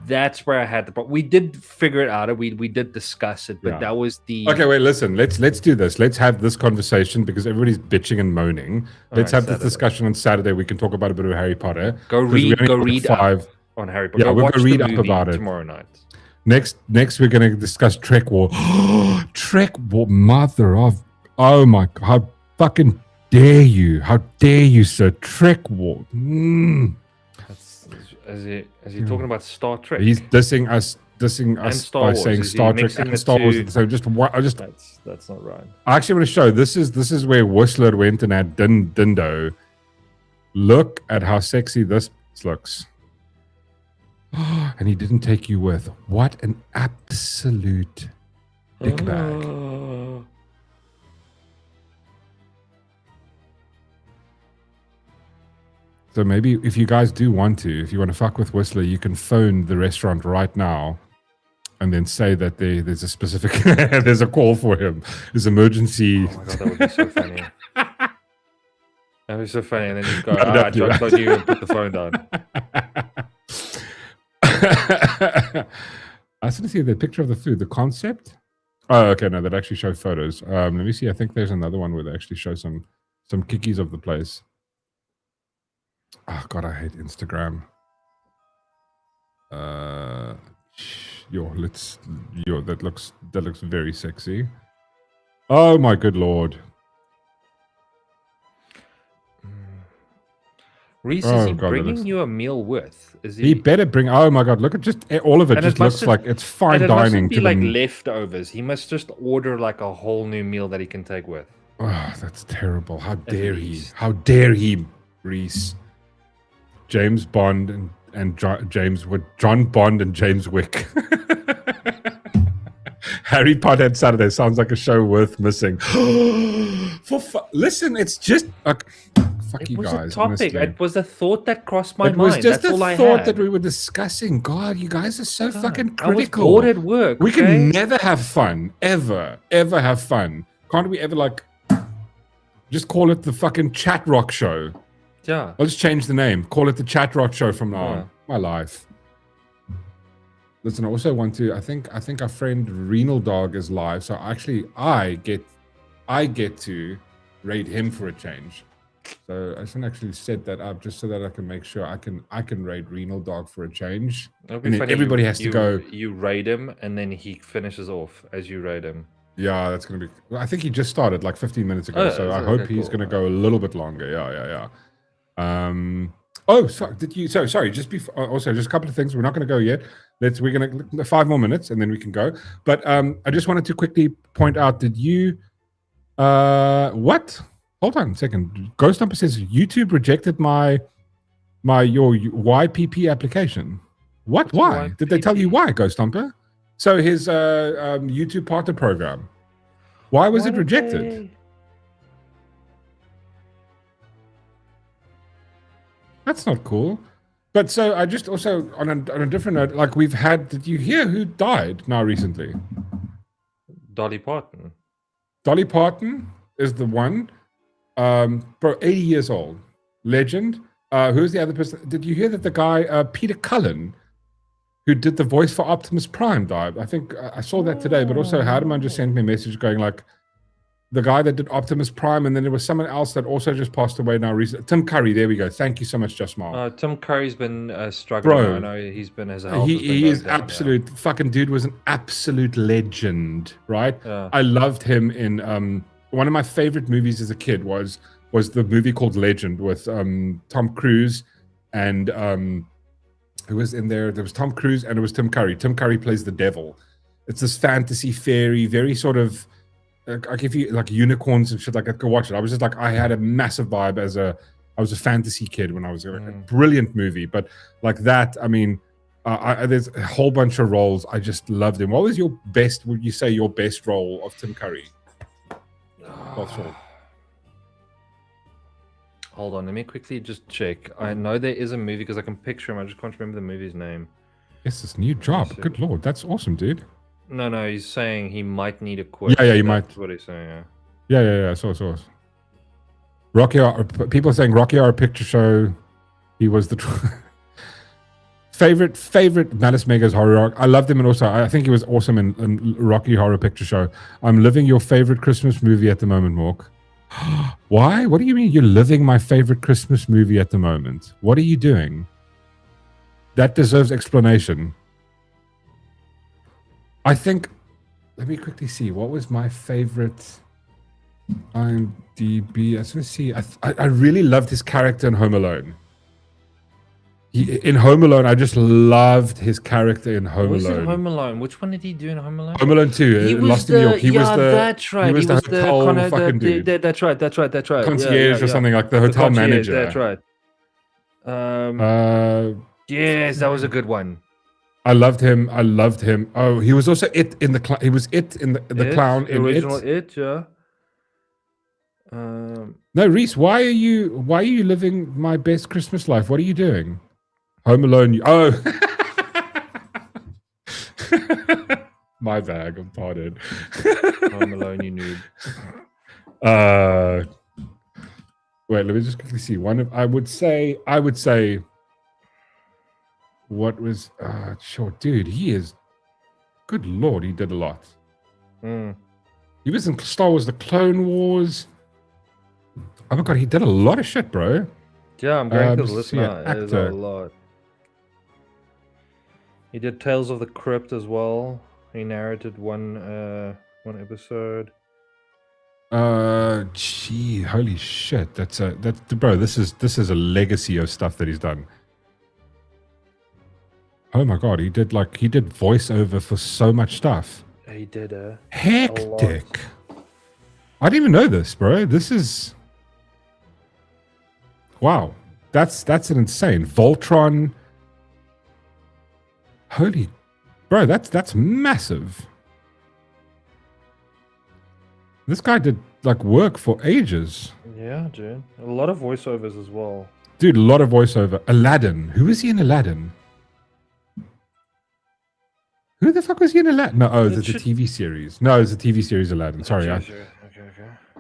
That's where I had the problem. We did figure it out. We did discuss it, but that was the... Okay, wait, listen. Let's do this. Let's have this conversation because everybody's bitching and moaning. Let's have this discussion on Saturday. We can talk about a bit of Harry Potter. Go read up on Harry Potter. Yeah, we're going to read up about it tomorrow night. Next, we're going to discuss Trek War. Trek War, mother of... Oh my God, how fucking dare you? How dare you, sir? Trek War. Is he talking about Star Trek? He's dissing us by saying Star Trek and Star Wars. So just that's not right. I actually want to show this is where Whistler went and had Dindo. Look at how sexy this looks. And he didn't take you with. What an absolute dickbag. So maybe if you guys do want to, if you want to fuck with Whistler, you can phone the restaurant right now and then say that there's a specific, there's a call for him. There's emergency. Oh my God, that would be so funny. That would be so funny. And then you go, John told you and put the phone down. I just want to see the picture of the food, the concept. Oh, okay. No, that actually show photos. Let me see. I think there's another one where they actually show some kickies of the place. Oh God, I hate Instagram. That looks very sexy. Oh my good Lord. Reese, is he bringing you a meal with? Is he better bring? Oh my God! Look at just all of it. Just looks like it's fine dining. Be like leftovers. He must just order like a whole new meal that he can take with. Oh, that's terrible! How dare he? How dare he, Reese? James Bond and John Bond and James Wick. Harry Potter and Saturday sounds like a show worth missing. Listen, it's just fuck you guys. It was a topic. Honestly. It was a thought that crossed my mind. It was just That's all a I thought had. that we were discussing. God, you guys are so fucking critical. I was bored at work. We can never have fun. Ever have fun. Can't we ever just call it the fucking Chat Rock Show? Yeah. I'll just change the name. Call it the Chat Rock Show from now on. My life. Listen, I also want to. I think our friend Renal Dog is live, so actually I get to raid him for a change. So I just actually set that up just so that I can make sure I can raid Renal Dog for a change. It'll And be then funny. everybody has to go. You raid him, and then he finishes off as you raid him. Yeah, that's gonna be. I think he just started like 15 minutes ago, Oh, so I okay, hope he's cool. gonna go a little bit longer. Yeah. Oh, sorry. Just before, also, just a couple of things. We're not going to go yet. We're going to 5 more minutes, and then we can go. But I just wanted to quickly point out. Did you? What? Hold on a second. Ghost Thumper says YouTube rejected your YPP application. What? Why? Did they tell you why, Ghost Thumper? So his YouTube partner program. Why was it rejected? That's not cool. But so I just also on a different note, like we've had. Did you hear who died now recently? Dolly Parton. Dolly Parton is the one. 80 years old, legend. Who's the other person? Did you hear that the guy Peter Cullen, who did the voice for Optimus Prime, died? I think I saw that today. But also, Hardeman just sent me a message going like, the guy that did Optimus Prime, and then there was someone else that also just passed away now recently. Tim Curry, there we go. Thank you so much, Just Mal. Tim Curry's been struggling. Bro, I know he's been as a health. He is absolute fucking dude. Was an absolute legend, right? Yeah. I loved him in one of my favorite movies as a kid was the movie called Legend with Tom Cruise and who was in there? There was Tom Cruise and it was Tim Curry. Tim Curry plays the devil. It's this fantasy fairy, very sort of. Like if you like unicorns and shit like that, go watch it. I was just like, I had a massive vibe I was a fantasy kid when I was a brilliant movie. But like that, I mean, there's a whole bunch of roles. I just loved him. What was your best, would you say your best role of Tim Curry? Hold on, let me quickly just check. I know there is a movie because I can picture him. I just can't remember the movie's name. Yes, this new job. Good lord, that's awesome, dude. No, he's saying he might need a quit. Yeah, he might. That's what he's saying, Yeah. So. Rocky Horror, people are saying Rocky Horror Picture Show. He was the favorite Malice Mega's horror rock. I loved him, and also I think he was awesome in Rocky Horror Picture Show. I'm living your favorite Christmas movie at the moment, Mork. Why? What do you mean you're living my favorite Christmas movie at the moment? What are you doing? That deserves explanation. I think, let me quickly see. What was my favorite IMDb? I just want to see. I really loved his character in Home Alone. In Home Alone, I just loved his character in Home Alone. Alone. In Home Alone? Which one did he do in Home Alone? Home Alone 2. Lost in New York. He was the. That's right. He was the hotel fucking dude. That's right. Concierge or something like the hotel manager. That's right. Yes, that was a good one. I loved him. Oh, he was also it in the. He was it in the clown in original It. Yeah. No, Reese, why are you living my best Christmas life? What are you doing? Home Alone. Oh, my bag. I'm pardoned. Home Alone, you noob. Wait, let me just quickly see. I would say. What was sure, dude? He is. Good lord, he did a lot. He was in Star Wars: The Clone Wars. Oh my god, he did a lot of shit, bro. Yeah, I'm going to the list yeah, now. There's a lot. He did Tales of the Crypt as well. He narrated one episode. Gee, holy shit! That's bro. This is a legacy of stuff that he's done. Oh my god, he did voiceover for so much stuff. He did hectic. I didn't even know this, bro. This is wow. That's an insane Voltron. Holy, bro, that's massive. This guy did work for ages. Yeah, dude. A lot of voiceovers as well. Dude, a lot of voiceover. Aladdin. Who is he in Aladdin? Who the fuck was he in Aladdin? No, the TV series. No, it's the TV series Aladdin. Sorry, Okay.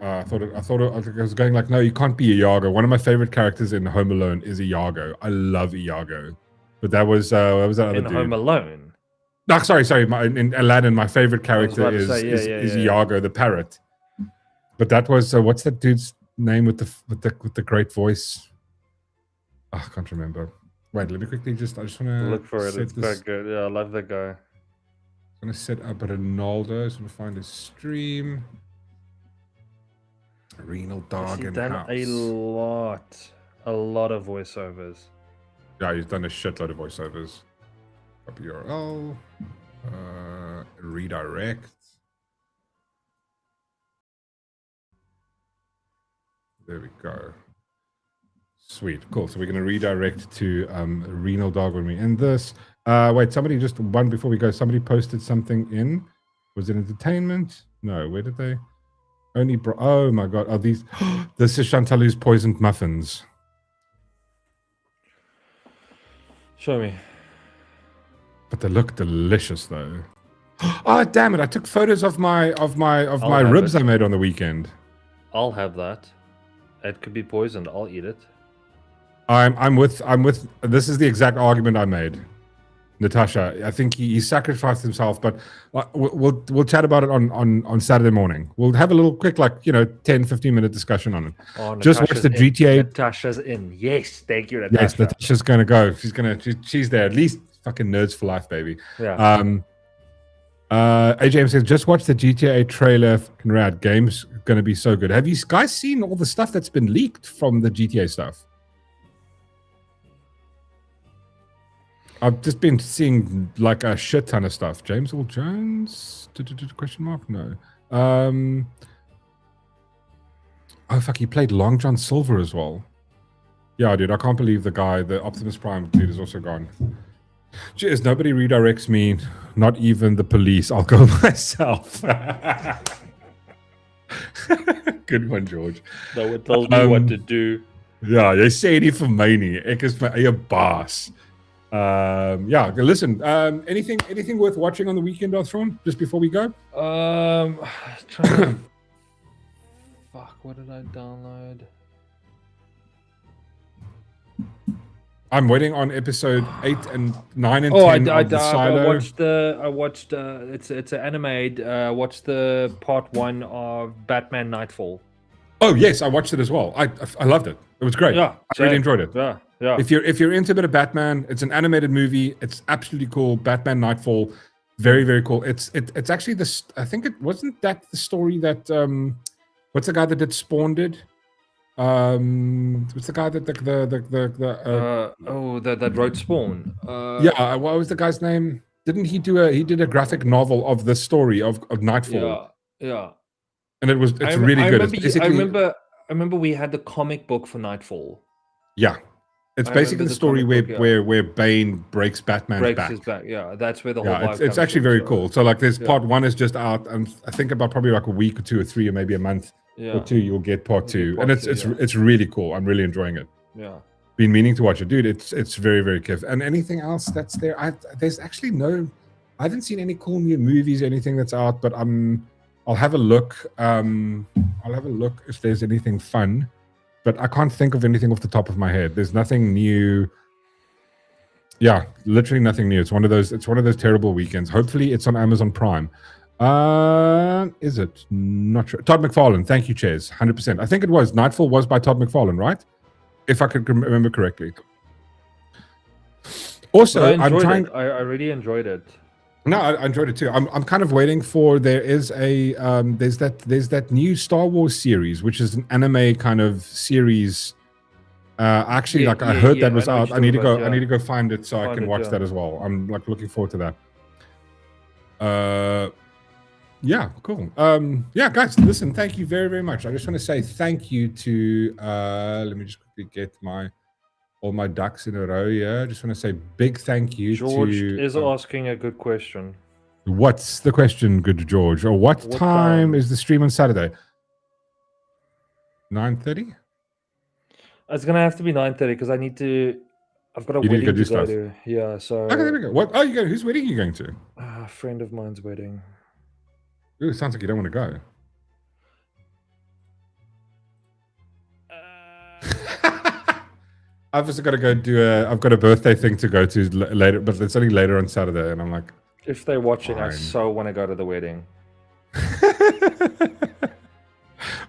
I thought I was going no, you can't be Iago. One of my favorite characters in Home Alone is Iago. I love Iago, but that was that other in dude. Home Alone. No, sorry. In Aladdin, my favorite character is Iago the parrot. But that was what's that dude's name with the great voice? Oh, I can't remember. Wait, let me quickly I just want to Look for it. It's quite good. Yeah, I love that guy. I'm going to set up Ronaldo. I just want to find his stream. Renal dog He's and done house. a lot of voiceovers. Yeah, he's done a shitload of voiceovers. Copy URL. Redirect. There we go. Sweet, cool. So we're going to redirect to Renal Dog when we end this. Wait, somebody just one before we go. Somebody posted something in. Was it entertainment? No. Where did they? Only. Oh my god! Are these? This is Chantalou's poisoned muffins. Show me. But they look delicious, though. Oh damn it! I took photos of my ribs I made on the weekend. I'll have that. It could be poisoned. I'll eat it. I'm with. This is the exact argument I made, Natasha. I think he sacrificed himself, but we'll chat about it on Saturday morning. We'll have a little quick 10-15 minute discussion on it. Oh, just watch the GTA. Natasha's in. Yes, thank you, Natasha. Yes, Natasha's gonna go. She's there. At least fucking nerds for life, baby. Yeah. AJM says just watch the GTA trailer. Fucking rad. Game's gonna be so good. Have you guys seen all the stuff that's been leaked from the GTA stuff? I've just been seeing like a shit ton of stuff. James Earl Jones? Question mark? No. Oh fuck, he played Long John Silver as well. Yeah, dude, I can't believe the Optimus Prime dude is also gone. Cheers, nobody redirects me, not even the police. I'll go myself. Good one, George. No one tells me what to do. Ja, jy sê nie vir my nie. Ek is my eie baas. Yeah, listen, anything worth watching on the weekend, Darth Shaun, just before we go? Fuck, what did I download? I'm waiting on episode 8 and 9 and 10 of the Silo. I watched it's an anime. Watched the part 1 of Batman Nightfall. Oh yes, I watched it as well. I loved it. It was great. Yeah, I really enjoyed it. Yeah, yeah. If you're into a bit of Batman, it's an animated movie. It's absolutely cool. Batman Nightfall, very very cool. It's actually this. I think it wasn't that the story that what's the guy that did Spawn did? What's the guy that that wrote Spawn? Yeah, what was the guy's name? Didn't he did a graphic novel of the story of Nightfall? Yeah. And it's really good. I remember we had the comic book for Nightfall. Yeah. It's basically the story where Bane breaks Batman's back. His back. Yeah, that's where the whole vibe it's actually very cool. So like there's part 1 is just out, and I think about probably like a week or 2 or 3 or maybe a month or 2 you'll get part 2. And it's really cool. I'm really enjoying it. Yeah. Been meaning to watch it. Dude, it's very, very kiff. And anything else that's there? There's actually I haven't seen any cool new movies or anything that's out, but I'll have a look. I'll have a look if there's anything fun, but I can't think of anything off the top of my head. There's nothing new. Yeah, literally nothing new. It's one of those terrible weekends. Hopefully it's on Amazon Prime. Is it? Not sure. Todd McFarlane. Thank you, Chairs. 100%. I think it was. Nightfall was by Todd McFarlane, right? If I could remember correctly. Also, I really enjoyed it. No, I enjoyed it too. I'm kind of waiting for there's that new Star Wars series, which is an anime kind of series. I heard that was out. I need to go find it so I can watch that as well. I'm like looking forward to that. Yeah, cool. Yeah, guys, listen, thank you very, very much. I just want to say thank you to let me just quickly get all my ducks in a row. Yeah, I just want to say big thank you. George is asking a good question. What's the question, good George? Or what time is the stream on Saturday? 9:30? It's gonna have to be 9:30 because I've got a wedding to go to. Yeah, so. Okay, there we go. What? Oh, you go. Whose wedding are you going to? A friend of mine's wedding. Ooh, sounds like you don't want to go. I've also got to go I've got a birthday thing to go to later, but it's only later on Saturday, and I'm like, if they're watching, fine. I so want to go to the wedding.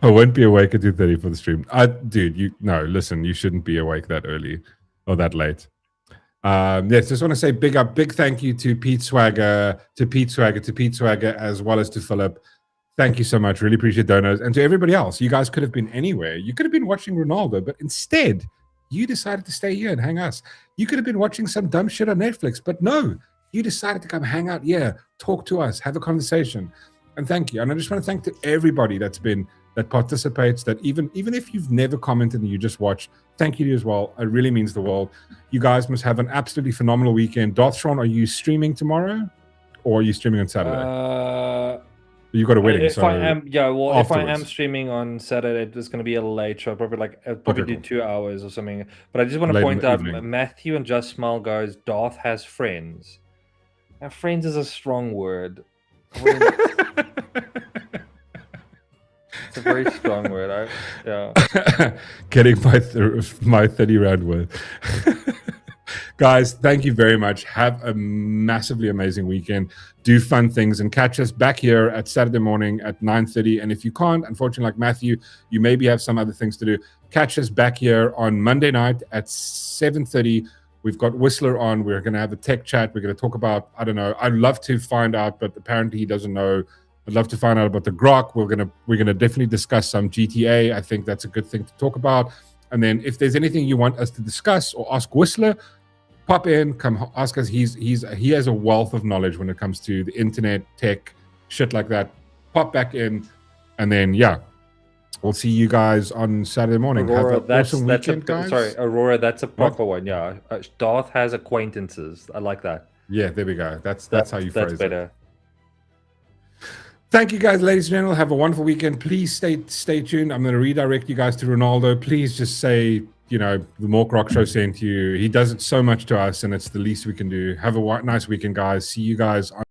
I won't be awake at 2:30 for the stream. Dude, listen, you shouldn't be awake that early or that late. Yes, just want to say big thank you to Pete Swagger, as well as to Philip. Thank you so much. Really appreciate donors. And to everybody else, you guys could have been anywhere. You could have been watching Ronaldo, but instead, you decided to stay here and hang us. You could have been watching some dumb shit on Netflix, but no, you decided to come hang out here, talk to us, have a conversation. And thank you. And I just want to thank to everybody that participates, that even if you've never commented and you just watch, thank you to you as well. It really means the world. You guys must have an absolutely phenomenal weekend. Darth Shaun, are you streaming tomorrow or are you streaming on Saturday? You got a wedding, if I am streaming on Saturday, it's going to be a late show. Probably do 2 hours or something. But I just want to point out, Matthew and Just Smile goes, Darth has friends. Now, friends is a strong word. It's a very strong word. Getting my 30-round word. Guys, thank you very much. Have a massively amazing weekend. Do fun things and catch us back here at Saturday morning at 9:30. And if you can't, unfortunately, like Matthew, you maybe have some other things to do. Catch us back here on Monday night at 7:30. We've got Whistler on. We're going to have a tech chat. We're going to talk about, I don't know, I'd love to find out, but apparently he doesn't know. I'd love to find out about the Grok. We're gonna definitely discuss some GTA. I think that's a good thing to talk about. And then if there's anything you want us to discuss or ask Whistler, pop in, come ask us. He has a wealth of knowledge when it comes to the internet, tech, shit like that. Pop back in, and then we'll see you guys on Saturday morning. Aurora, have an awesome weekend, guys. Sorry, Aurora, that's a proper one. Yeah, Darth has acquaintances. I like that. Yeah, there we go. That's how you phrase that's better. it. Thank you, guys, ladies and gentlemen. Have a wonderful weekend. Please stay tuned. I'm going to redirect you guys to Ronaldo. Please just say, the Mork Rock Show sent you. He does it so much to us, and it's the least we can do. Have a nice weekend, guys. See you guys on